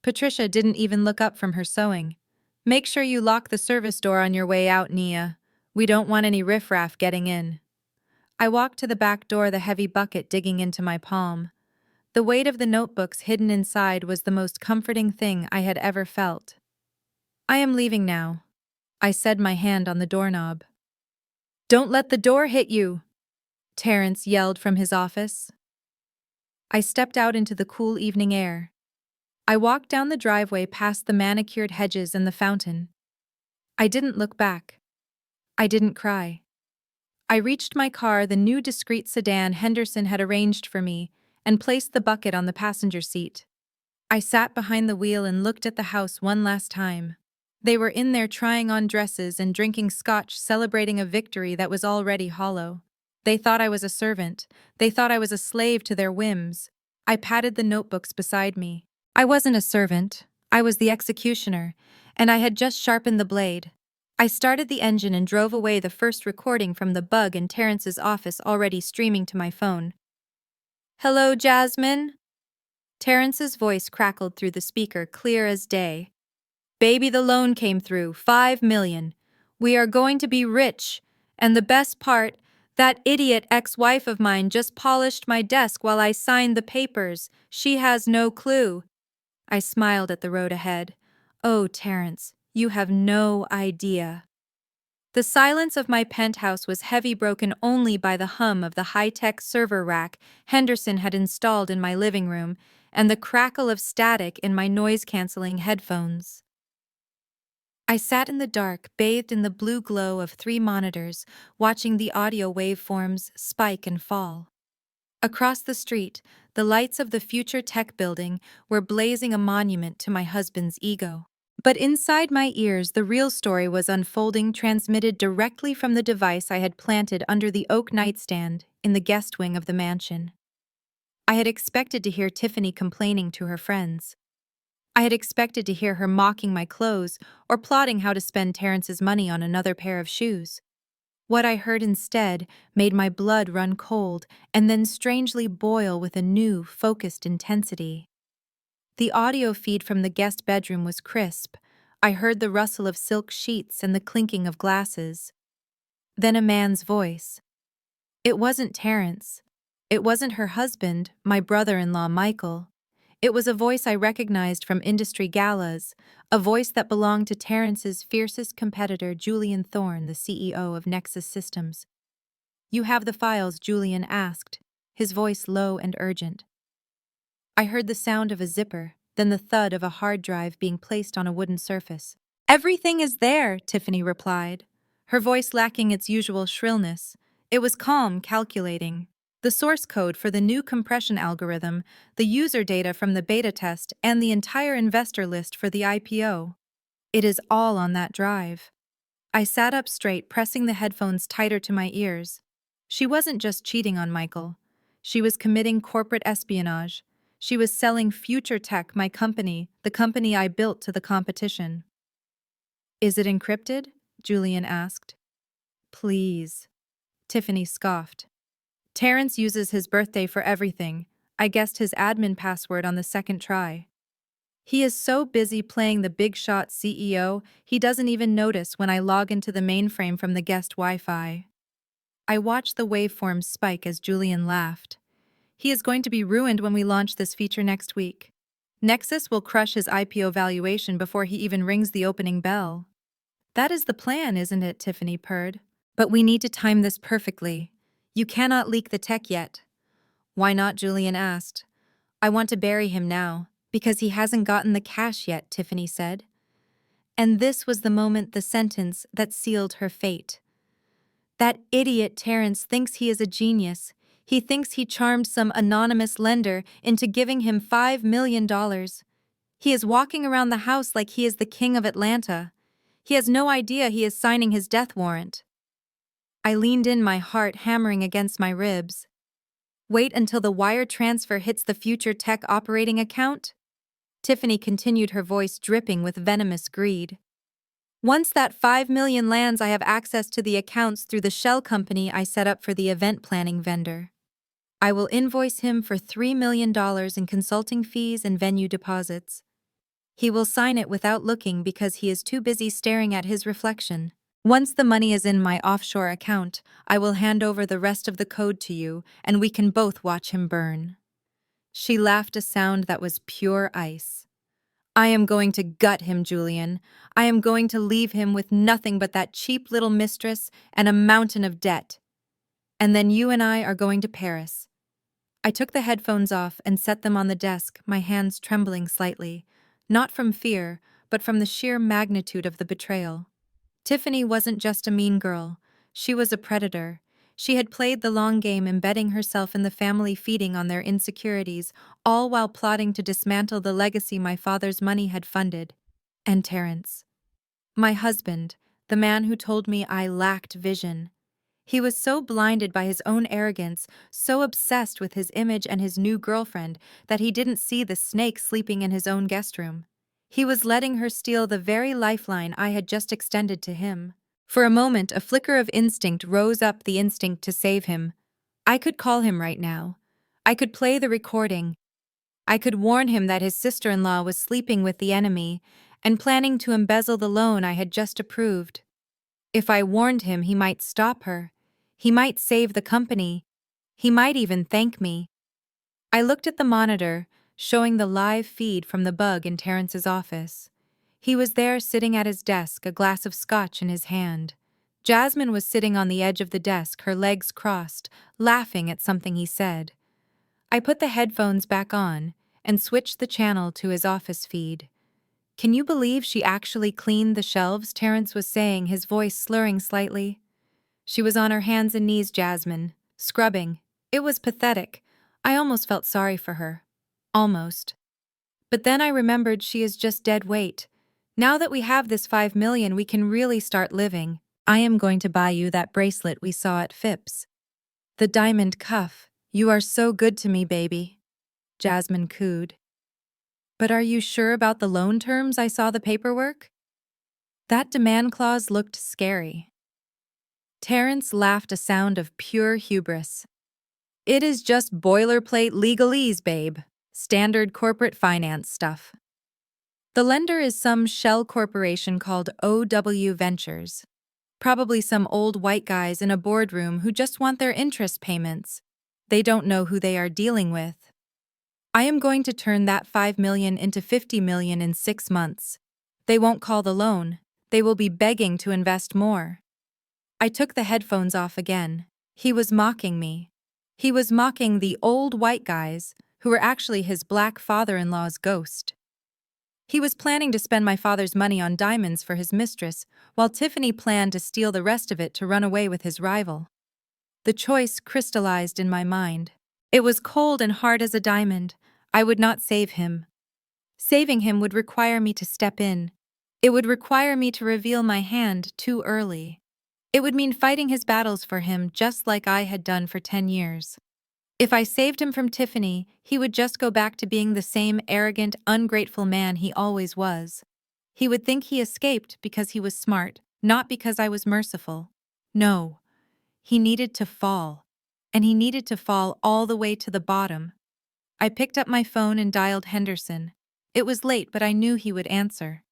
Patricia didn't even look up from her sewing. "Make sure you lock the service door on your way out, Nia. We don't want any riffraff getting in." I walked to the back door, the heavy bucket digging into my palm. The weight of the notebooks hidden inside was the most comforting thing I had ever felt. I am leaving now, I said, my hand on the doorknob. Don't let the door hit you, Terrence yelled from his office. I stepped out into the cool evening air. I walked down the driveway past the manicured hedges and the fountain. I didn't look back. I didn't cry. I reached my car, the new discreet sedan Henderson had arranged for me, and placed the bucket on the passenger seat. I sat behind the wheel and looked at the house one last time. They were in there trying on dresses and drinking scotch, celebrating a victory that was already hollow. They thought I was a servant. They thought I was a slave to their whims. I patted the notebooks beside me. I wasn't a servant. I was the executioner, and I had just sharpened the blade. I started the engine and drove away, the first recording from the bug in Terrence's office already streaming to my phone. Hello, Jasmine? Terrence's voice crackled through the speaker, clear as day. Baby, the loan came through, 5 million. We are going to be rich. And the best part, that idiot ex-wife of mine just polished my desk while I signed the papers. She has no clue. I smiled at the road ahead. Oh, Terrence, you have no idea. The silence of my penthouse was heavy, broken only by the hum of the high-tech server rack Henderson had installed in my living room and the crackle of static in my noise-canceling headphones. I sat in the dark, bathed in the blue glow of 3 monitors, watching the audio waveforms spike and fall. Across the street, the lights of the future tech building were blazing, a monument to my husband's ego. But inside my ears, the real story was unfolding, transmitted directly from the device I had planted under the oak nightstand in the guest wing of the mansion. I had expected to hear Tiffany complaining to her friends. I had expected to hear her mocking my clothes or plotting how to spend Terrence's money on another pair of shoes. What I heard instead made my blood run cold and then strangely boil with a new, focused intensity. The audio feed from the guest bedroom was crisp. I heard the rustle of silk sheets and the clinking of glasses. Then a man's voice. It wasn't Terrence. It wasn't her husband, my brother-in-law Michael. It was a voice I recognized from industry galas, a voice that belonged to Terrence's fiercest competitor, Julian Thorne, the CEO of Nexus Systems. You have the files, Julian asked, his voice low and urgent. I heard the sound of a zipper, then the thud of a hard drive being placed on a wooden surface. Everything is there, Tiffany replied, her voice lacking its usual shrillness. It was calm, calculating. The source code for the new compression algorithm, the user data from the beta test, and the entire investor list for the IPO. It is all on that drive. I sat up straight, pressing the headphones tighter to my ears. She wasn't just cheating on Michael. She was committing corporate espionage. She was selling Future Tech, my company, the company I built, to the competition. Is it encrypted? Julian asked. Please. Tiffany scoffed. Terrence uses his birthday for everything. I guessed his admin password on the second try. He is so busy playing the big shot CEO, he doesn't even notice when I log into the mainframe from the guest Wi-Fi. I watched the waveforms spike as Julian laughed. He is going to be ruined when we launch this feature next week. Nexus will crush his IPO valuation before he even rings the opening bell. That is the plan, isn't it? Tiffany purred. But we need to time this perfectly. You cannot leak the tech yet. Why not? Julian asked. I want to bury him now, because he hasn't gotten the cash yet, Tiffany said. And this was the moment, the sentence that sealed her fate. That idiot Terrence thinks he is a genius. He thinks he charmed some anonymous lender into giving him $5 million. He is walking around the house like he is the king of Atlanta. He has no idea he is signing his death warrant. I leaned in, my heart hammering against my ribs. Wait until the wire transfer hits the Future Tech operating account? Tiffany continued, her voice dripping with venomous greed. Once that 5 million lands, I have access to the accounts through the shell company I set up for the event planning vendor. I will invoice him for $3 million in consulting fees and venue deposits. He will sign it without looking because he is too busy staring at his reflection. Once the money is in my offshore account, I will hand over the rest of the code to you, and we can both watch him burn. She laughed a sound that was pure ice. I am going to gut him, Julian. I am going to leave him with nothing but that cheap little mistress and a mountain of debt. And then you and I are going to Paris. I took the headphones off and set them on the desk, my hands trembling slightly, not from fear, but from the sheer magnitude of the betrayal. Tiffany wasn't just a mean girl. She was a predator. She had played the long game, embedding herself in the family, feeding on their insecurities, all while plotting to dismantle the legacy my father's money had funded. And Terrence, my husband, the man who told me I lacked vision. He was so blinded by his own arrogance, so obsessed with his image and his new girlfriend, that he didn't see the snake sleeping in his own guest room. He was letting her steal the very lifeline I had just extended to him. For a moment, a flicker of instinct rose up, the instinct to save him. I could call him right now. I could play the recording. I could warn him that his sister-in-law was sleeping with the enemy and planning to embezzle the loan I had just approved. If I warned him, he might stop her. He might save the company. He might even thank me. I looked at the monitor, showing the live feed from the bug in Terrence's office. He was there sitting at his desk, a glass of scotch in his hand. Jasmine was sitting on the edge of the desk, her legs crossed, laughing at something he said. I put the headphones back on and switched the channel to his office feed. Can you believe she actually cleaned the shelves? Terrence was saying, his voice slurring slightly. She was on her hands and knees, Jasmine, scrubbing. It was pathetic. I almost felt sorry for her. Almost. But then I remembered she is just dead weight. Now that we have this 5 million, we can really start living. I am going to buy you that bracelet we saw at Phipps. The diamond cuff. You are so good to me, baby. Jasmine cooed. But are you sure about the loan terms? I saw the paperwork. That demand clause looked scary. Terrence laughed a sound of pure hubris. It is just boilerplate legalese, babe. Standard corporate finance stuff. The lender is some shell corporation called OW Ventures. Probably some old white guys in a boardroom who just want their interest payments. They don't know who they are dealing with. I am going to turn that 5 million into 50 million in 6 months. They won't call the loan. They will be begging to invest more. I took the headphones off again. He was mocking me. He was mocking the old white guys, who were actually his black father-in-law's ghost. He was planning to spend my father's money on diamonds for his mistress, while Tiffany planned to steal the rest of it to run away with his rival. The choice crystallized in my mind. It was cold and hard as a diamond. I would not save him. Saving him would require me to step in. It would require me to reveal my hand too early. It would mean fighting his battles for him just like I had done for 10 years. If I saved him from Tiffany, he would just go back to being the same arrogant, ungrateful man he always was. He would think he escaped because he was smart, not because I was merciful. No. He needed to fall. And he needed to fall all the way to the bottom. I picked up my phone and dialed Henderson. It was late, but I knew he would answer.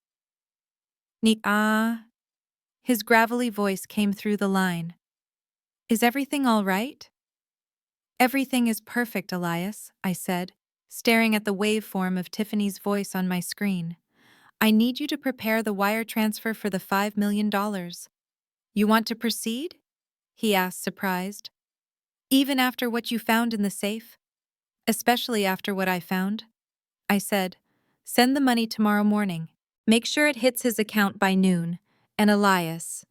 His gravelly voice came through the line. Is everything all right? Everything is perfect, Elias, I said, staring at the waveform of Tiffany's voice on my screen. I need you to prepare the wire transfer for the $5 million. You want to proceed? He asked, surprised. Even after what you found in the safe? Especially after what I found? I said, send the money tomorrow morning. Make sure it hits his account by noon. And Elias.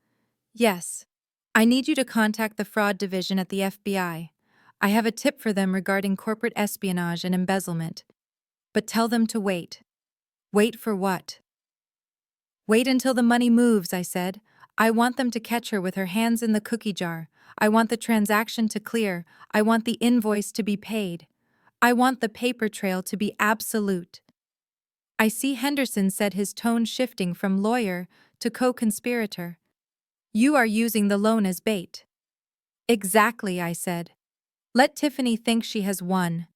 Yes. I need you to contact the fraud division at the FBI. I have a tip for them regarding corporate espionage and embezzlement. But tell them to wait. Wait for what? Wait until the money moves, I said. I want them to catch her with her hands in the cookie jar. I want the transaction to clear. I want the invoice to be paid. I want the paper trail to be absolute. I see Henderson said, his tone shifting from lawyer to co-conspirator. You are using the loan as bait. Exactly, I said. Let Tiffany think she has won.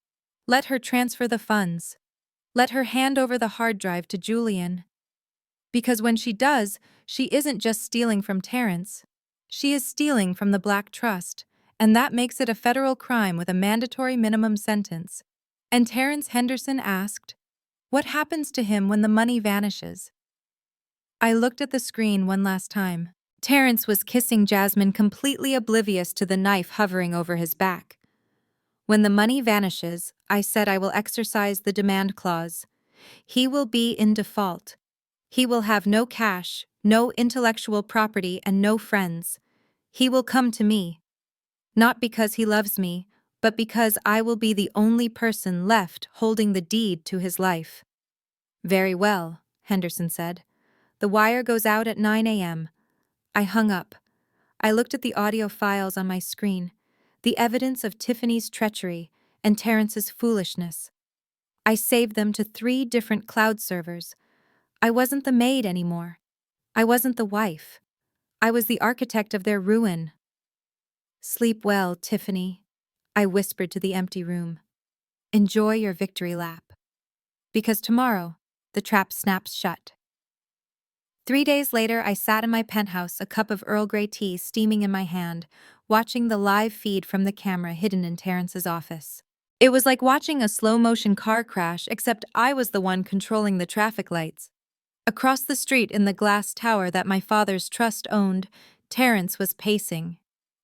Let her transfer the funds. Let her hand over the hard drive to Julian. Because when she does, she isn't just stealing from Terrence. She is stealing from the Black Trust, and that makes it a federal crime with a mandatory minimum sentence. And Terrence Henderson asked, "What happens to him when the money vanishes?" I looked at the screen one last time. Terrence was kissing Jasmine, completely oblivious to the knife hovering over his back. When the money vanishes, I said I will exercise the demand clause. He will be in default. He will have no cash, no intellectual property, and no friends. He will come to me. Not because he loves me, but because I will be the only person left holding the deed to his life. "Very well," Henderson said. "The wire goes out at 9 a.m. I hung up. I looked at the audio files on my screen, the evidence of Tiffany's treachery and Terrence's foolishness. I saved them to 3 different cloud servers. I wasn't the maid anymore. I wasn't the wife. I was the architect of their ruin. "Sleep well, Tiffany," I whispered to the empty room. "Enjoy your victory lap. Because tomorrow, the trap snaps shut." 3 days later, I sat in my penthouse, a cup of Earl Grey tea steaming in my hand, watching the live feed from the camera hidden in Terrence's office. It was like watching a slow-motion car crash, except I was the one controlling the traffic lights. Across the street in the glass tower that my father's trust owned, Terrence was pacing.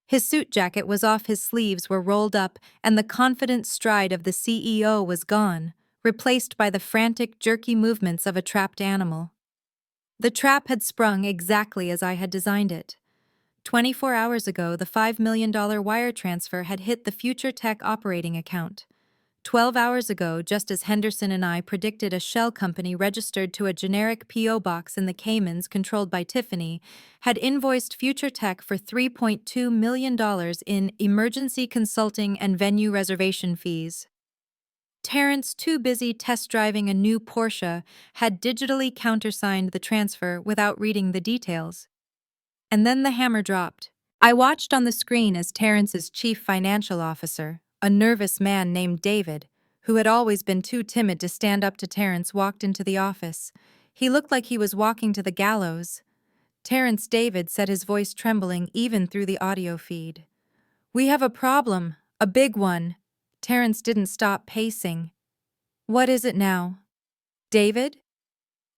His suit jacket was off, his sleeves were rolled up, and the confident stride of the CEO was gone, replaced by the frantic, jerky movements of a trapped animal. The trap had sprung exactly as I had designed it. 24 hours ago, the $5 million wire transfer had hit the Future Tech operating account. 12 hours ago, just as Henderson and I predicted, a shell company registered to a generic P.O. box in the Caymans controlled by Tiffany had invoiced Future Tech for $3.2 million in emergency consulting and venue reservation fees. Terrence, too busy test driving a new Porsche, had digitally countersigned the transfer without reading the details. And then the hammer dropped. I watched on the screen as Terrence's chief financial officer, a nervous man named David, who had always been too timid to stand up to Terrence, walked into the office. He looked like he was walking to the gallows. "Terrence," David said, his voice trembling even through the audio feed. "We have a problem, a big one." Terrence didn't stop pacing. "What is it now?" "David?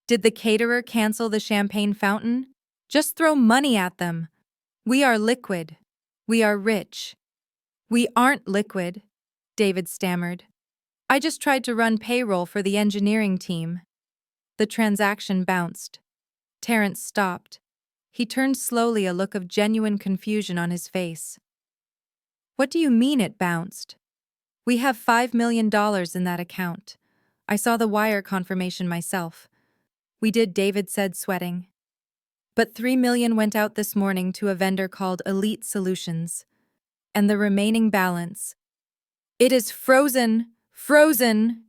Did the caterer cancel the champagne fountain? Just throw money at them. We are liquid. We are rich." "We aren't liquid," David stammered. "I just tried to run payroll for the engineering team." The transaction bounced. Terrence stopped. He turned slowly, a look of genuine confusion on his face. "What do you mean it bounced?" "We have $5 million in that account. I saw the wire confirmation myself." "We did," David said, sweating. "But $3 million went out this morning to a vendor called Elite Solutions. And the remaining balance—" "It is frozen! Frozen!"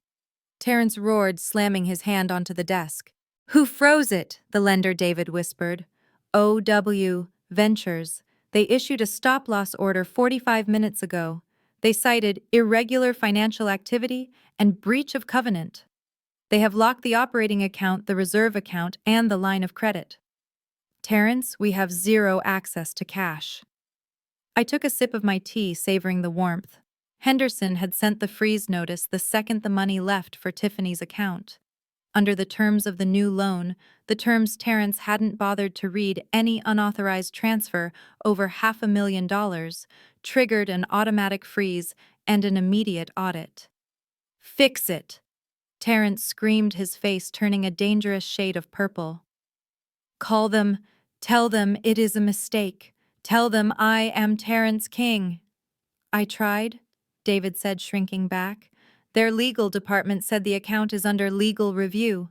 Terrence roared, slamming his hand onto the desk. "Who froze it?" the lender, David whispered. "OW Ventures. They issued a stop-loss order 45 minutes ago. They cited irregular financial activity and breach of covenant. They have locked the operating account, the reserve account, and the line of credit. Terrence, we have zero access to cash." I took a sip of my tea, savoring the warmth. Henderson had sent the freeze notice the second the money left for Tiffany's account. Under the terms of the new loan, the terms Terrence hadn't bothered to read, any unauthorized transfer over $500,000 triggered an automatic freeze and an immediate audit. "Fix it!" Terrence screamed, his face turning a dangerous shade of purple. "Call them, tell them it is a mistake. Tell them I am Terrence King." "I tried," David said, shrinking back. "Their legal department said the account is under legal review.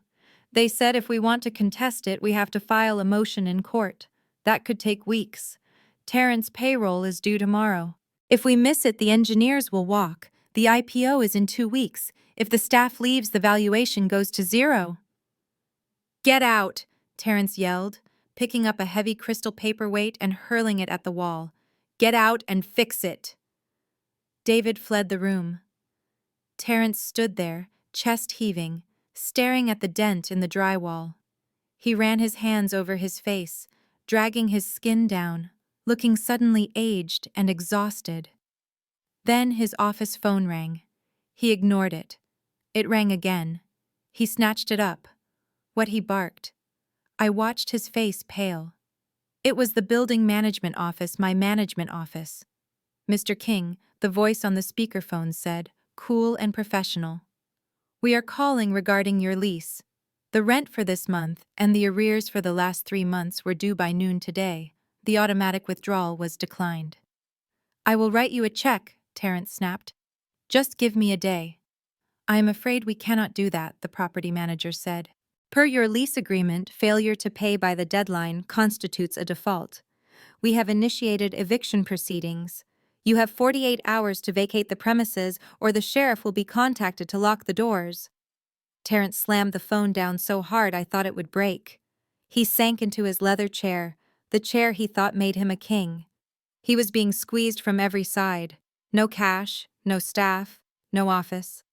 They said if we want to contest it, we have to file a motion in court. That could take weeks. Terrence payroll is due tomorrow. If we miss it, the engineers will walk. The IPO is in 2 weeks. If the staff leaves, the valuation goes to zero." "Get out!" Terrence yelled, picking up a heavy crystal paperweight and hurling it at the wall. "Get out and fix it!" David fled the room. Terrence stood there, chest heaving, staring at the dent in the drywall. He ran his hands over his face, dragging his skin down, looking suddenly aged and exhausted. Then his office phone rang. He ignored it, It rang again. He snatched it up. What he barked. I watched his face pale. It was the building management office, my management office. Mr. King, the voice on the speakerphone said, cool and professional. We are calling regarding your lease. The rent for this month and the arrears for the last 3 months were due by noon today. The automatic withdrawal was declined. I will write you a check, Terrence snapped. Just give me a day. I am afraid we cannot do that, the property manager said. Per your lease agreement, failure to pay by the deadline constitutes a default. We have initiated eviction proceedings. You have 48 hours to vacate the premises or the sheriff will be contacted to lock the doors. Terrence slammed the phone down so hard I thought it would break. He sank into his leather chair, the chair he thought made him a king. He was being squeezed from every side. No cash, no staff, no office.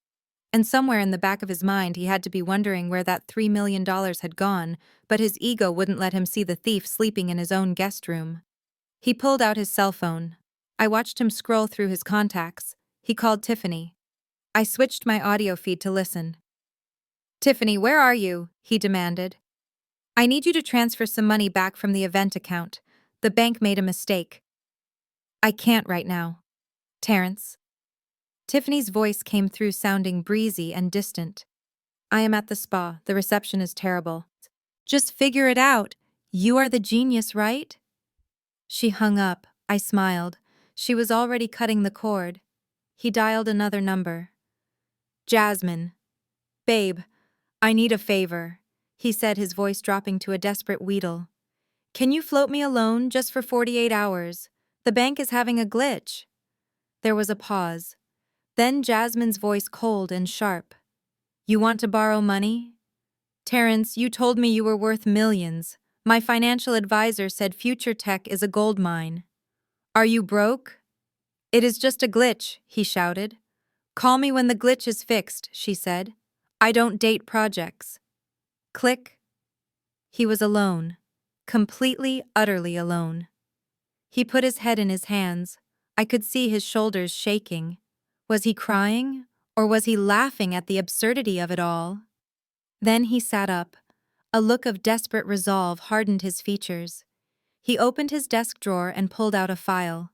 And somewhere in the back of his mind he had to be wondering where that $3 million had gone, but his ego wouldn't let him see the thief sleeping in his own guest room. He pulled out his cell phone. I watched him scroll through his contacts. He called Tiffany. I switched my audio feed to listen. Tiffany, where are you? He demanded. I need you to transfer some money back from the event account. The bank made a mistake. I can't right now. Terrence. Tiffany's voice came through sounding breezy and distant. I am at the spa. The reception is terrible. Just figure it out. You are the genius, right? She hung up. I smiled. She was already cutting the cord. He dialed another number. Jasmine. Babe, I need a favor, he said, his voice dropping to a desperate wheedle. Can you float me alone just for 48 hours? The bank is having a glitch. There was a pause. Then Jasmine's voice cold and sharp. You want to borrow money? Terrence, you told me you were worth millions. My financial advisor said future tech is a gold mine. Are you broke? It is just a glitch, he shouted. Call me when the glitch is fixed, she said. I don't date projects. Click. He was alone. Completely, utterly alone. He put his head in his hands. I could see his shoulders shaking. Was he crying, or was he laughing at the absurdity of it all? Then he sat up. A look of desperate resolve hardened his features. He opened his desk drawer and pulled out a file.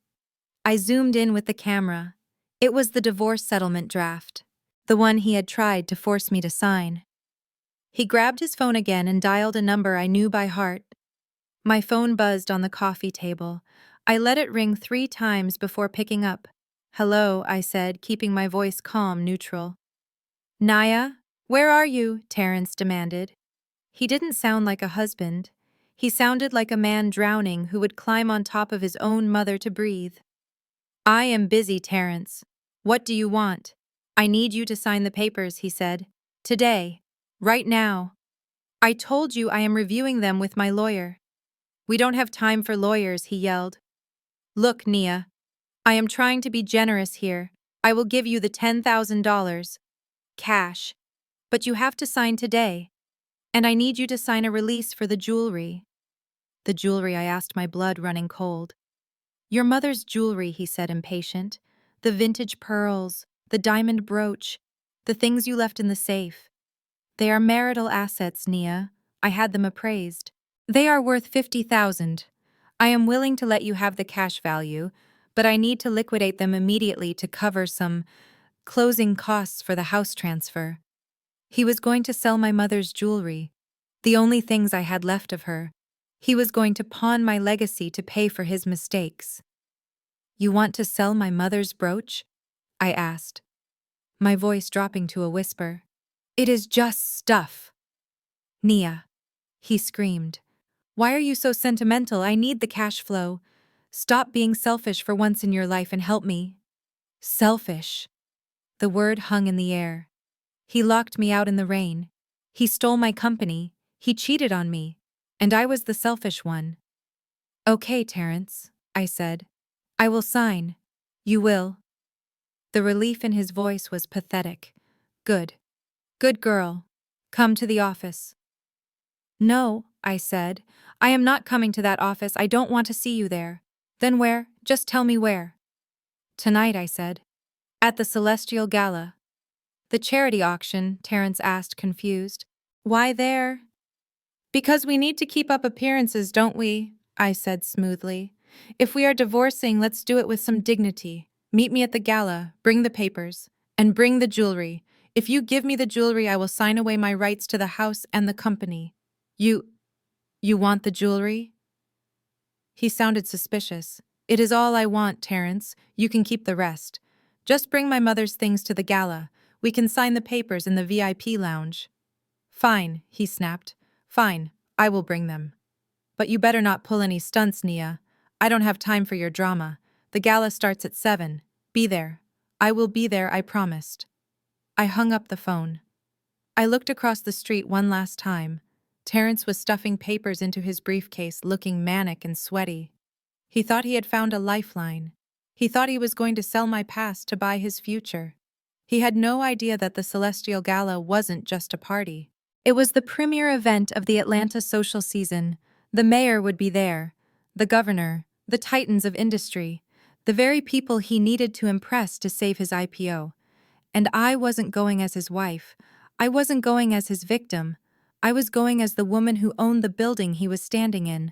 I zoomed in with the camera. It was the divorce settlement draft, the one he had tried to force me to sign. He grabbed his phone again and dialed a number I knew by heart. My phone buzzed on the coffee table. I let it ring 3 times before picking up. Hello, I said, keeping my voice calm, neutral. Naya, where are you? Terrence demanded. He didn't sound like a husband. He sounded like a man drowning who would climb on top of his own mother to breathe. I am busy, Terrence. What do you want? I need you to sign the papers, he said. Today. Right now. I told you I am reviewing them with my lawyer. We don't have time for lawyers, he yelled. Look, Nia. I am trying to be generous here. I will give you the $10,000. Cash. But you have to sign today. And I need you to sign a release for the jewelry. The jewelry, I asked, my blood running cold. Your mother's jewelry, he said, impatient. The vintage pearls, the diamond brooch, the things you left in the safe. They are marital assets, Nia. I had them appraised. They are worth $50,000. I am willing to let you have the cash value, but I need to liquidate them immediately to cover some closing costs for the house transfer. He was going to sell my mother's jewelry, the only things I had left of her. He was going to pawn my legacy to pay for his mistakes. You want to sell my mother's brooch? I asked, my voice dropping to a whisper. It is just stuff. Nia, he screamed. Why are you so sentimental? I need the cash flow. Stop being selfish for once in your life and help me. Selfish. The word hung in the air. He locked me out in the rain. He stole my company. He cheated on me. And I was the selfish one. Okay, Terrence, I said. I will sign. You will. The relief in his voice was pathetic. Good. Good girl. Come to the office. No, I said. I am not coming to that office. I don't want to see you there. Then where? Just tell me where. Tonight, I said. At the Celestial Gala. The charity auction, Terrence asked, confused. Why there? Because we need to keep up appearances, don't we? I said smoothly. If we are divorcing, let's do it with some dignity. Meet me at the gala, bring the papers, and bring the jewelry. If you give me the jewelry, I will sign away my rights to the house and the company. You want the jewelry? He sounded suspicious. It is all I want, Terrence. You can keep the rest. Just bring my mother's things to the gala. We can sign the papers in the VIP lounge. Fine, he snapped. Fine, I will bring them. But you better not pull any stunts, Nia. I don't have time for your drama. The gala starts at 7. Be there. I will be there, I promised. I hung up the phone. I looked across the street one last time. Terrence was stuffing papers into his briefcase, looking manic and sweaty. He thought he had found a lifeline. He thought he was going to sell my past to buy his future. He had no idea that the Celestial Gala wasn't just a party. It was the premier event of the Atlanta social season. The mayor would be there, the governor, the titans of industry, the very people he needed to impress to save his IPO. And I wasn't going as his wife. I wasn't going as his victim. I was going as the woman who owned the building he was standing in.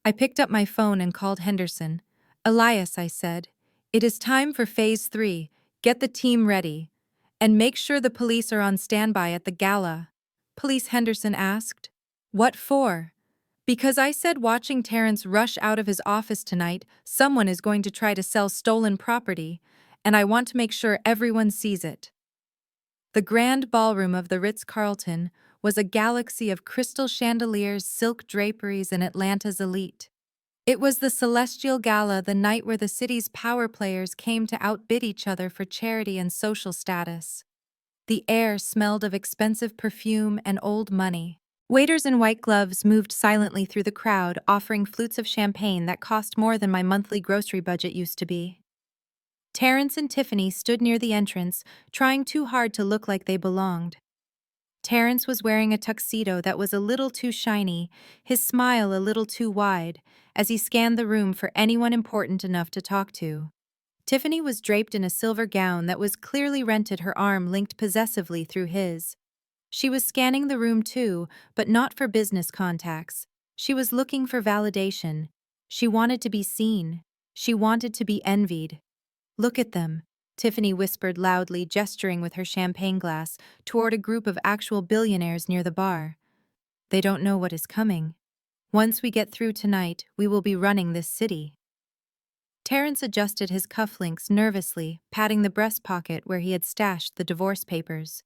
I picked up my phone and called Henderson. Elias, I said, it is time for Phase 3. Get the team ready. And make sure the police are on standby at the gala. Police, Henderson asked. What for? Because I said watching Terrence rush out of his office tonight, someone is going to try to sell stolen property, and I want to make sure everyone sees it. The grand ballroom of the Ritz-Carlton was a galaxy of crystal chandeliers, silk draperies, and Atlanta's elite. It was the Celestial Gala, the night where the city's power players came to outbid each other for charity and social status. The air smelled of expensive perfume and old money. Waiters in white gloves moved silently through the crowd, offering flutes of champagne that cost more than my monthly grocery budget used to be. Terrence and Tiffany stood near the entrance, trying too hard to look like they belonged. Terrence was wearing a tuxedo that was a little too shiny, his smile a little too wide, as he scanned the room for anyone important enough to talk to. Tiffany was draped in a silver gown that was clearly rented, her arm linked possessively through his. She was scanning the room too, but not for business contacts. She was looking for validation. She wanted to be seen. She wanted to be envied. Look at them, Tiffany whispered loudly, gesturing with her champagne glass toward a group of actual billionaires near the bar. They don't know what is coming. Once we get through tonight, we will be running this city. Terrence adjusted his cufflinks nervously, patting the breast pocket where he had stashed the divorce papers.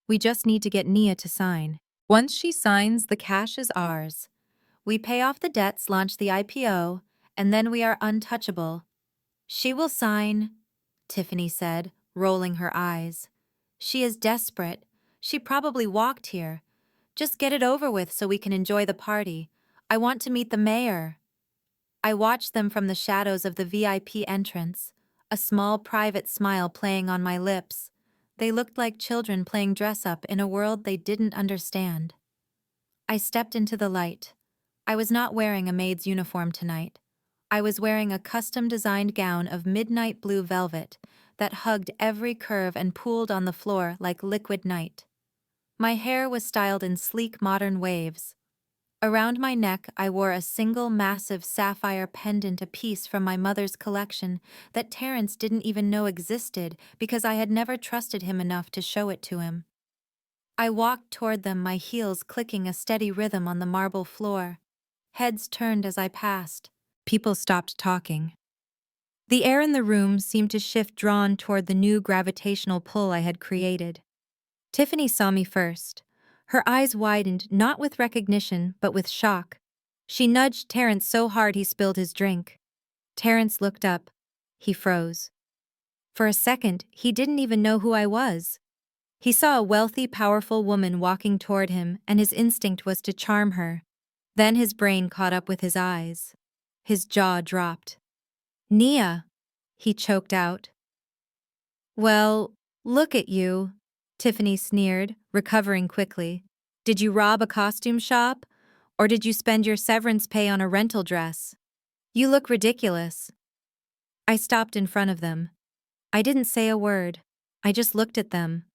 We just need to get Nia to sign. Once she signs, the cash is ours. We pay off the debts, launch the IPO, and then we are untouchable. She will sign, Tiffany said, rolling her eyes. She is desperate. She probably walked here. Just get it over with so we can enjoy the party. I want to meet the mayor. I watched them from the shadows of the VIP entrance, a small private smile playing on my lips. They looked like children playing dress-up in a world they didn't understand. I stepped into the light. I was not wearing a maid's uniform tonight. I was wearing a custom-designed gown of midnight blue velvet that hugged every curve and pooled on the floor like liquid night. My hair was styled in sleek modern waves. Around my neck, I wore a single massive sapphire pendant, a piece from my mother's collection that Terrence didn't even know existed because I had never trusted him enough to show it to him. I walked toward them, my heels clicking a steady rhythm on the marble floor. Heads turned as I passed. People stopped talking. The air in the room seemed to shift, drawn toward the new gravitational pull I had created. Tiffany saw me first. Her eyes widened, not with recognition, but with shock. She nudged Terrence so hard he spilled his drink. Terrence looked up. He froze. For a second, he didn't even know who I was. He saw a wealthy, powerful woman walking toward him, and his instinct was to charm her. Then his brain caught up with his eyes. His jaw dropped. Nia, he choked out. Well, look at you, Tiffany sneered, recovering quickly. Did you rob a costume shop? Or did you spend your severance pay on a rental dress? You look ridiculous. I stopped in front of them. I didn't say a word. I just looked at them.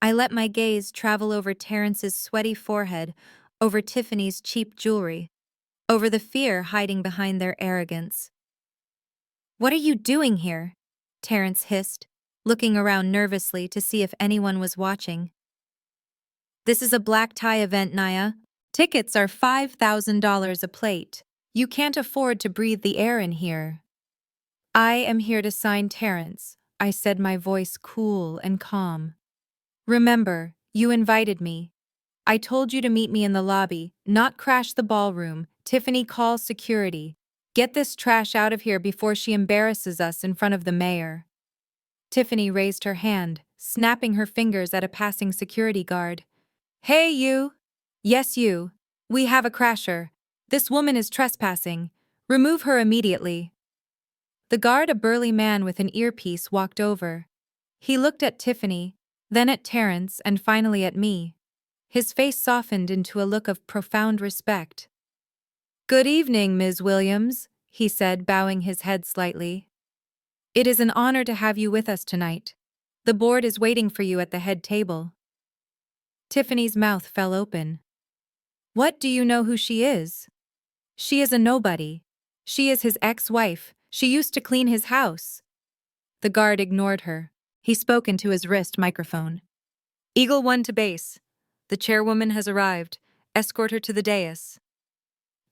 I let my gaze travel over Terrence's sweaty forehead, over Tiffany's cheap jewelry, over the fear hiding behind their arrogance. "What are you doing here?" Terrence hissed, looking around nervously to see if anyone was watching. "This is a black tie event, Naya. Tickets are $5,000 a plate. You can't afford to breathe the air in here." "I am here to sign Terrence," I said, my voice cool and calm. "Remember, you invited me. I told you to meet me in the lobby, not crash the ballroom. Tiffany, call security. Get this trash out of here before she embarrasses us in front of the mayor." Tiffany raised her hand, snapping her fingers at a passing security guard. "Hey, you! Yes, you. We have a crasher. This woman is trespassing. Remove her immediately." The guard, a burly man with an earpiece, walked over. He looked at Tiffany, then at Terrence, and finally at me. His face softened into a look of profound respect. "Good evening, Ms. Williams," he said, bowing his head slightly. "It is an honor to have you with us tonight. The board is waiting for you at the head table." Tiffany's mouth fell open. "What, do you know who she is?" "She is a nobody. She is his ex-wife. She used to clean his house." The guard ignored her. He spoke into his wrist microphone. "Eagle 1 to base. The chairwoman has arrived. Escort her to the dais."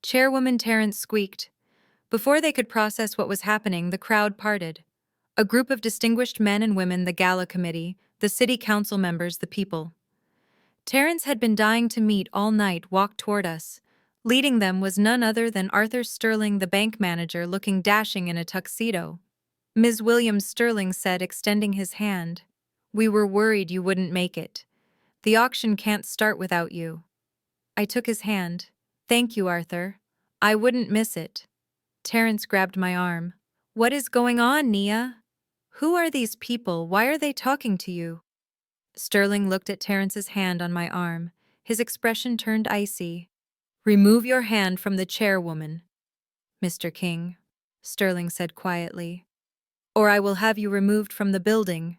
Chairwoman Terrence squeaked. Before they could process what was happening, the crowd parted. A group of distinguished men and women, the gala committee, the city council members, the people Terrence had been dying to meet all night, walked toward us. Leading them was none other than Arthur Sterling, the bank manager, looking dashing in a tuxedo. "Ms. Williams," Sterling said, extending his hand. "We were worried you wouldn't make it. The auction can't start without you." I took his hand. "Thank you, Arthur. I wouldn't miss it." Terrence grabbed my arm. "What is going on, Nia? Who are these people? Why are they talking to you?" Sterling looked at Terrence's hand on my arm. His expression turned icy. "Remove your hand from the chairwoman, Mr. King," Sterling said quietly, "or I will have you removed from the building."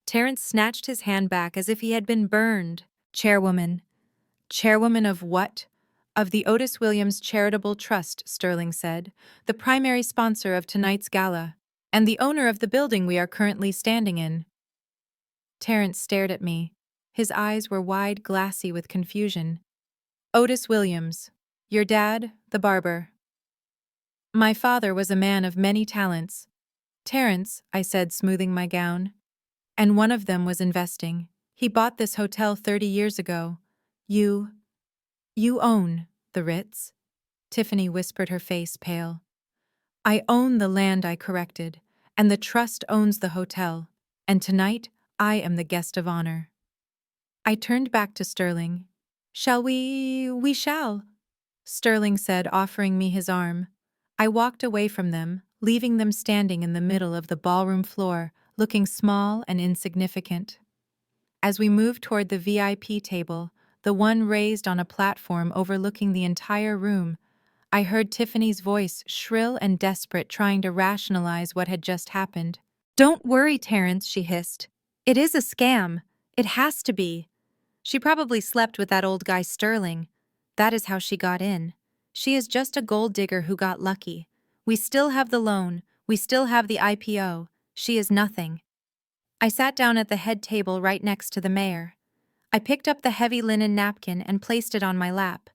Terrence snatched his hand back as if he had been burned. "Chairwoman. Chairwoman of what?" "Of the Otis Williams Charitable Trust," Sterling said, "the primary sponsor of tonight's gala, and the owner of the building we are currently standing in." Terrence stared at me. His eyes were wide, glassy with confusion. "Otis Williams. Your dad, the barber." "My father was a man of many talents." "Terrence," I said, smoothing my gown. "And one of them was investing. He bought this hotel 30 years ago. You own the Ritz?" Tiffany whispered, her face pale. "I own the land," I corrected, "and the trust owns the hotel. And tonight, I am the guest of honor." I turned back to Sterling. "Shall we? We shall," Sterling said, offering me his arm. I walked away from them, leaving them standing in the middle of the ballroom floor, looking small and insignificant. As we moved toward the VIP table, the one raised on a platform overlooking the entire room, I heard Tiffany's voice, shrill and desperate, trying to rationalize what had just happened. "Don't worry, Terrence," she hissed. "It is a scam. It has to be. She probably slept with that old guy Sterling. That is how she got in. She is just a gold digger who got lucky. We still have the loan. We still have the IPO. She is nothing." I sat down at the head table right next to the mayor. I picked up the heavy linen napkin and placed it on my lap.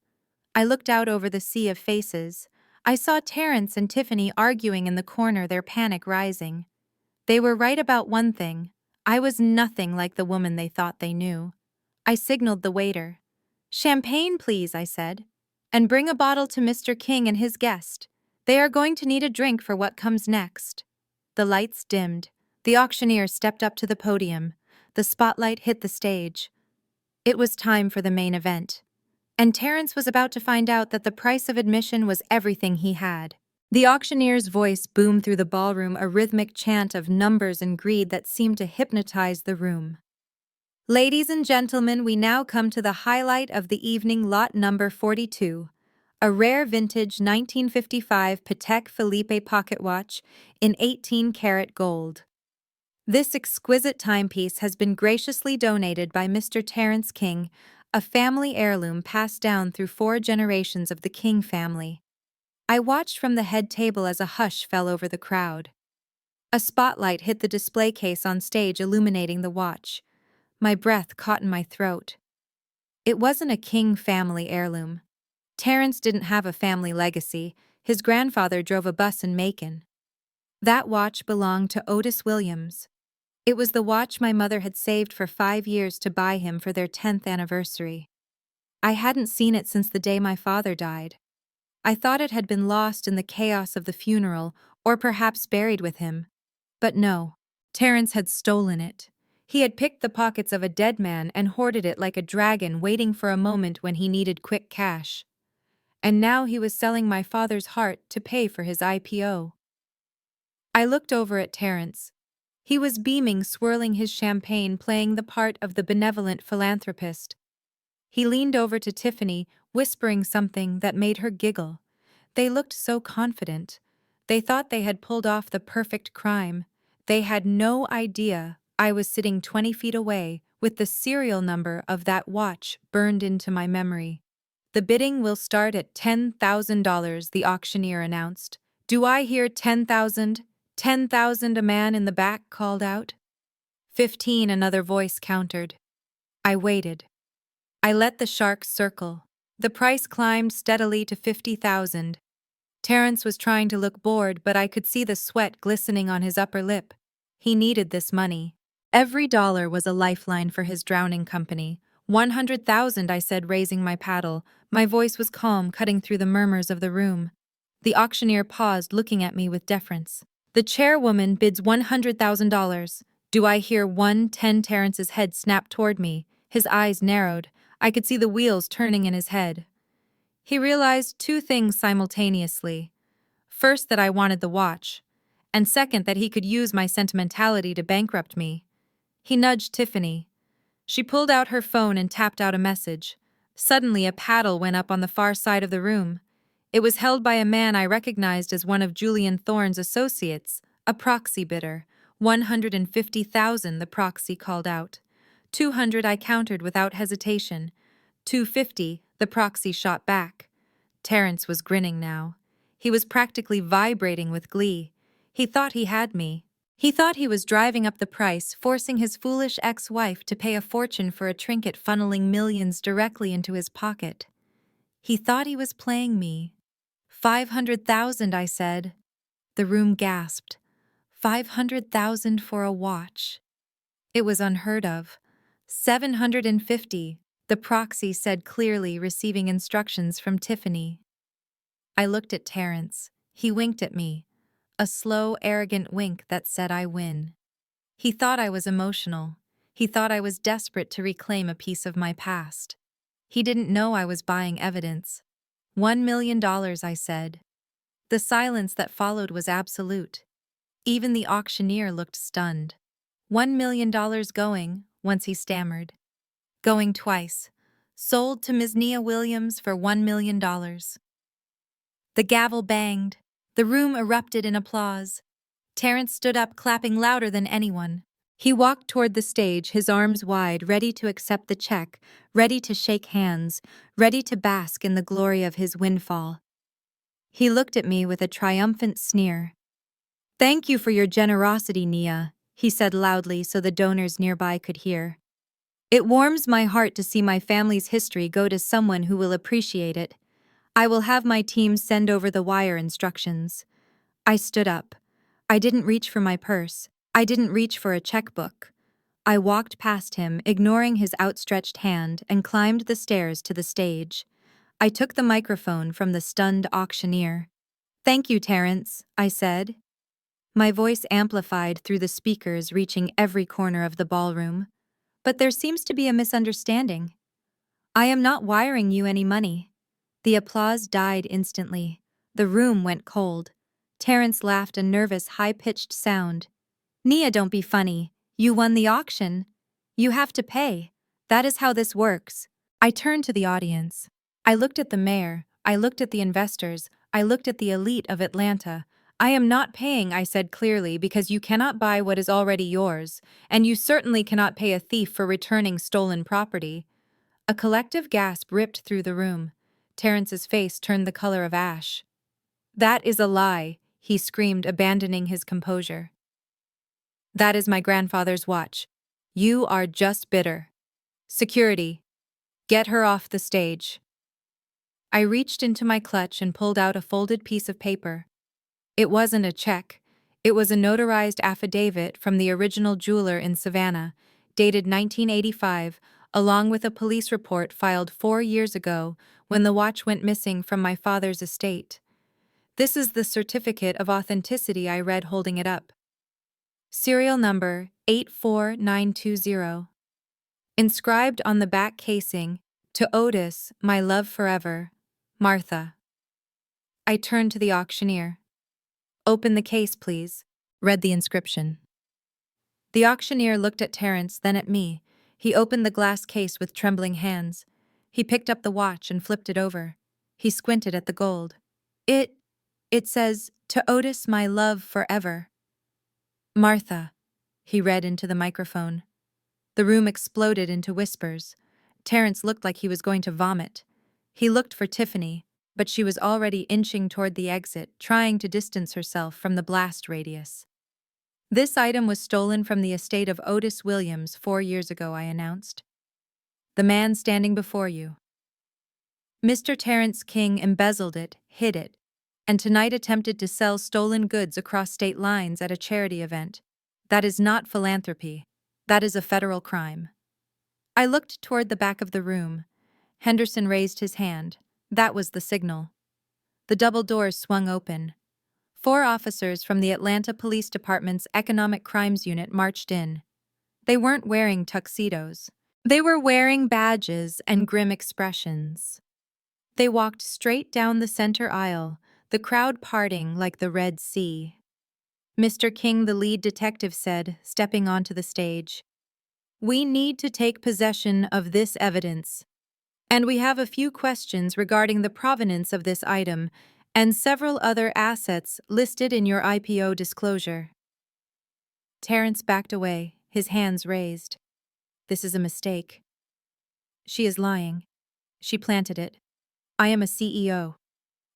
I looked out over the sea of faces. I saw Terrence and Tiffany arguing in the corner, their panic rising. They were right about one thing. I was nothing like the woman they thought they knew. I signaled the waiter. "Champagne, please," I said. "And bring a bottle to Mr. King and his guest. They are going to need a drink for what comes next." The lights dimmed. The auctioneer stepped up to the podium. The spotlight hit the stage. It was time for the main event. And Terrence was about to find out that the price of admission was everything he had. The auctioneer's voice boomed through the ballroom, a rhythmic chant of numbers and greed that seemed to hypnotize the room. "Ladies and gentlemen, we now come to the highlight of the evening, lot number 42. A rare vintage 1955 Patek Philippe pocket watch in 18-karat gold." This exquisite timepiece has been graciously donated by Mr. Terence King, a family heirloom passed down through 4 generations of the King family. I watched from the head table as a hush fell over the crowd. A spotlight hit the display case on stage, illuminating the watch. My breath caught in my throat. It wasn't a King family heirloom. Terence didn't have a family legacy. His grandfather drove a bus in Macon. That watch belonged to Otis Williams. It was the watch my mother had saved for 5 years to buy him for their 10th anniversary. I hadn't seen it since the day my father died. I thought it had been lost in the chaos of the funeral, or perhaps buried with him. But no, Terence had stolen it. He had picked the pockets of a dead man and hoarded it like a dragon, waiting for a moment when he needed quick cash. And now he was selling my father's heart to pay for his IPO. I looked over at Terence. He was beaming, swirling his champagne, playing the part of the benevolent philanthropist. He leaned over to Tiffany, whispering something that made her giggle. They looked so confident. They thought they had pulled off the perfect crime. They had no idea I was sitting 20 feet away, with the serial number of that watch burned into my memory. "The bidding will start at $10,000, the auctioneer announced. "Do I hear 10,000? 10,000, a man in the back called out. 15, another voice countered. I waited. I let the sharks circle. The price climbed steadily to 50,000. Terence was trying to look bored, but I could see the sweat glistening on his upper lip. He needed this money. Every dollar was a lifeline for his drowning company. 100,000, I said, raising my paddle. My voice was calm, cutting through the murmurs of the room. The auctioneer paused, looking at me with deference. "The chairwoman bids $100,000. Do I hear 110? Terence's head snapped toward me. His eyes narrowed. I could see the wheels turning in his head. He realized 2 things simultaneously. First, that I wanted the watch, and second, that he could use my sentimentality to bankrupt me. He nudged Tiffany. She pulled out her phone and tapped out a message. Suddenly, a paddle went up on the far side of the room. It was held by a man I recognized as one of Julian Thorne's associates, a proxy bidder. 150,000, the proxy called out. 200, I countered without hesitation. 250, the proxy shot back. Terence was grinning now. He was practically vibrating with glee. He thought he had me. He thought he was driving up the price, forcing his foolish ex-wife to pay a fortune for a trinket, funneling millions directly into his pocket. He thought he was playing me. 500,000, I said. The room gasped. 500,000 for a watch. It was unheard of. 750, the proxy said clearly, receiving instructions from Tiffany. I looked at Terence. He winked at me. A slow, arrogant wink that said I win. He thought I was emotional. He thought I was desperate to reclaim a piece of my past. He didn't know I was buying evidence. $1 million, I said. The silence that followed was absolute. Even the auctioneer looked stunned. $1 million going, once he stammered. Going twice. Sold to Ms. Nia Williams for $1 million. The gavel banged. The room erupted in applause. Terence stood up, clapping louder than anyone. He walked toward the stage, his arms wide, ready to accept the check, ready to shake hands, ready to bask in the glory of his windfall. He looked at me with a triumphant sneer. "Thank you for your generosity, Nia," he said loudly so the donors nearby could hear. "It warms my heart to see my family's history go to someone who will appreciate it. I will have my team send over the wire instructions." I stood up. I didn't reach for my purse. I didn't reach for a checkbook. I walked past him, ignoring his outstretched hand, and climbed the stairs to the stage. I took the microphone from the stunned auctioneer. "Thank you, Terence," I said. My voice amplified through the speakers, reaching every corner of the ballroom. "But there seems to be a misunderstanding. I am not wiring you any money." The applause died instantly. The room went cold. Terence laughed, a nervous, high-pitched sound. "Nia, don't be funny. You won the auction. You have to pay. That is how this works." I turned to the audience. I looked at the mayor. I looked at the investors. I looked at the elite of Atlanta. I am not paying, I said clearly, because you cannot buy what is already yours, and you certainly cannot pay a thief for returning stolen property. A collective gasp ripped through the room. Terrence's face turned the color of ash. That is a lie, he screamed, abandoning his composure. That is my grandfather's watch. You are just bitter. Security. Get her off the stage. I reached into my clutch and pulled out a folded piece of paper. It wasn't a check. It was a notarized affidavit from the original jeweler in Savannah, dated 1985, along with a police report filed 4 years ago when the watch went missing from my father's estate. This is the certificate of authenticity, I read, holding it up. Serial number 84920. Inscribed on the back casing, "To Otis, my love forever, Martha." I turned to the auctioneer. "Open the case, please," read the inscription. The auctioneer looked at Terrence, then at me. He opened the glass case with trembling hands. He picked up the watch and flipped it over. He squinted at the gold. It says, "To Otis, my love forever, Martha," he read into the microphone. The room exploded into whispers. Terrence looked like he was going to vomit. He looked for Tiffany, but she was already inching toward the exit, trying to distance herself from the blast radius. "This item was stolen from the estate of Otis Williams 4 years ago," I announced. "The man standing before you. Mr. Terrence King embezzled it, hid it, and tonight attempted to sell stolen goods across state lines at a charity event. That is not philanthropy. That is a federal crime." I looked toward the back of the room. Henderson raised his hand. That was the signal. The double doors swung open. 4 officers from the Atlanta Police Department's Economic Crimes Unit marched in. They weren't wearing tuxedos. They were wearing badges and grim expressions. They walked straight down the center aisle, the crowd parting like the Red Sea. Mr. King, the lead detective, said, stepping onto the stage, "We need to take possession of this evidence. And we have a few questions regarding the provenance of this item and several other assets listed in your IPO disclosure." Terrence backed away, his hands raised. "This is a mistake. She is lying. She planted it. I am a CEO.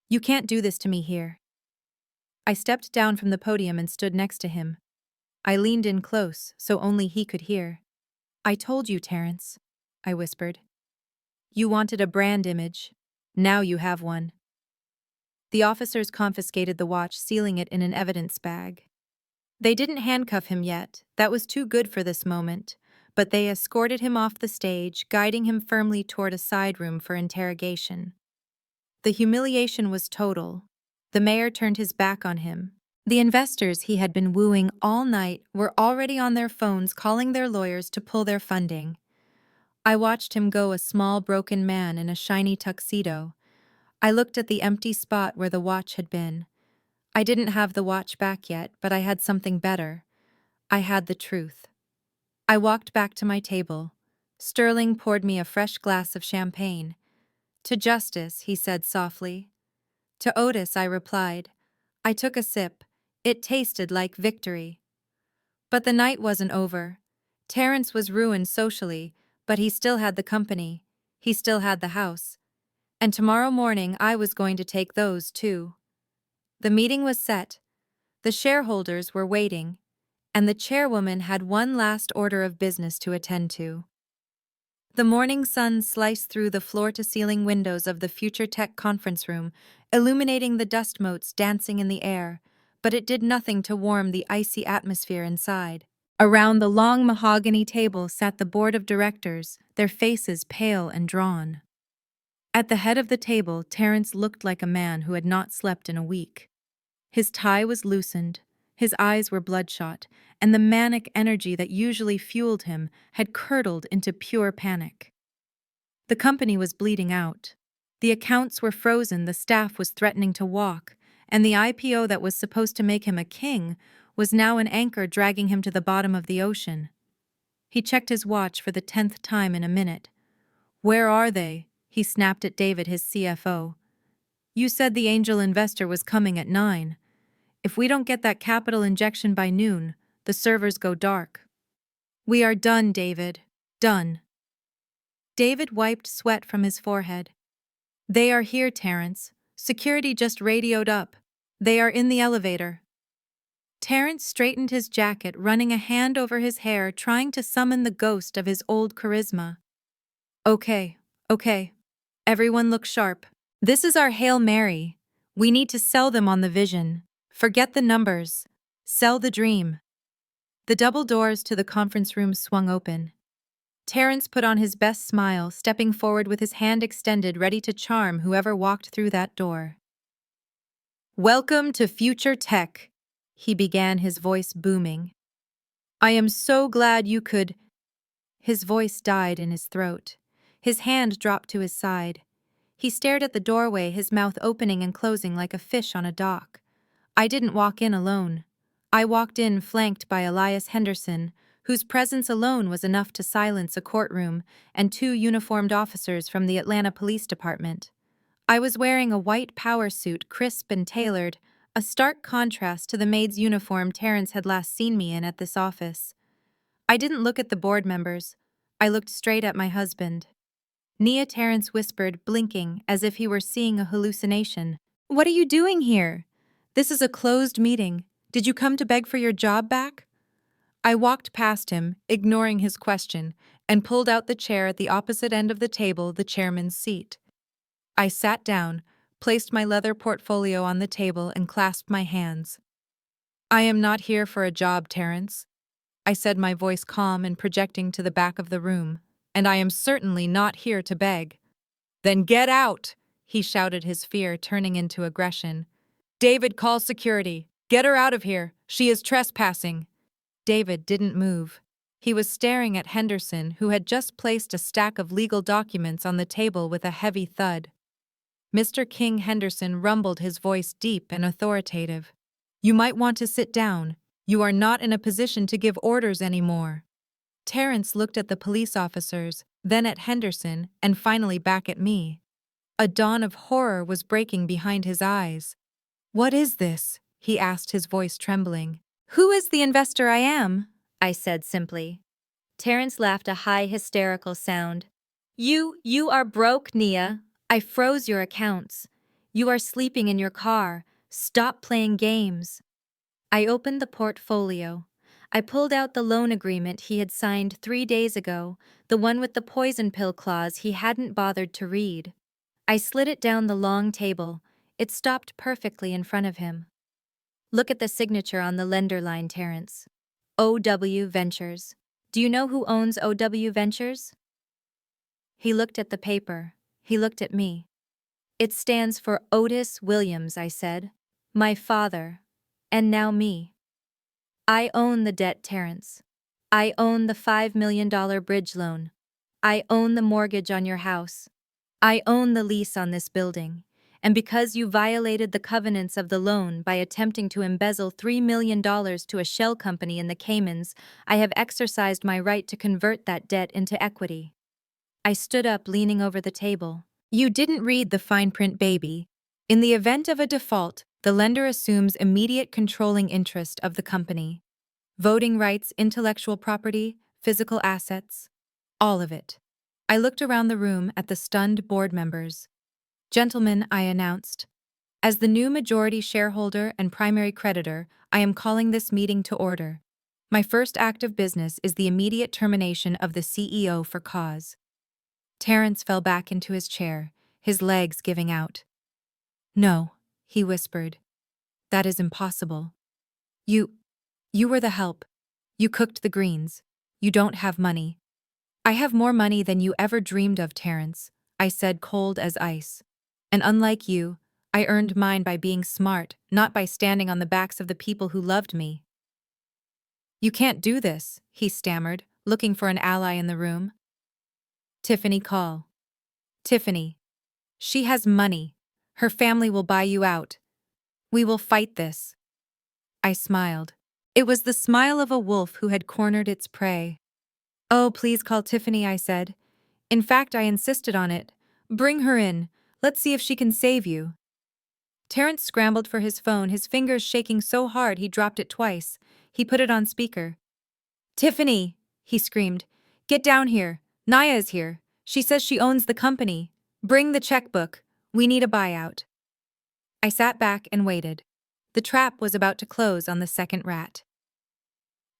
You can't do this to me here." I stepped down from the podium and stood next to him. I leaned in close so only he could hear. "I told you, Terrence," I whispered. "You wanted a brand image. Now you have one." The officers confiscated the watch, sealing it in an evidence bag. They didn't handcuff him yet, that was too good for this moment, but they escorted him off the stage, guiding him firmly toward a side room for interrogation. The humiliation was total. The mayor turned his back on him. The investors he had been wooing all night were already on their phones calling their lawyers to pull their funding. I watched him go, a small broken man in a shiny tuxedo. I looked at the empty spot where the watch had been. I didn't have the watch back yet, but I had something better. I had the truth. I walked back to my table. Sterling poured me a fresh glass of champagne. "To justice," he said softly. "To Otis," I replied. I took a sip. It tasted like victory. But the night wasn't over. Terrence was ruined socially, but he still had the company. He still had the house. And tomorrow morning I was going to take those too. The meeting was set. The shareholders were waiting, and the chairwoman had one last order of business to attend to. The morning sun sliced through the floor-to-ceiling windows of the Future Tech conference room, illuminating the dust motes dancing in the air, but it did nothing to warm the icy atmosphere inside. Around the long mahogany table sat the board of directors, their faces pale and drawn. At the head of the table, Terrence looked like a man who had not slept in a week. His tie was loosened, his eyes were bloodshot, and the manic energy that usually fueled him had curdled into pure panic. The company was bleeding out. The accounts were frozen, the staff was threatening to walk, and the IPO that was supposed to make him a king was now an anchor dragging him to the bottom of the ocean. He checked his watch for the 10th time in a minute. "Where are they?" he snapped at David, his CFO. "You said the angel investor was coming at 9. If we don't get that capital injection by noon, the servers go dark. We are done, David. Done. David wiped sweat from his forehead. They are here, Terrence. Security just radioed up. They are in the elevator. Terrence straightened his jacket, running a hand over his hair, trying to summon the ghost of his old charisma. Okay. Everyone look sharp. This is our Hail Mary. We need to sell them on the vision. Forget the numbers. Sell the dream. The double doors to the conference room swung open. Terrence put on his best smile, stepping forward with his hand extended, ready to charm whoever walked through that door. Welcome to Future Tech, he began, his voice booming. I am so glad you could. His voice died in his throat. His hand dropped to his side. He stared at the doorway, his mouth opening and closing like a fish on a dock. I didn't walk in alone. I walked in flanked by Elias Henderson, whose presence alone was enough to silence a courtroom, and 2 uniformed officers from the Atlanta Police Department. I was wearing a white power suit, crisp and tailored, a stark contrast to the maid's uniform Terrence had last seen me in at this office. I didn't look at the board members. I looked straight at my husband. Nia, Terrence whispered, blinking as if he were seeing a hallucination. What are you doing here? This is a closed meeting. Did you come to beg for your job back? I walked past him, ignoring his question, and pulled out the chair at the opposite end of the table, the chairman's seat. I sat down, placed my leather portfolio on the table, and clasped my hands. I am not here for a job, Terrence, I said, my voice calm and projecting to the back of the room, and I am certainly not here to beg. Then get out, he shouted, his fear turning into aggression. David, call security. Get her out of here. She is trespassing. David didn't move. He was staring at Henderson, who had just placed a stack of legal documents on the table with a heavy thud. Mr. King Henderson rumbled, his voice deep and authoritative. You might want to sit down. You are not in a position to give orders anymore. Terrence looked at the police officers, then at Henderson, and finally back at me. A dawn of horror was breaking behind his eyes. What is this? He asked, his voice trembling. Who is the investor I am? I said simply. Terrence laughed, a high, hysterical sound. You are broke, Nia. I froze your accounts. You are sleeping in your car. Stop playing games. I opened the portfolio. I pulled out the loan agreement he had signed 3 days ago, the one with the poison pill clause he hadn't bothered to read. I slid it down the long table. It stopped perfectly in front of him. Look at the signature on the lender line, Terrence. OW Ventures. Do you know who owns OW Ventures? He looked at the paper. He looked at me. It stands for Otis Williams, I said. My father. And now me. I own the debt, Terrence. I own the $5 million bridge loan. I own the mortgage on your house. I own the lease on this building. And because you violated the covenants of the loan by attempting to embezzle $3 million to a shell company in the Caymans, I have exercised my right to convert that debt into equity. I stood up, leaning over the table. You didn't read the fine print, baby. In the event of a default, the lender assumes immediate controlling interest of the company. Voting rights, intellectual property, physical assets, all of it. I looked around the room at the stunned board members. Gentlemen, I announced. As the new majority shareholder and primary creditor, I am calling this meeting to order. My first act of business is the immediate termination of the CEO for cause. Terrence fell back into his chair, his legs giving out. No, he whispered. That is impossible. You were the help. You cooked the greens. You don't have money. I have more money than you ever dreamed of, Terrence, I said, cold as ice. And unlike you, I earned mine by being smart, not by standing on the backs of the people who loved me. You can't do this, he stammered, looking for an ally in the room. Tiffany, call. Tiffany. She has money. Her family will buy you out. We will fight this. I smiled. It was the smile of a wolf who had cornered its prey. Oh, please call Tiffany, I said. In fact, I insisted on it. Bring her in. Let's see if she can save you. Terrence scrambled for his phone, his fingers shaking so hard he dropped it twice. He put it on speaker. "Tiffany!" he screamed. "Get down here. Naya is here. She says she owns the company. Bring the checkbook. We need a buyout." I sat back and waited. The trap was about to close on the second rat.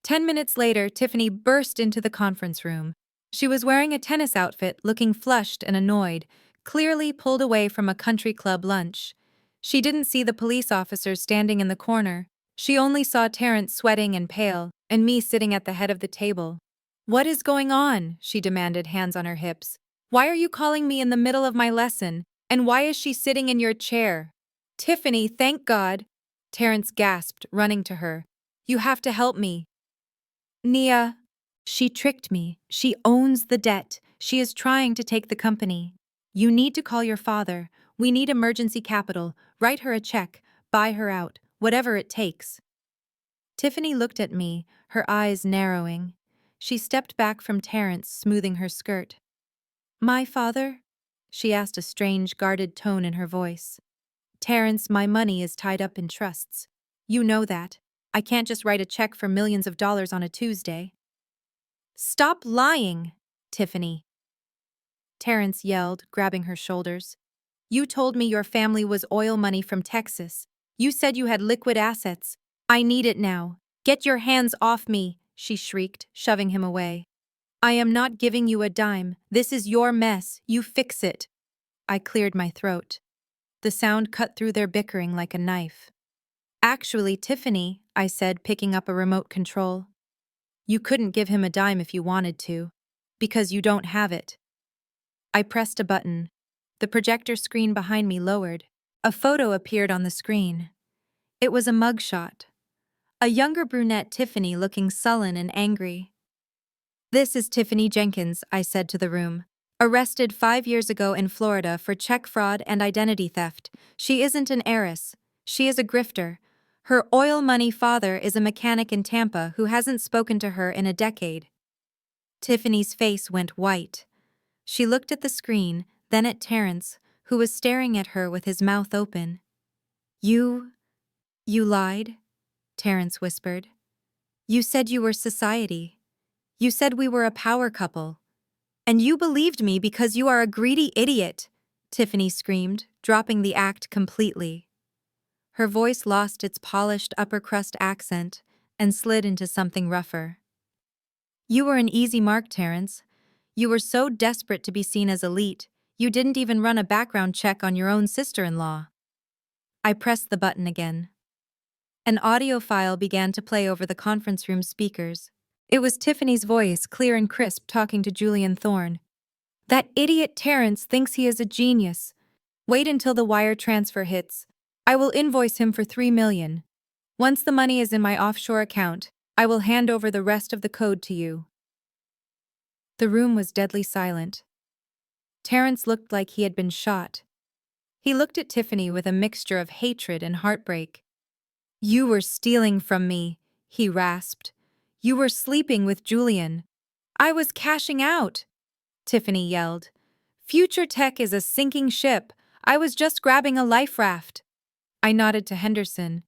10 minutes later, Tiffany burst into the conference room. She was wearing a tennis outfit, looking flushed and annoyed, clearly pulled away from a country club lunch. She didn't see the police officers standing in the corner. She only saw Terrence sweating and pale, and me sitting at the head of the table. "What is going on?" she demanded, hands on her hips. "Why are you calling me in the middle of my lesson? And why is she sitting in your chair?" "Tiffany, thank God!" Terrence gasped, running to her. "You have to help me." "Nia, she tricked me. She owns the debt. She is trying to take the company. You need to call your father. We need emergency capital. Write her a check. Buy her out. Whatever it takes." Tiffany looked at me, her eyes narrowing. She stepped back from Terrence, smoothing her skirt. "My father?" she asked, a strange, guarded tone in her voice. "Terrence, my money is tied up in trusts. You know that. I can't just write a check for millions of dollars on a Tuesday." "Stop lying, Tiffany," Terrence yelled, grabbing her shoulders. "You told me your family was oil money from Texas. You said you had liquid assets. I need it now. Get your hands off me," she shrieked, shoving him away. "I am not giving you a dime. This is your mess. You fix it." I cleared my throat. The sound cut through their bickering like a knife. "Actually, Tiffany," I said, picking up a remote control, "you couldn't give him a dime if you wanted to, because you don't have it." I pressed a button. The projector screen behind me lowered. A photo appeared on the screen. It was a mugshot. A younger brunette Tiffany looking sullen and angry. "This is Tiffany Jenkins," I said to the room. "Arrested 5 years ago in Florida for check fraud and identity theft. She isn't an heiress. She is a grifter. Her oil money father is a mechanic in Tampa who hasn't spoken to her in a decade." Tiffany's face went white. She looked at the screen, then at Terrence, who was staring at her with his mouth open. You lied?" Terrence whispered. "You said you were society. You said we were a power couple. And you believed me because you are a greedy idiot," Tiffany screamed, dropping the act completely. Her voice lost its polished upper-crust accent and slid into something rougher. "You were an easy mark, Terrence. You were so desperate to be seen as elite, you didn't even run a background check on your own sister-in-law." I pressed the button again. An audio file began to play over the conference room speakers. It was Tiffany's voice, clear and crisp, talking to Julian Thorne. "That idiot Terrence thinks he is a genius. Wait until the wire transfer hits. I will invoice him for $3 million. Once the money is in my offshore account, I will hand over the rest of the code to you." The room was deadly silent. Terrence looked like he had been shot. He looked at Tiffany with a mixture of hatred and heartbreak. "You were stealing from me," he rasped. "You were sleeping with Julian." "I was cashing out," Tiffany yelled. "Future Tech is a sinking ship. I was just grabbing a life raft." I nodded to Henderson.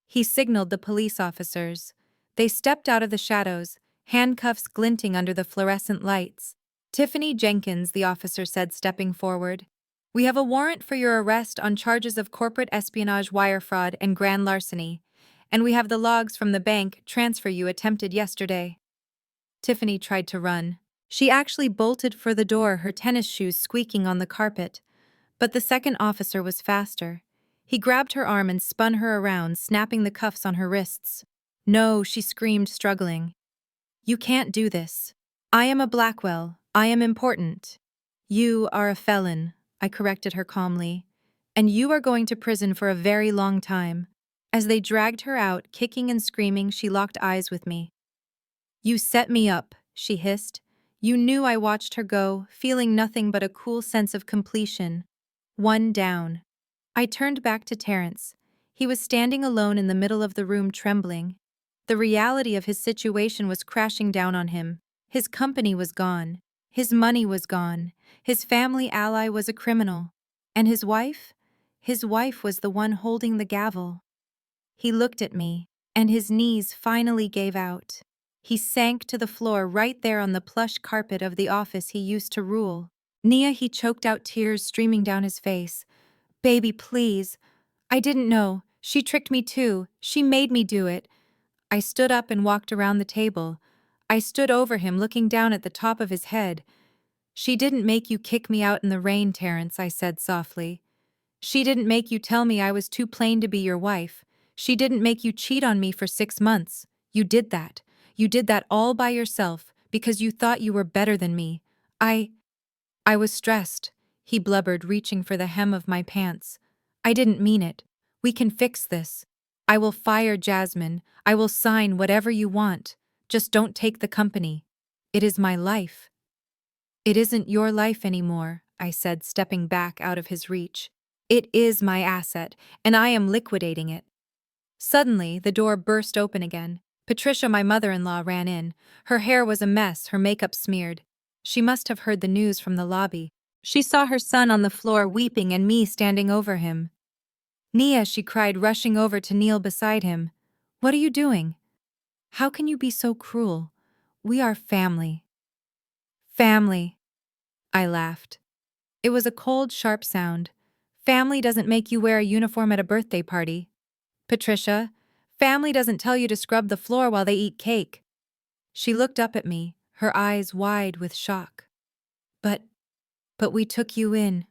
He signaled the police officers. They stepped out of the shadows, handcuffs glinting under the fluorescent lights. "Tiffany Jenkins," the officer said, stepping forward. "We have a warrant for your arrest on charges of corporate espionage, wire fraud, and grand larceny, and we have the logs from the bank transfer you attempted yesterday." Tiffany tried to run. She actually bolted for the door, her tennis shoes squeaking on the carpet. But the second officer was faster. He grabbed her arm and spun her around, snapping the cuffs on her wrists. "No," she screamed, struggling. "You can't do this. I am a Blackwell. I am important." "You are a felon," I corrected her calmly. "And you are going to prison for a very long time." As they dragged her out, kicking and screaming, she locked eyes with me. "You set me up," she hissed. "You knew." I watched her go, feeling nothing but a cool sense of completion. One down. I turned back to Terrence. He was standing alone in the middle of the room, trembling. The reality of his situation was crashing down on him. His company was gone. His money was gone. His family ally was a criminal. And his wife? His wife was the one holding the gavel. He looked at me, and his knees finally gave out. He sank to the floor right there on the plush carpet of the office he used to rule. Nia, he choked out, tears streaming down his face. Baby, please. I didn't know. She tricked me too. She made me do it. I stood up and walked around the table. I stood over him, looking down at the top of his head. She didn't make you kick me out in the rain, Terrence, I said softly. She didn't make you tell me I was too plain to be your wife. She didn't make you cheat on me for 6 months. You did that. You did that all by yourself, because you thought you were better than me. I was stressed, he blubbered, reaching for the hem of my pants. I didn't mean it. We can fix this. I will fire Jasmine. I will sign whatever you want. Just don't take the company. It is my life. It isn't your life anymore, I said, stepping back out of his reach. It is my asset, and I am liquidating it. Suddenly, the door burst open again. Patricia, my mother-in-law, ran in. Her hair was a mess, her makeup smeared. She must have heard the news from the lobby. She saw her son on the floor weeping and me standing over him. Nia, she cried, rushing over to kneel beside him. What are you doing? How can you be so cruel? We are family. Family. I laughed. It was a cold, sharp sound. Family doesn't make you wear a uniform at a birthday party. Patricia, family doesn't tell you to scrub the floor while they eat cake. She looked up at me, her eyes wide with shock. But we took you in.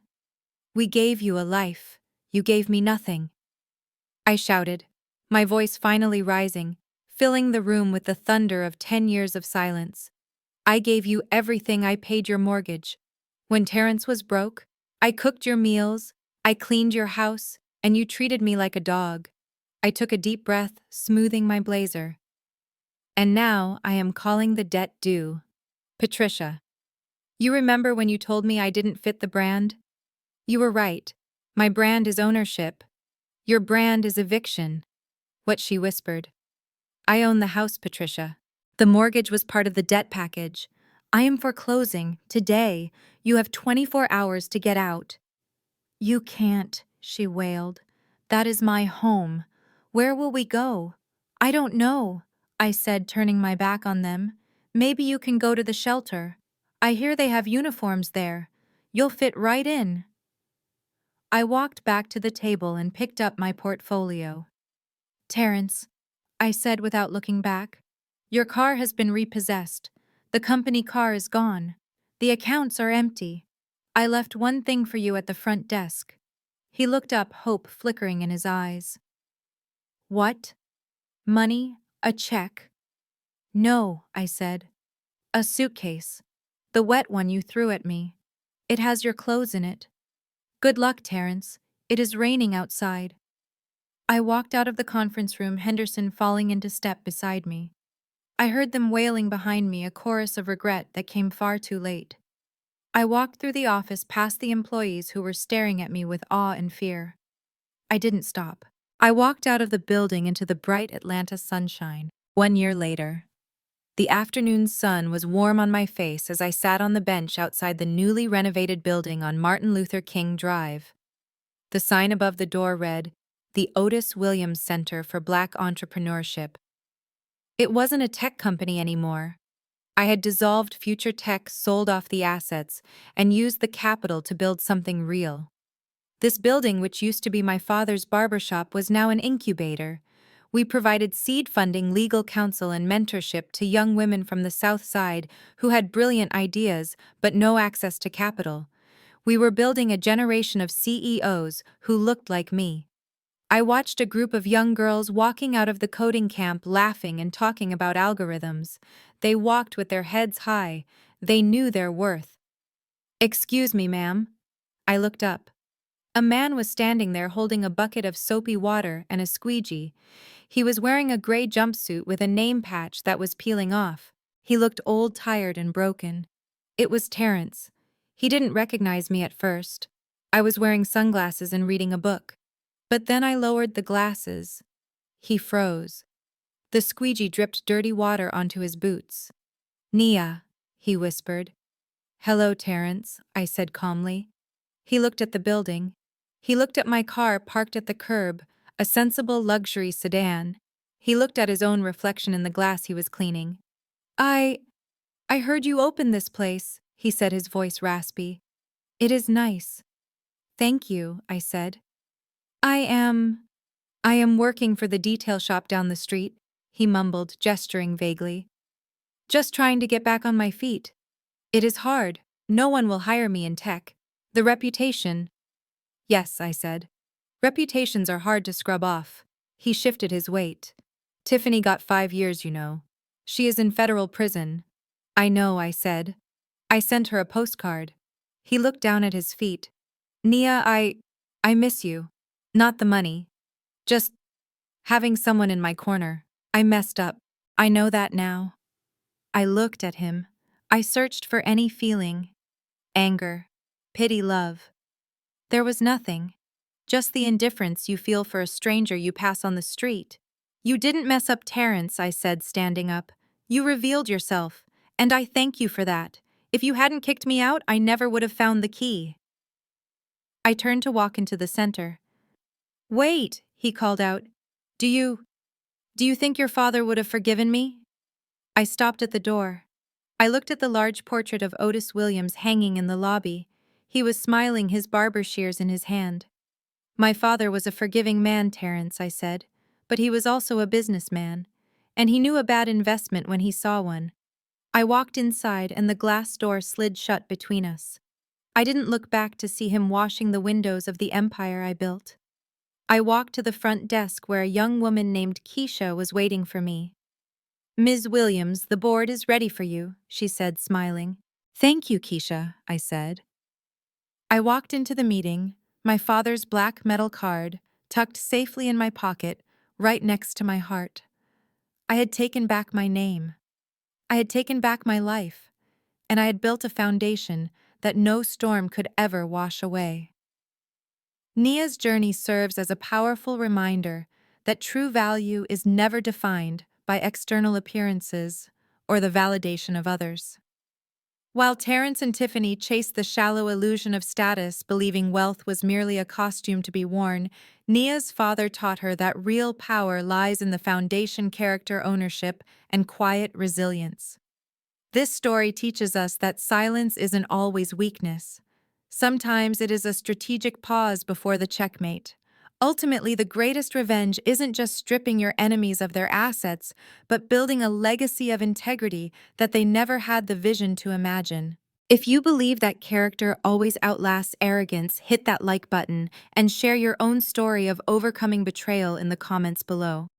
We gave you a life. You gave me nothing. I shouted, my voice finally rising, filling the room with the thunder of 10 years of silence. I gave you everything. I paid your mortgage. When Terrence was broke, I cooked your meals, I cleaned your house, and you treated me like a dog. I took a deep breath, smoothing my blazer. And now I am calling the debt due. Patricia. You remember when you told me I didn't fit the brand? You were right. My brand is ownership. Your brand is eviction. What she whispered. I own the house, Patricia. The mortgage was part of the debt package. I am foreclosing, today. You have 24 hours to get out. You can't, she wailed. That is my home. Where will we go? I don't know, I said, turning my back on them. Maybe you can go to the shelter. I hear they have uniforms there. You'll fit right in. I walked back to the table and picked up my portfolio. Terrence, I said without looking back, your car has been repossessed. The company car is gone. The accounts are empty. I left one thing for you at the front desk. He looked up, hope flickering in his eyes. What? Money? A check? No, I said. A suitcase. The wet one you threw at me. It has your clothes in it. Good luck, Terrence. It is raining outside. I walked out of the conference room, Henderson falling into step beside me. I heard them wailing behind me, a chorus of regret that came far too late. I walked through the office past the employees who were staring at me with awe and fear. I didn't stop. I walked out of the building into the bright Atlanta sunshine. 1 year later, the afternoon sun was warm on my face as I sat on the bench outside the newly renovated building on Martin Luther King Drive. The sign above the door read, "The Otis Williams Center for Black Entrepreneurship." It wasn't a tech company anymore. I had dissolved Future Tech, sold off the assets, and used the capital to build something real. This building, which used to be my father's barbershop, was now an incubator. We provided seed funding, legal counsel, and mentorship to young women from the South Side who had brilliant ideas but no access to capital. We were building a generation of CEOs who looked like me. I watched a group of young girls walking out of the coding camp laughing and talking about algorithms. They walked with their heads high. They knew their worth. "Excuse me, ma'am." I looked up. A man was standing there holding a bucket of soapy water and a squeegee. He was wearing a gray jumpsuit with a name patch that was peeling off. He looked old, tired, and broken. It was Terrence. He didn't recognize me at first. I was wearing sunglasses and reading a book. But then I lowered the glasses. He froze. The squeegee dripped dirty water onto his boots. "Nia," he whispered. "Hello, Terrence," I said calmly. He looked at the building. He looked at my car parked at the curb, a sensible luxury sedan. He looked at his own reflection in the glass he was cleaning. I heard you open this place, he said, his voice raspy. It is nice. Thank you, I said. I am working for the detail shop down the street, he mumbled, gesturing vaguely. Just trying to get back on my feet. It is hard. No one will hire me in tech. The reputation. Yes, I said. Reputations are hard to scrub off. He shifted his weight. Tiffany got 5 years, you know. She is in federal prison. I know, I said. I sent her a postcard. He looked down at his feet. Nia, I miss you. Not the money. Just having someone in my corner. I messed up. I know that now. I looked at him. I searched for any feeling. Anger. Pity, love. There was nothing. Just the indifference you feel for a stranger you pass on the street. You didn't mess up Terrence, I said, standing up. You revealed yourself, and I thank you for that. If you hadn't kicked me out, I never would have found the key. I turned to walk into the center. Wait, he called out. Do you think your father would have forgiven me? I stopped at the door. I looked at the large portrait of Otis Williams hanging in the lobby. He was smiling, his barber shears in his hand. My father was a forgiving man, Terrence, I said, but he was also a businessman, and he knew a bad investment when he saw one. I walked inside and the glass door slid shut between us. I didn't look back to see him washing the windows of the empire I built. I walked to the front desk where a young woman named Keisha was waiting for me. Ms. Williams, the board is ready for you, she said, smiling. Thank you, Keisha, I said. I walked into the meeting, my father's black metal card tucked safely in my pocket, right next to my heart. I had taken back my name. I had taken back my life, and I had built a foundation that no storm could ever wash away. Nia's journey serves as a powerful reminder that true value is never defined by external appearances or the validation of others. While Terrence and Tiffany chased the shallow illusion of status, believing wealth was merely a costume to be worn, Nia's father taught her that real power lies in the foundation, character, ownership, and quiet resilience. This story teaches us that silence isn't always weakness. Sometimes it is a strategic pause before the checkmate. Ultimately, the greatest revenge isn't just stripping your enemies of their assets, but building a legacy of integrity that they never had the vision to imagine. If you believe that character always outlasts arrogance, hit that like button and share your own story of overcoming betrayal in the comments below.